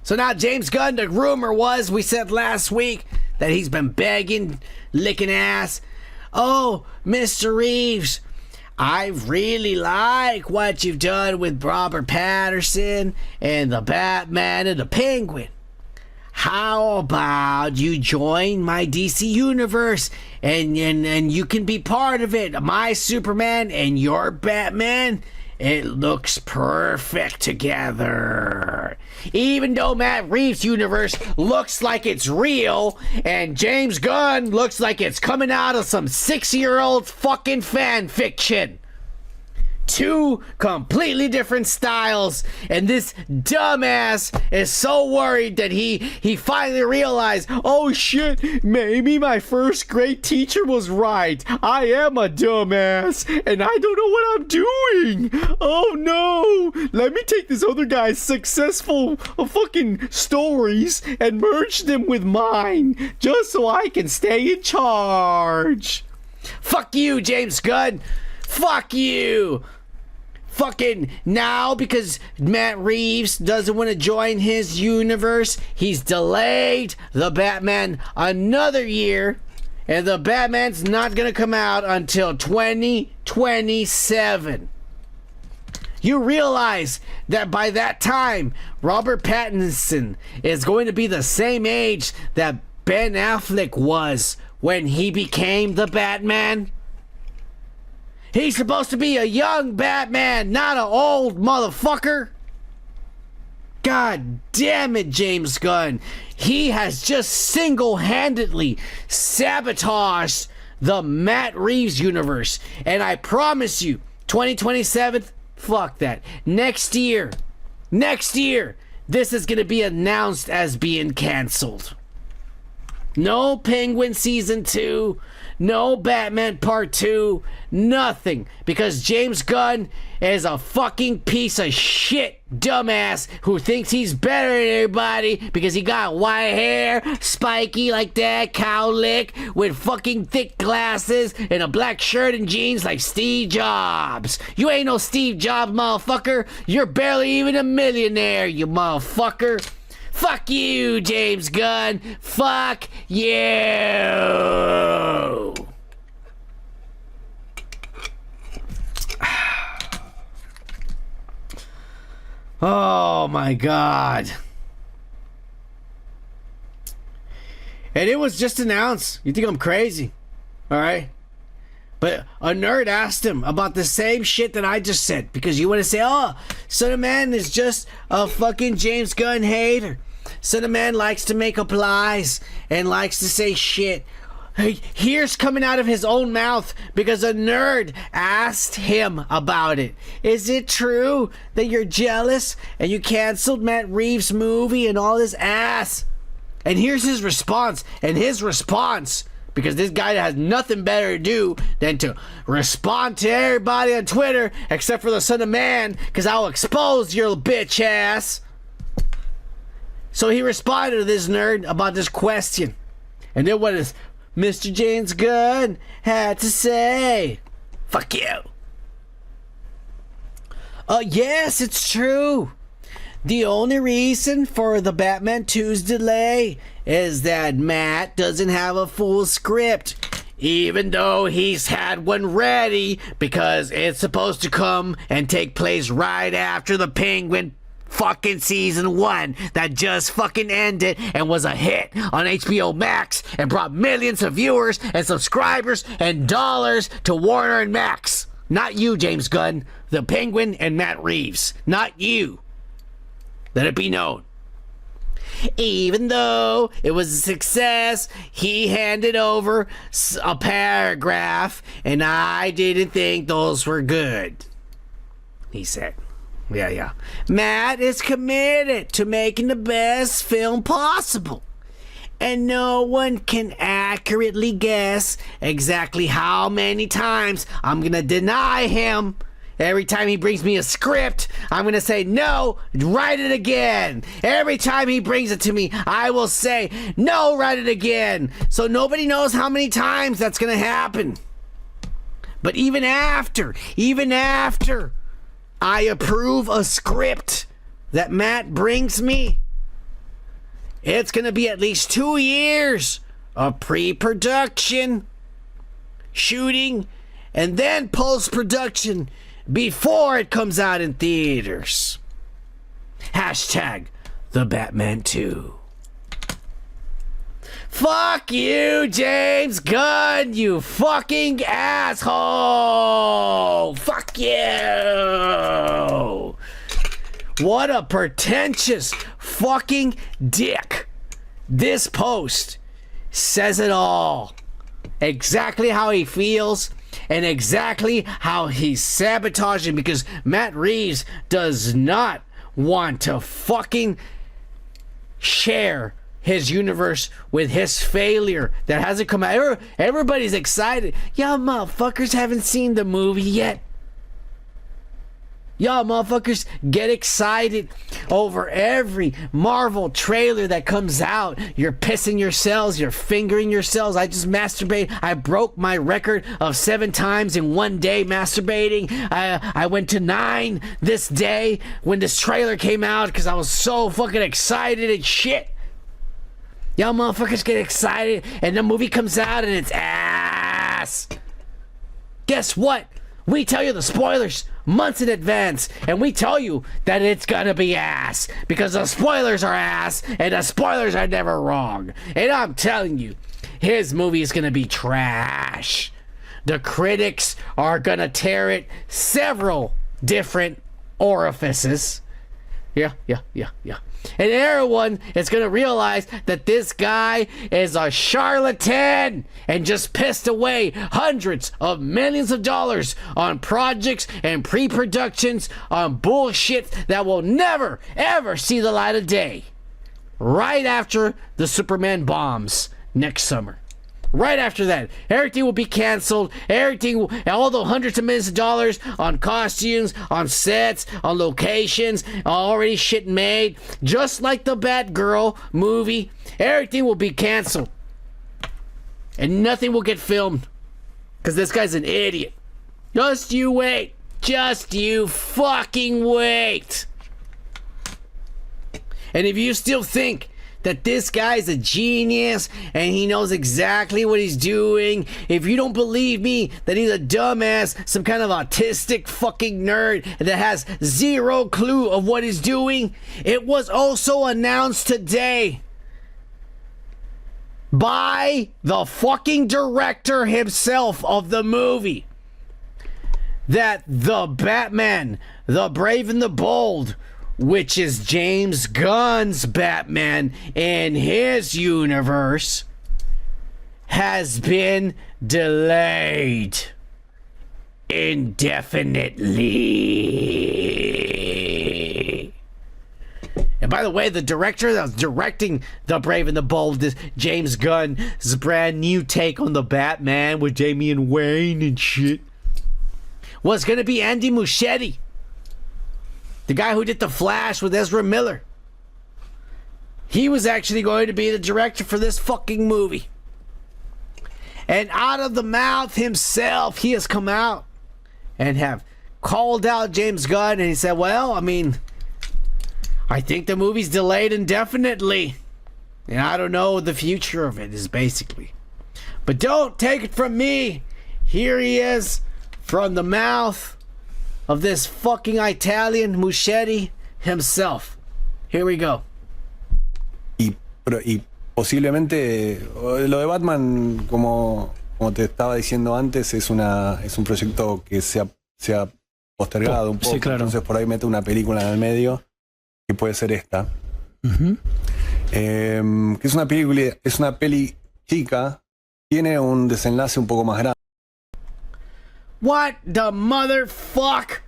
So now James Gunn, the rumor was, we said last week, that he's been begging, licking ass. Oh, Mr. Reeves, I really like what you've done with Robert Pattinson and the Batman and the Penguin. How about you join my DC universe and you can be part of it? My Superman and your Batman, it looks perfect together. Even though Matt Reeves' universe looks like it's real and James Gunn looks like it's coming out of some 6-year-old fucking fan fiction. Two completely different styles, and this dumbass is so worried that he finally realized, oh shit, maybe my first grade teacher was right. I am a dumbass and I don't know what I'm doing. Oh no, let me take this other guy's successful fucking stories and merge them with mine just so I can stay in charge. Fuck you, James Gunn. Fuck you. Fucking now, because Matt Reeves doesn't want to join his universe, he's delayed the Batman another year, and the Batman's not gonna come out until 2027. You realize that by that time, Robert Pattinson is going to be the same age that Ben Affleck was when he became the Batman? He's supposed to be a young Batman, not an old motherfucker. God damn it, James Gunn. He has just single-handedly sabotaged the Matt Reeves universe. And I promise you, 2027, fuck that. Next year, this is going to be announced as being canceled. No Penguin Season 2, no Batman Part 2, nothing. Because James Gunn is a fucking piece of shit dumbass who thinks he's better than everybody because he got white hair, spiky like that, cowlick, with fucking thick glasses and a black shirt and jeans like Steve Jobs. You ain't no Steve Jobs, motherfucker. You're barely even a millionaire, you motherfucker. Fuck you, James Gunn. Fuck you. Oh my God. And it was just announced. You think I'm crazy? All right. But a nerd asked him about the same shit that I just said. Because you want to say, oh, Son of Man is just a fucking James Gunn hater. Son of Man likes to make up lies and likes to say shit. Here's coming out of his own mouth because a nerd asked him about it. Is it true that you're jealous and you canceled Matt Reeves' movie and all this ass? And here's his response. And his response, because this guy has nothing better to do than to respond to everybody on Twitter except for the Son of Man, because I'll expose your bitch ass. So he responded to this nerd about this question. And then what does Mr. James Gunn had to say? Fuck you. Yes, it's true. The only reason for the Batman 2's delay is that Matt doesn't have a full script, even though he's had one ready, because it's supposed to come and take place right after the Penguin fucking season 1 that just fucking ended and was a hit on HBO Max and brought millions of viewers and subscribers and dollars to Warner and Max. Not you, James Gunn. The Penguin and Matt Reeves. Not you. Let it be known. Even though it was a success, he handed over a paragraph and I didn't think those were good, he said. Yeah. Matt is committed to making the best film possible. And no one can accurately guess exactly how many times I'm gonna deny him. Every time he brings me a script, I'm gonna say, no, write it again. Every time he brings it to me, I will say, no, write it again. So nobody knows how many times that's gonna happen. But even after I approve a script that Matt brings me, it's gonna be at least 2 years of pre-production, shooting, and then post-production before it comes out in theaters. Hashtag The Batman 2. Fuck you, James Gunn, you fucking asshole! Fuck you! What a pretentious fucking dick. This post says it all. Exactly how he feels and exactly how he's sabotaging, because Matt Reeves does not want to fucking share his universe with his failure that hasn't come out. Everybody's excited. Y'all motherfuckers haven't seen the movie yet. Y'all motherfuckers get excited over every Marvel trailer that comes out. You're pissing yourselves. You're fingering yourselves. I just masturbate. I broke my record of 7 times in one day masturbating. I went to 9 this day when this trailer came out because I was so fucking excited and shit. Y'all motherfuckers get excited and the movie comes out and it's ass. Guess what? We tell you the spoilers months in advance, and we tell you that it's gonna be ass, because the spoilers are ass, and the spoilers are never wrong. And I'm telling you, his movie is gonna be trash. The critics are gonna tear it several different orifices. Yeah. And everyone is going to realize that this guy is a charlatan and just pissed away hundreds of millions of dollars on projects and pre-productions on bullshit that will never, ever see the light of day. Right after the Superman bombs next summer. Right after that, everything will be canceled. All the hundreds of millions of dollars on costumes, on sets, on locations, already shit made. Just like the Batgirl movie, everything will be canceled. And nothing will get filmed. Because this guy's an idiot. Just you wait. Just you fucking wait. And if you still think that this guy's a genius and he knows exactly what he's doing, if you don't believe me that he's a dumbass, some kind of autistic fucking nerd that has zero clue of what he's doing, it was also announced today by the fucking director himself of the movie that the Batman, the Brave and the Bold, which is James Gunn's Batman in his universe, has been delayed indefinitely. And by the way, the director that was directing The Brave and the Bold is James Gunn's brand new take on the Batman with Damian Wayne and shit, was going to be Andy Muschietti. The guy who did The Flash with Ezra Miller. He was actually going to be the director for this fucking movie. And out of the mouth himself, he has come out and have called out James Gunn, and he said, well, I mean, I think the movie's delayed indefinitely. And I don't know the future of it, is basically. But don't take it from me. Here he is from the mouth of this fucking Italian Muschietti himself. Here we go. Y posiblemente lo de Batman, como te estaba diciendo antes, es un proyecto que se ha postergado un poco. Sí, claro. Entonces por ahí mete una película en el medio que puede ser esta. Que es una peli chica, tiene un desenlace un poco más grande. What the motherfuck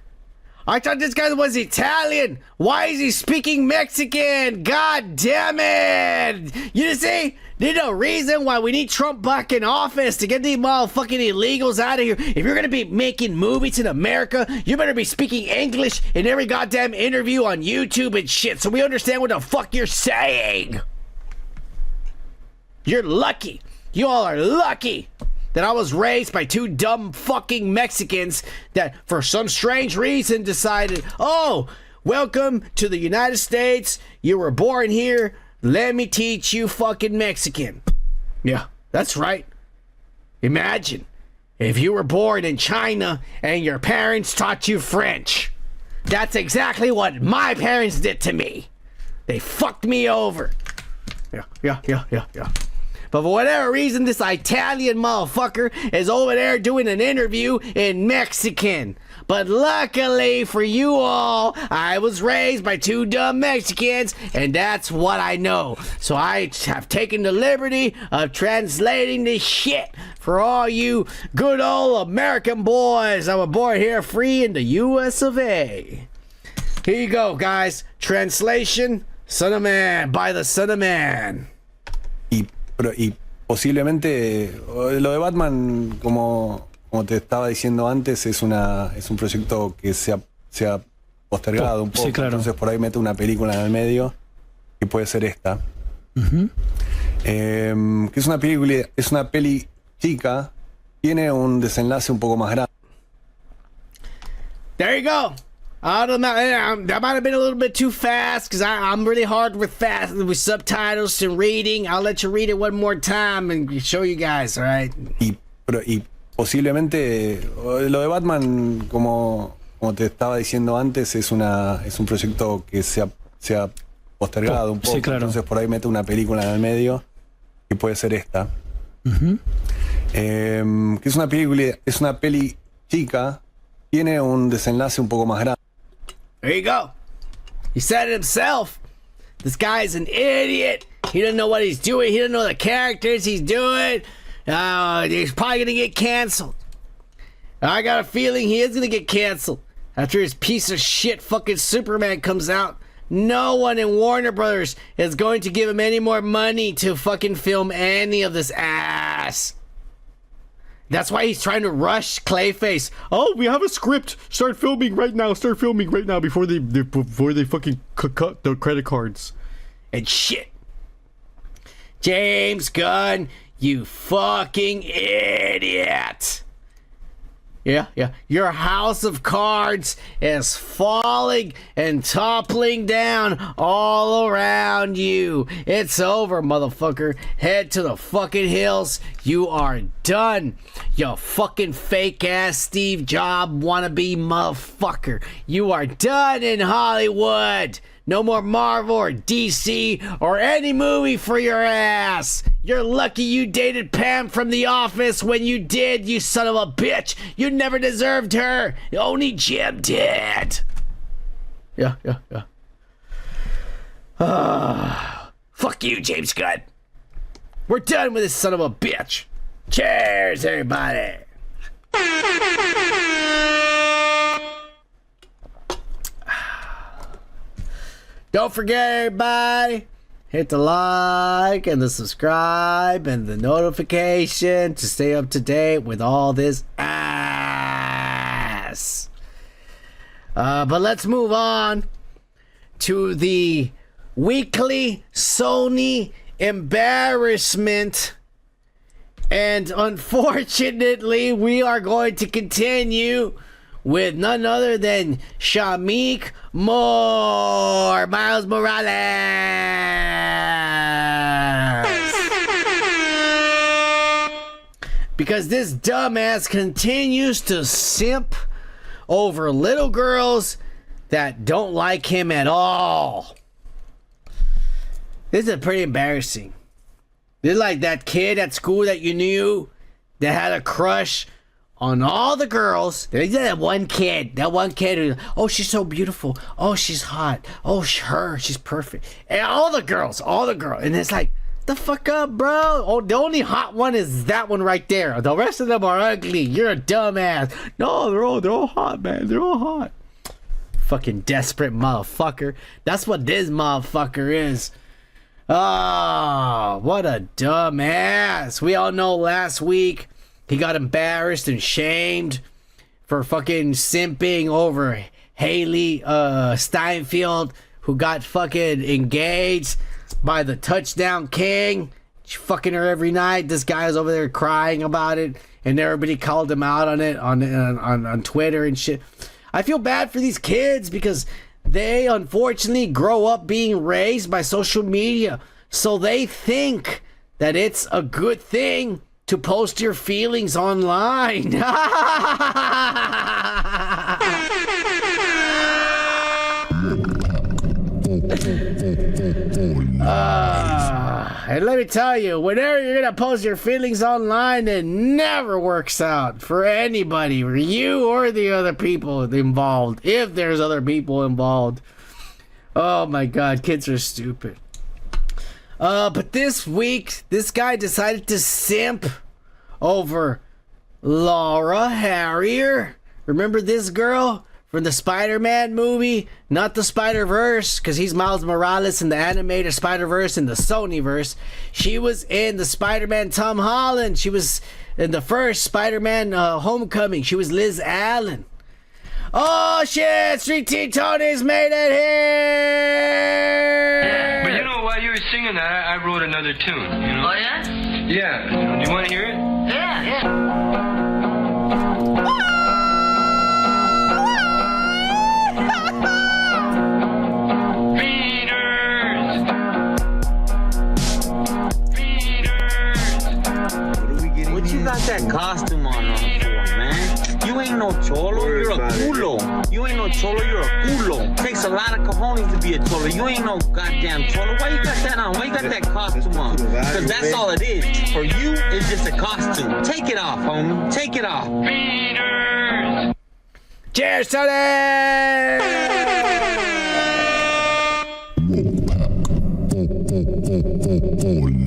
I thought this guy was Italian. Why is he speaking Mexican? God damn it. You see? There's no reason why we need Trump back in office to get these motherfucking illegals out of here. If you're going to be making movies in America, you better be speaking English in every goddamn interview on YouTube and shit so we understand what the fuck you're saying. You're lucky. You all are lucky that I was raised by two dumb fucking Mexicans that for some strange reason decided, oh, welcome to the United States. You were born here. Let me teach you fucking Mexican. Yeah, that's right. Imagine if you were born in China and your parents taught you French. That's exactly what my parents did to me. They fucked me over. Yeah. But for whatever reason, this Italian motherfucker is over there doing an interview in Mexican. But luckily for you all, I was raised by two dumb Mexicans, and that's what I know. So I have taken the liberty of translating this shit for all you good old American boys that were born here free in the US of A. Here you go, guys. Translation, Son of Man, by the Son of Man. Y posiblemente lo de Batman, como te estaba diciendo antes, es un proyecto que se ha postergado un poco. Sí, claro. Entonces por ahí mete una película en el medio que puede ser esta. Que es una peli chica, tiene un desenlace un poco más grande. There you go. I don't know. That might have been a little bit too fast because I'm really hard with subtitles and reading. I'll let you read it one more time and show you guys, all right? Y posiblemente lo de Batman, como te estaba diciendo antes, es un proyecto que se ha postergado un poco. Sí, claro. Entonces por ahí mete una película en el medio que puede ser esta. Que es una peli chica, tiene un desenlace un poco más grande. There you go. He said it himself. This guy's an idiot. He doesn't know what he's doing. He doesn't know the characters he's doing. He's probably going to get canceled. I got a feeling he is going to get canceled. After his piece of shit fucking Superman comes out, no one in Warner Brothers is going to give him any more money to fucking film any of this ass. That's why he's trying to rush Clayface. Oh, we have a script. Start filming right now before they fucking cut the credit cards. And shit. James Gunn, you fucking idiot. Yeah. Your house of cards is falling and toppling down all around you. It's over, motherfucker. Head to the fucking hills. You are done. You fucking fake ass Steve Jobs wannabe motherfucker. You are done in Hollywood. No more Marvel or DC or any movie for your ass. You're lucky you dated Pam from The Office when you did, you son of a bitch. You never deserved her. Only Jim did. Yeah. Fuck you, James Gunn. We're done with this son of a bitch. Cheers, everybody. Don't forget, everybody, hit the like and the subscribe and the notification to stay up to date with all this ass. But let's move on to the weekly Sony embarrassment. And unfortunately, we are going to continue with none other than Shameik Miles Morales. Because this dumbass continues to simp over little girls that don't like him at all. This is pretty embarrassing. This is like that kid at school that you knew that had a crush on all the girls. There's that one kid who, oh, she's so beautiful. Oh, she's hot. Oh, she's perfect. And all the girls. And it's like, the fuck up, bro. Oh, the only hot one is that one right there. The rest of them are ugly. You're a dumbass. No, they're all hot, man. They're all hot. Fucking desperate motherfucker. That's what this motherfucker is. Oh, what a dumbass. We all know last week he got embarrassed and shamed for fucking simping over Haley Steinfeld, who got fucking engaged by the touchdown king. She fucking her every night. This guy is over there crying about it, and everybody called him out on it on Twitter and shit. I feel bad for these kids because they unfortunately grow up being raised by social media, so they think that it's a good thing to post your feelings online. And let me tell you, whenever you're gonna post your feelings online, it never works out for anybody, or you or the other people involved, if there's other people involved. Oh my god, kids are stupid. But this week, this guy decided to simp over Laura Harrier. Remember this girl from the Spider-Man movie? Not the Spider-Verse, because he's Miles Morales in the animated Spider-Verse in the Sonyverse. She was in the Spider-Man Tom Holland. She was in the first Spider-Man Homecoming. She was Liz Allen. Oh shit, Street Teen Tony's made it here! Yeah, but you know, while you were singing that, I wrote another tune, you know? Oh, yeah? Yeah. Do you want to hear it? Yeah, yeah. What you got that costume on for, man? You ain't no cholo, you're a culo. You ain't no cholo, you're a culo. Takes a lot of cojones to be a cholo. You ain't no goddamn cholo. Why you got that on? Why you got that costume on? Because that's all it is. For you, it's just a costume. Take it off, homie. Take it off. Cheers, Tony!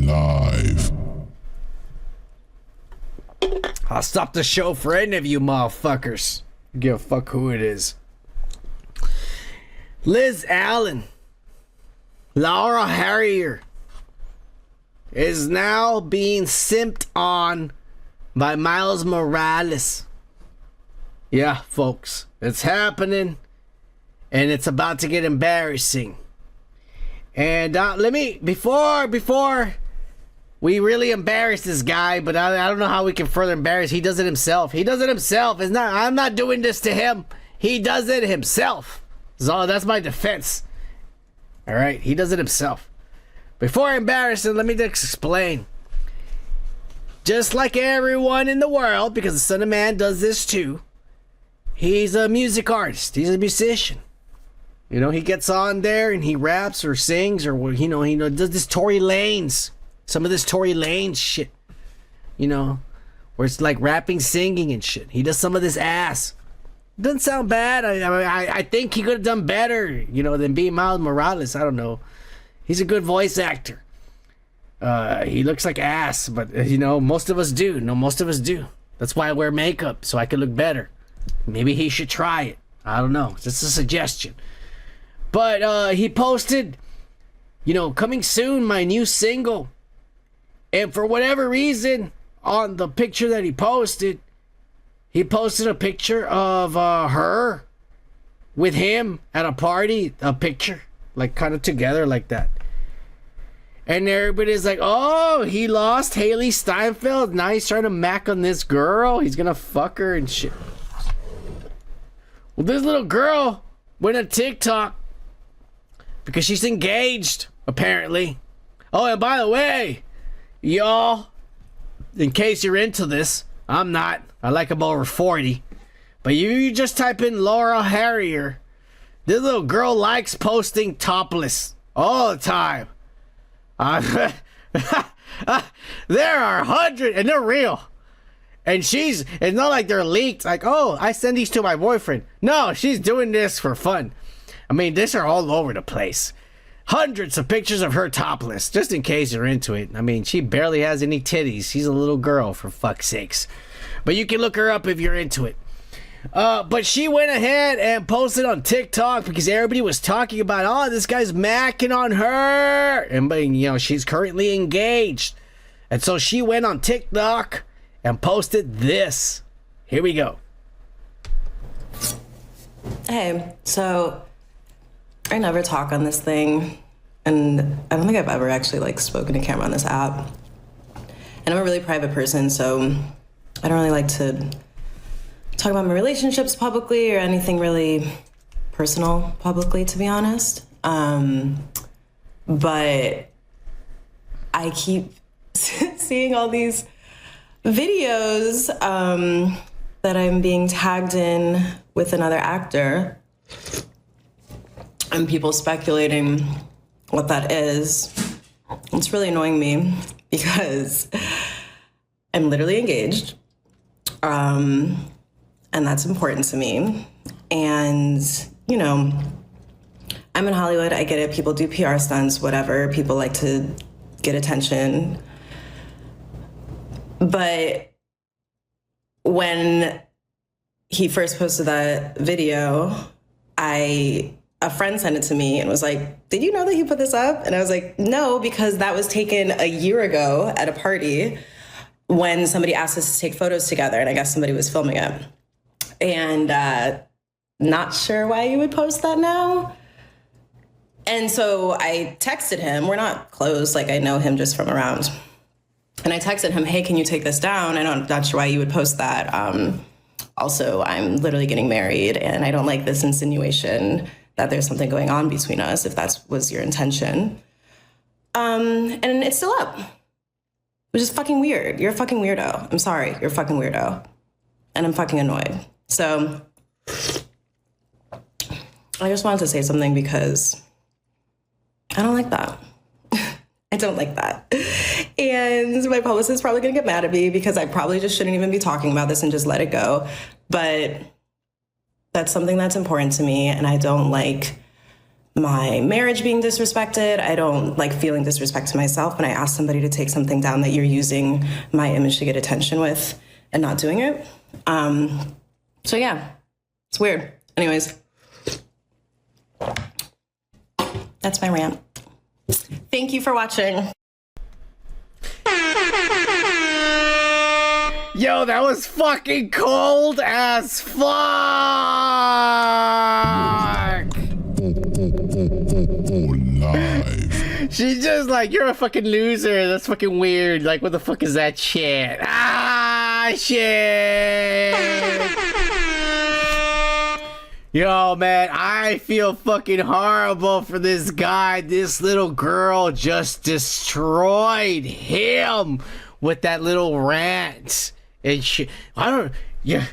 Live. I'll stop the show for any of you motherfuckers. Give a fuck who it is. Liz Allen, Laura Harrier, is now being simped on by Miles Morales. Yeah, folks, it's happening, and it's about to get embarrassing. And let me, before we really embarrass this guy, but I don't know how we can further embarrass. He does it himself. He does it himself. It's not. I'm not doing this to him. He does it himself. So that's my defense. All right, he does it himself. Before I embarrass him, let me just explain. Just like everyone in the world, because the Son of Man does this too. He's a music artist. He's a musician. You know, he gets on there and he raps or sings or you know does this Tory Lanez. Some of this Tory Lanez shit, you know, where it's like rapping, singing and shit. He does some of this ass. Doesn't sound bad. I think he could have done better, you know, than being Miles Morales. I don't know. He's a good voice actor. He looks like ass, but you know, most of us do. No, most of us do. That's why I wear makeup, so I can look better. Maybe he should try it. I don't know. It's just a suggestion. But he posted, you know, coming soon, my new single. And for whatever reason, on the picture that he posted a picture of her with him at a party, a picture, like kind of together like that. And everybody's like, oh, he lost Haley Steinfeld. Now he's trying to mac on this girl. He's going to fuck her and shit. Well, this little girl went on TikTok because she's engaged, apparently. Oh, and by the way, y'all, in case you're into this, I'm not. I like them over 40. But you just type in Laura Harrier. This little girl likes posting topless all the time. There are hundreds, and they're real. And it's not like they're leaked. Like, oh, I send these to my boyfriend. No, she's doing this for fun. I mean, these are all over the place. Hundreds of pictures of her topless, just in case you're into it. I mean, she barely has any titties. She's a little girl, for fuck's sakes. But you can look her up if you're into it. But she went ahead and posted on TikTok because everybody was talking about, oh, this guy's macking on her. And, you know, she's currently engaged. And so she went on TikTok and posted this. Here we go. Hey, so I never talk on this thing. And I don't think I've ever actually, like, spoken to camera on this app. And I'm a really private person, so I don't really like to talk about my relationships publicly or anything really personal publicly, to be honest. But I keep seeing all these videos that I'm being tagged in with another actor and people speculating what that is. It's really annoying me because I'm literally engaged. And that's important to me. And, you know, I'm in Hollywood. I get it. People do PR stunts, whatever. People like to get attention. But when he first posted that video, a friend sent it to me and was like, did you know that he put this up? And I was like, no, because that was taken a year ago at a party when somebody asked us to take photos together. And I guess somebody was filming it. And not sure why you would post that now. And so I texted him. We're not close. Like, I know him just from around. And I texted him, hey, can you take this down? I'm not sure why you would post that. Also, I'm literally getting married, and I don't like this insinuation that there's something going on between us, if that was your intention. And it's still up, which is fucking weird. You're a fucking weirdo. I'm sorry. You're a fucking weirdo. And I'm fucking annoyed. So I just wanted to say something because I don't like that. I don't like that. And my publicist is probably going to get mad at me because I probably just shouldn't even be talking about this and just let it go. But that's something that's important to me. And I don't like my marriage being disrespected. I don't like feeling disrespect to myself when I ask somebody to take something down that you're using my image to get attention with and not doing it. So yeah, it's weird. Anyways, that's my rant. Thank you for watching. Yo, that was fucking cold as fuck. Live. She's just like, you're a fucking loser. That's fucking weird. Like, what the fuck is that shit? Ah, shit. Yo, man, I feel fucking horrible for this guy. This little girl just destroyed him with that little rant and shit. Yeah,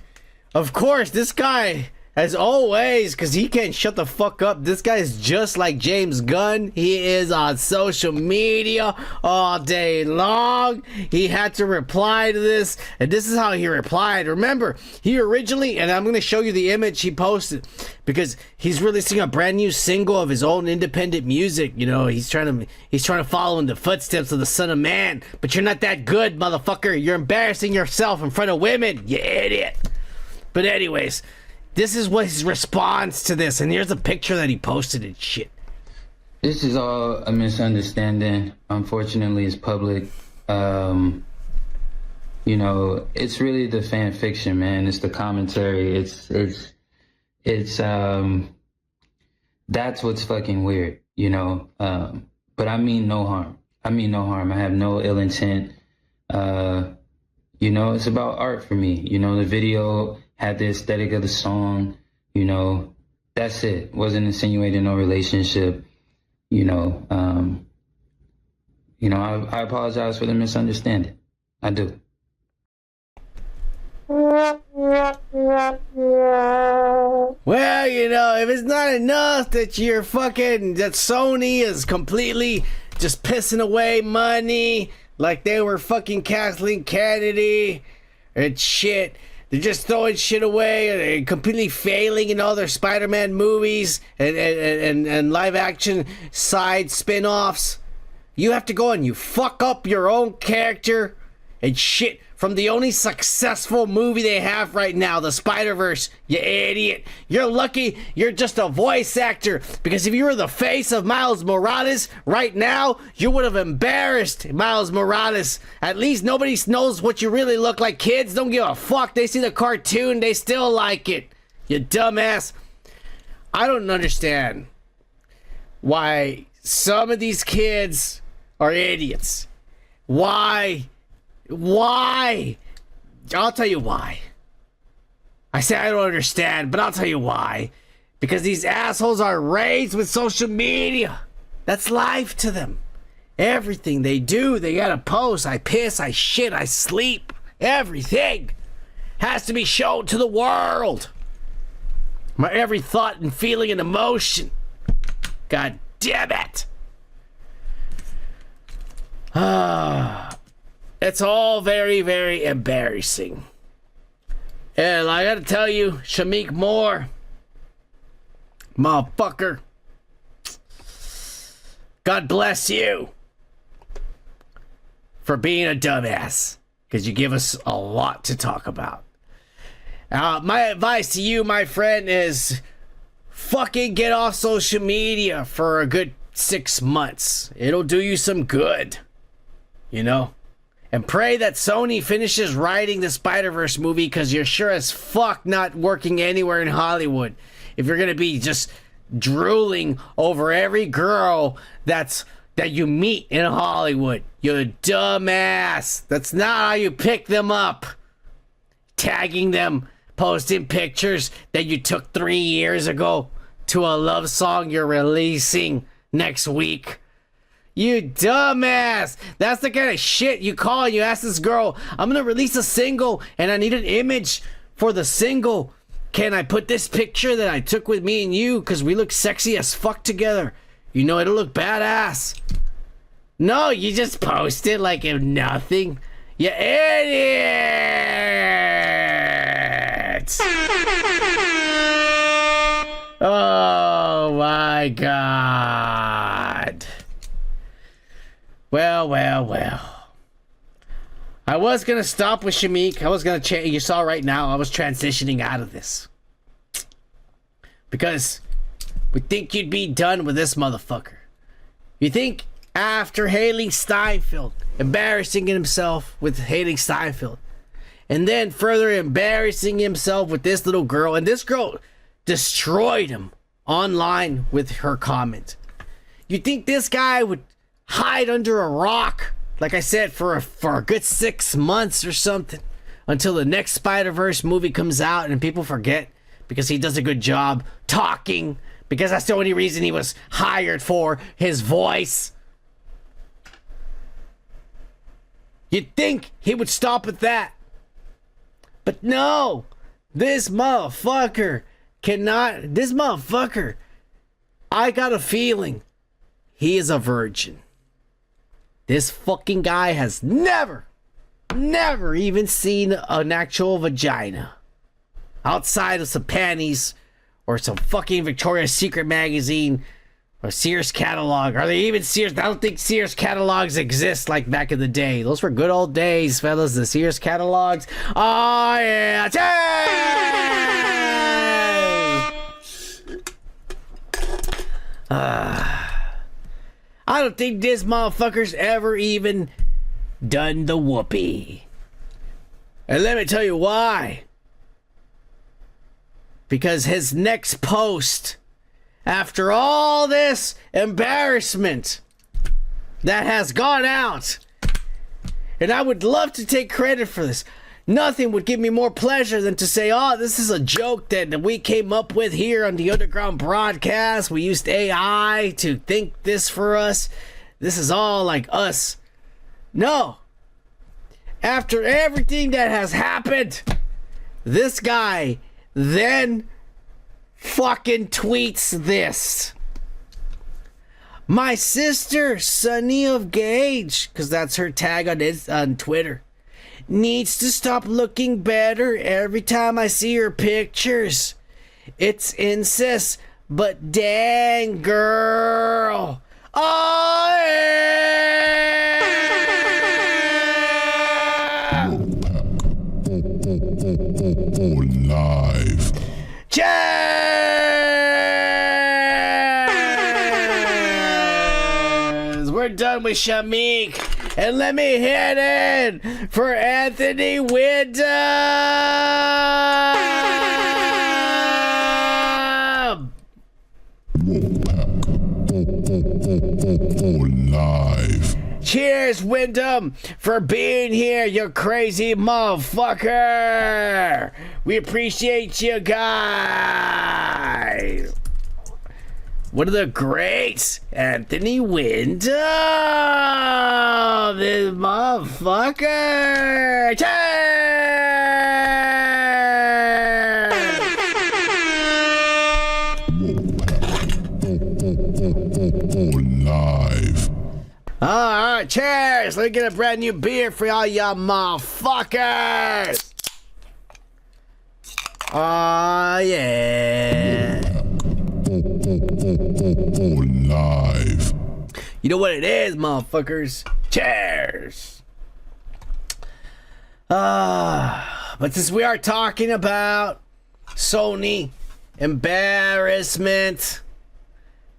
of course, this guy, as always, because he can't shut the fuck up. This guy is just like James Gunn. He is on social media all day long. He had to reply to this, and this is how he replied. Remember, he originally, and I'm going to show you the image he posted, because he's releasing a brand new single of his own independent music. You know, he's trying to follow in the footsteps of the Son of Man, but you're not that good, motherfucker. You're embarrassing yourself in front of women, you idiot. But anyways, this is what his response to this, and here's a picture that he posted and shit. This is all a misunderstanding. Unfortunately, it's public. You know, it's really the fan fiction, man. It's the commentary. It's that's what's fucking weird, you know. But I mean no harm. I mean no harm. I have no ill intent. You know, it's about art for me. You know, the video had the aesthetic of the song, you know, that's it. Wasn't insinuating no relationship, you know. I apologize for the misunderstanding. I do. Well, you know, if it's not enough that that Sony is completely just pissing away money like they were fucking Kathleen Kennedy and shit. They're just throwing shit away and completely failing in all their Spider-Man movies and live action side spin-offs. You have to go and you fuck up your own character and shit from the only successful movie they have right now, the Spider-Verse. You idiot. You're lucky you're just a voice actor, because if you were the face of Miles Morales right now, you would have embarrassed Miles Morales. At least nobody knows what you really look like. Kids don't give a fuck. They see the cartoon, they still like it. You dumbass. I don't understand why some of these kids are idiots. Why? I'll tell you why. I say I don't understand, but I'll tell you why. Because these assholes are raised with social media. That's life to them. Everything they do, they gotta post. I piss, I shit, I sleep. Everything has to be shown to the world. My every thought and feeling and emotion. God damn it. It's all very, very embarrassing. And I gotta tell you, Shameik Moore, motherfucker, God bless you for being a dumbass, because you give us a lot to talk about. My advice to you, my friend, is fucking get off social media for a good 6 months. It'll do you some good, you know? And pray that Sony finishes writing the Spider-Verse movie, because you're sure as fuck not working anywhere in Hollywood if you're gonna be just drooling over every girl that you meet in Hollywood. You dumbass. That's not how you pick them up. Tagging them, posting pictures that you took 3 years ago to a love song you're releasing next week. You dumbass. That's the kind of shit you call and you ask this girl, I'm gonna release a single and I need an image for the single. Can I put this picture that I took with me and you because we look sexy as fuck together? You know, it'll look badass. No, you just post it like if nothing. You idiot. Oh my God. Well. I was going to stop with Shameik. I was going to change. You saw right now, I was transitioning out of this. Because we think you'd be done with this motherfucker. You think after Haley Steinfeld embarrassing himself with Haley Steinfeld, and then further embarrassing himself with this little girl, and this girl destroyed him online with her comment. You think this guy would hide under a rock, like I said, for a good 6 months or something, until the next Spider-Verse movie comes out and people forget because he does a good job talking, because that's the only reason he was hired for, his voice? You'd think he would stop at that. But no, this motherfucker cannot. This motherfucker, I got a feeling he is a virgin. This fucking guy has never even seen an actual vagina. Outside of some panties or some fucking Victoria's Secret magazine or Sears catalog. Are they even Sears? I don't think Sears catalogs exist like back in the day. Those were good old days, fellas, the Sears catalogs. Oh, yeah. I don't think this motherfucker's ever even done the whoopee. And let me tell you why. Because his next post, after all this embarrassment that has gone out, and I would love to take credit for this, nothing would give me more pleasure than to say, oh, this is a joke that we came up with here on the Underground Broadcast. We used AI to think this for us. This is all like us. No. After everything that has happened, this guy then fucking tweets this. My sister, Sunny of Gage, because that's her tag on Twitter, needs to stop looking better every time I see her pictures. It's incest, but dang, girl. Oh, yeah. done with Shameik. And let me hit it for Anthony Wyndham. Live. Cheers, Wyndham, for being here, you crazy motherfucker. We appreciate you guys. One of the greats, Anthony Wyndham, this motherfucker. Live. All right, cheers. Let me get a brand new beer for all y'all motherfuckers. Oh, yeah. Live. You know what it is, motherfuckers. Cheers. But since we are talking about Sony embarrassment,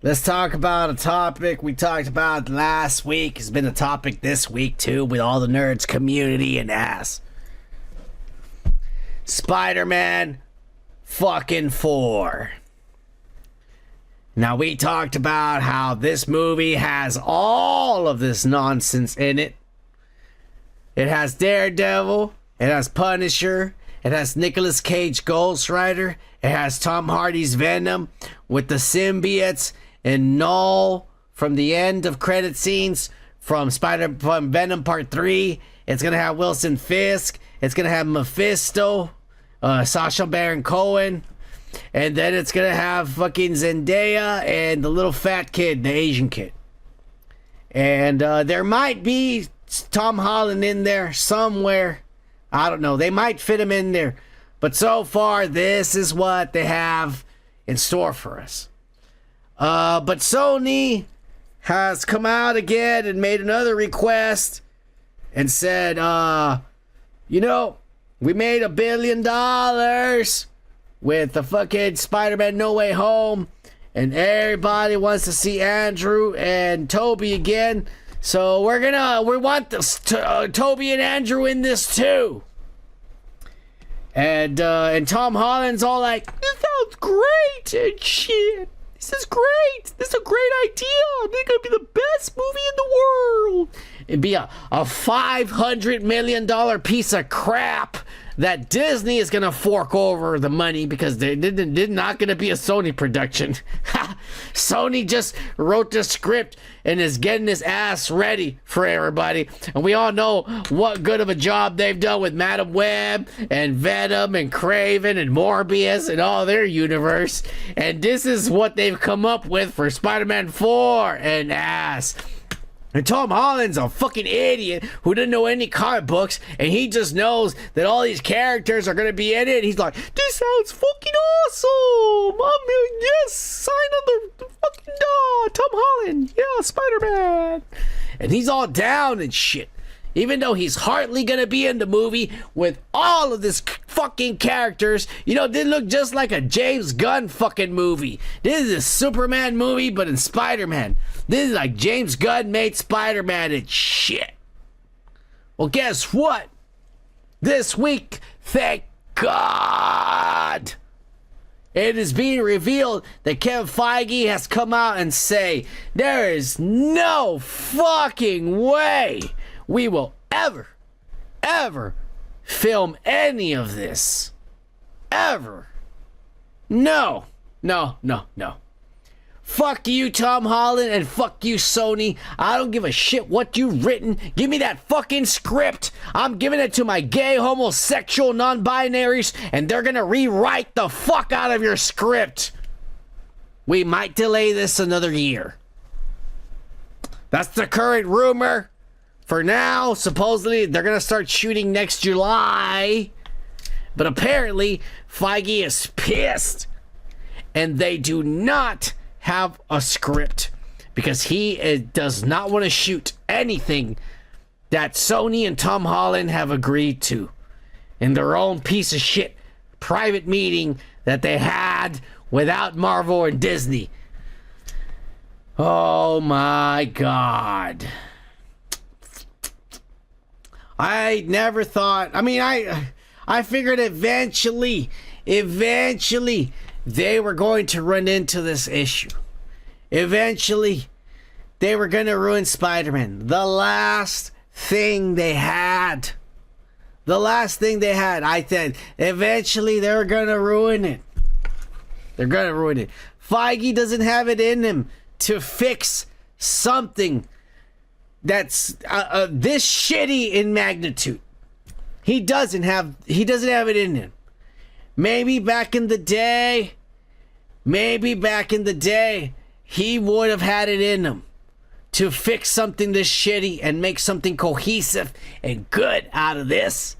let's talk about a topic we talked about last week. It's been a topic this week too with all the nerds community and ass. Spider-Man fucking 4. Now, we talked about how this movie has all of this nonsense in it. It has Daredevil, it has Punisher, it has Nicolas Cage Ghost Rider, it has Tom Hardy's Venom with the symbiotes and Null from the end of credit scenes from Venom Part 3. It's gonna have Wilson Fisk, it's gonna have Mephisto, Sacha Baron Cohen. And then it's gonna have fucking Zendaya and the little fat kid, the Asian kid. And there might be Tom Holland in there somewhere. I don't know. They might fit him in there. But so far, this is what they have in store for us. But Sony has come out again and made another request and said, you know, we made $1 billion with the fucking Spider-Man No Way Home, and everybody wants to see Andrew and Toby again. So we want this, Toby and Andrew in this too. And Tom Holland's all like, this sounds great and shit. This is great. This is a great idea. It's gonna be the best movie in the world. It'd be a $500 million piece of crap that Disney is gonna fork over the money because they did not gonna be a Sony production. Sony just wrote the script and is getting his ass ready for everybody. And we all know what good of a job they've done with Madam Web and Venom and Kraven and Morbius and all their universe. And this is what they've come up with for Spider-Man 4 and ass. And Tom Holland's a fucking idiot who didn't know any comic books, and he just knows that all these characters are going to be in it. He's like, this sounds fucking awesome. Yes, sign on the fucking Tom Holland. Yeah, Spider-Man. And he's all down and shit. Even though he's hardly going to be in the movie with all of this fucking characters. You know, they look just like a James Gunn fucking movie. This is a Superman movie, but in Spider-Man. This is like James Gunn made Spider-Man and shit. Well, guess what? This week, thank God, it is being revealed that Kevin Feige has come out and say, there is no fucking way we will ever film any of this. Ever. No. Fuck you, Tom Holland, and fuck you, Sony. I don't give a shit what you've written. Give me that fucking script. I'm giving it to my gay, homosexual, non-binaries, and they're gonna rewrite the fuck out of your script. We might delay this another year. That's the current rumor. For now, supposedly, they're gonna start shooting next July. But apparently, Feige is pissed. And they do not have a script. Because he does not want to shoot anything that Sony and Tom Holland have agreed to. In their own piece of shit private meeting that they had without Marvel and Disney. Oh my God. I never thought, I mean, I figured eventually, they were going to run into this issue. Eventually, they were going to ruin Spider-Man. The last thing they had. I think eventually they were going to ruin it. They're going to ruin it. Feige doesn't have it in him to fix something that's this shitty in magnitude. He doesn't have it in him. Maybe back in the day, he would have had it in him to fix something this shitty and make something cohesive and good out of this,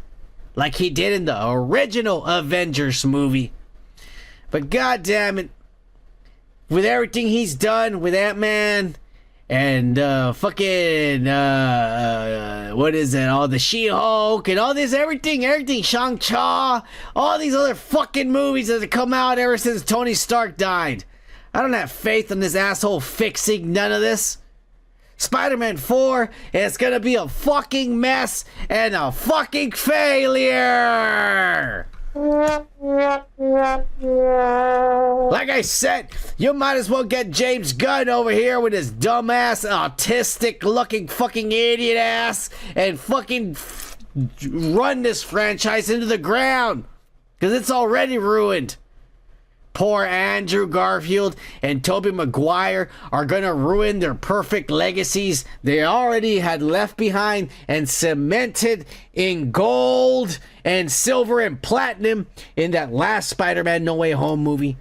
like he did in the original Avengers movie. But god damn it, with everything he's done with Ant-Man and what is it, all the She-Hulk and all this, everything, Shang-Chi, all these other fucking movies that have come out ever since Tony Stark died. I don't have faith in this asshole fixing none of this. Spider-Man 4 is gonna be a fucking mess and a fucking failure. Like I said, you might as well get James Gunn over here with his dumbass, autistic looking fucking idiot ass and fucking run this franchise into the ground, because it's already ruined. Poor Andrew Garfield and Tobey Maguire are gonna ruin their perfect legacies they already had left behind and cemented in gold and silver and platinum in that last Spider-Man No Way Home movie.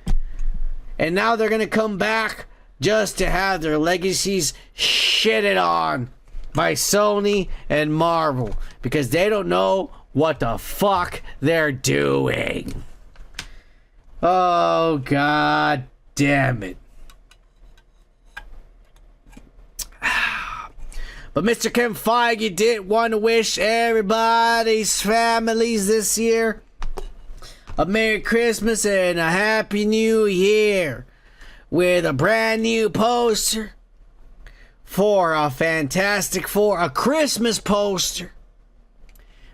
And now they're gonna come back just to have their legacies shitted on by Sony and Marvel, because they don't know what the fuck they're doing. Oh, god damn it. But Mr. Kevin Feige did want to wish everybody's families this year a Merry Christmas and a Happy New Year with a brand new poster for a Fantastic Four, a Christmas poster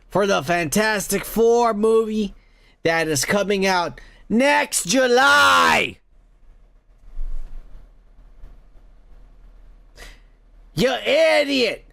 for the Fantastic Four movie that is coming out next July. You idiot.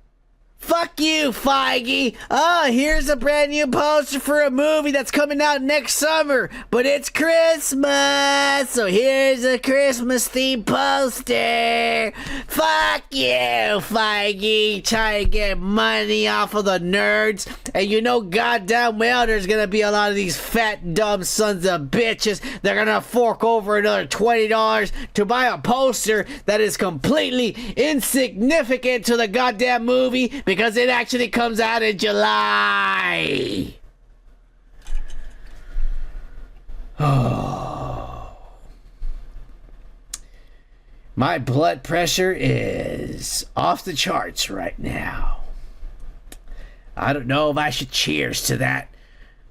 Fuck you, Feige. Oh, here's a brand new poster for a movie that's coming out next summer, but it's Christmas, so here's a Christmas themed poster. Fuck you, Feige. Try to get money off of the nerds, and you know goddamn well there's gonna be a lot of these fat dumb sons of bitches. They're gonna fork over another $20 to buy a poster that is completely insignificant to the goddamn movie, because it actually comes out in July. Oh. My blood pressure is off the charts right now. I don't know if I should cheers to that,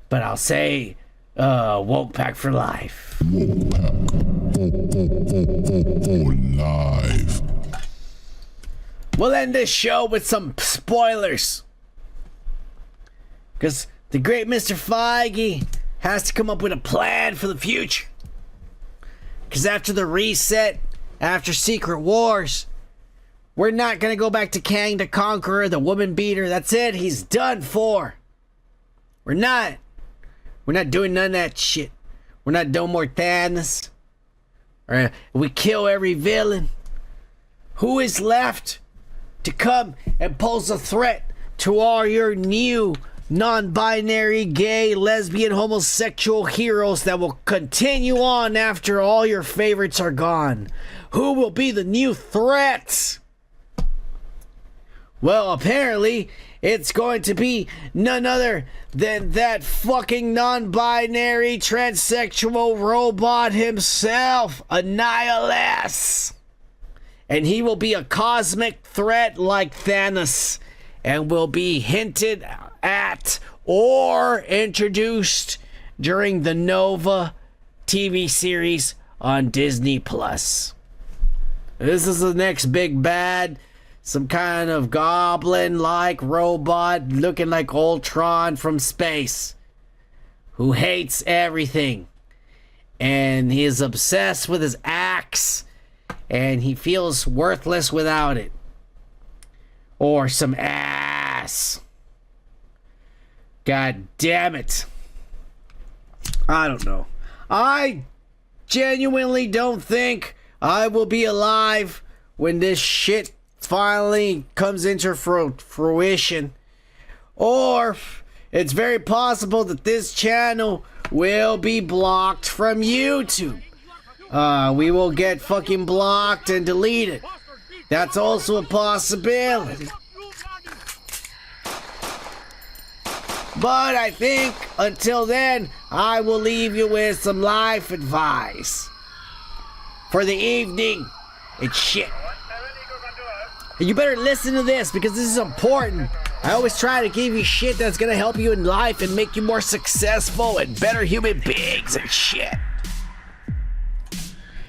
but I'll say woke pack for life. Woke pack for life. We'll end this show with some spoilers, because the great Mr. Feige has to come up with a plan for the future. Because after the reset, after Secret Wars, we're not going to go back to Kang the Conqueror, the woman beater. That's it. He's done for. We're not doing none of that shit. We're not doing more Thanos. Or we kill every villain. Who is left to come and pose a threat to all your new non-binary, gay, lesbian, homosexual heroes that will continue on after all your favorites are gone? Who will be the new threats? Well, apparently it's going to be none other than that fucking non-binary transsexual robot himself, Annihilus. And he will be a cosmic threat like Thanos, and will be hinted at or introduced during the Nova TV series on Disney+. This is the next big bad. some kind of goblin-like robot looking like Ultron from space, who hates everything, and he is obsessed with his axe, and he feels worthless without it. Or some ass. God damn it. I don't know. I genuinely don't think I will be alive when this shit finally comes into fruition. Or it's very possible that this channel will be blocked from YouTube. We will get fucking blocked and deleted. That's also a possibility. But I think until then, I will leave you with some life advice for the evening. It's shit. And you better listen to this because this is important. I always try to give you shit that's gonna help you in life and make you more successful and better human beings and shit.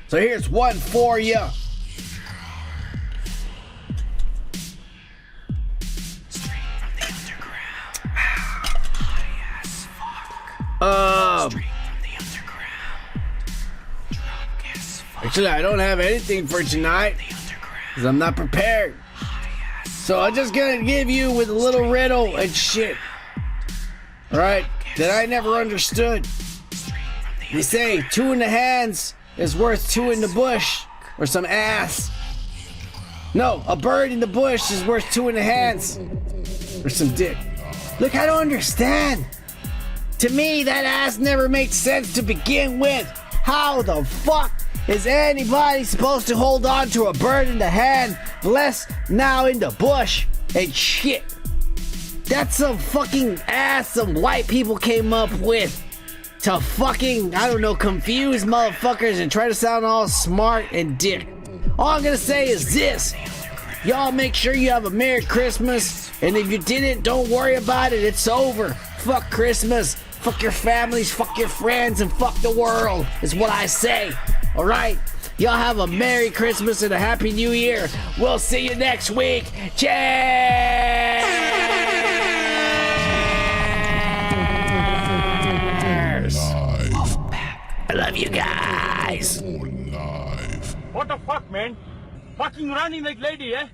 So here's one for you. Actually, I don't have anything for tonight because I'm not prepared. So I'm just gonna give you with a little riddle and shit. Alright, that I never understood. They say 2 in the hands is worth 2 in the bush, or some ass. No, a bird in the bush is worth 2 in the hands, or some dick. Look, I don't understand. To me, that ass never made sense to begin with. How the fuck is anybody supposed to hold on to a bird in the hand, less now in the bush and shit? That's some fucking ass some white people came up with to fucking, I don't know, confuse motherfuckers and try to sound all smart and dick. All I'm gonna say is this. Y'all make sure you have a Merry Christmas, and if you didn't, don't worry about it, it's over. Fuck Christmas, fuck your families, fuck your friends, and fuck the world, is what I say. Alright? Y'all have a Merry Christmas and a Happy New Year. We'll see you next week. Cheers! I love you guys. What the fuck, man? Fucking running like lady, eh?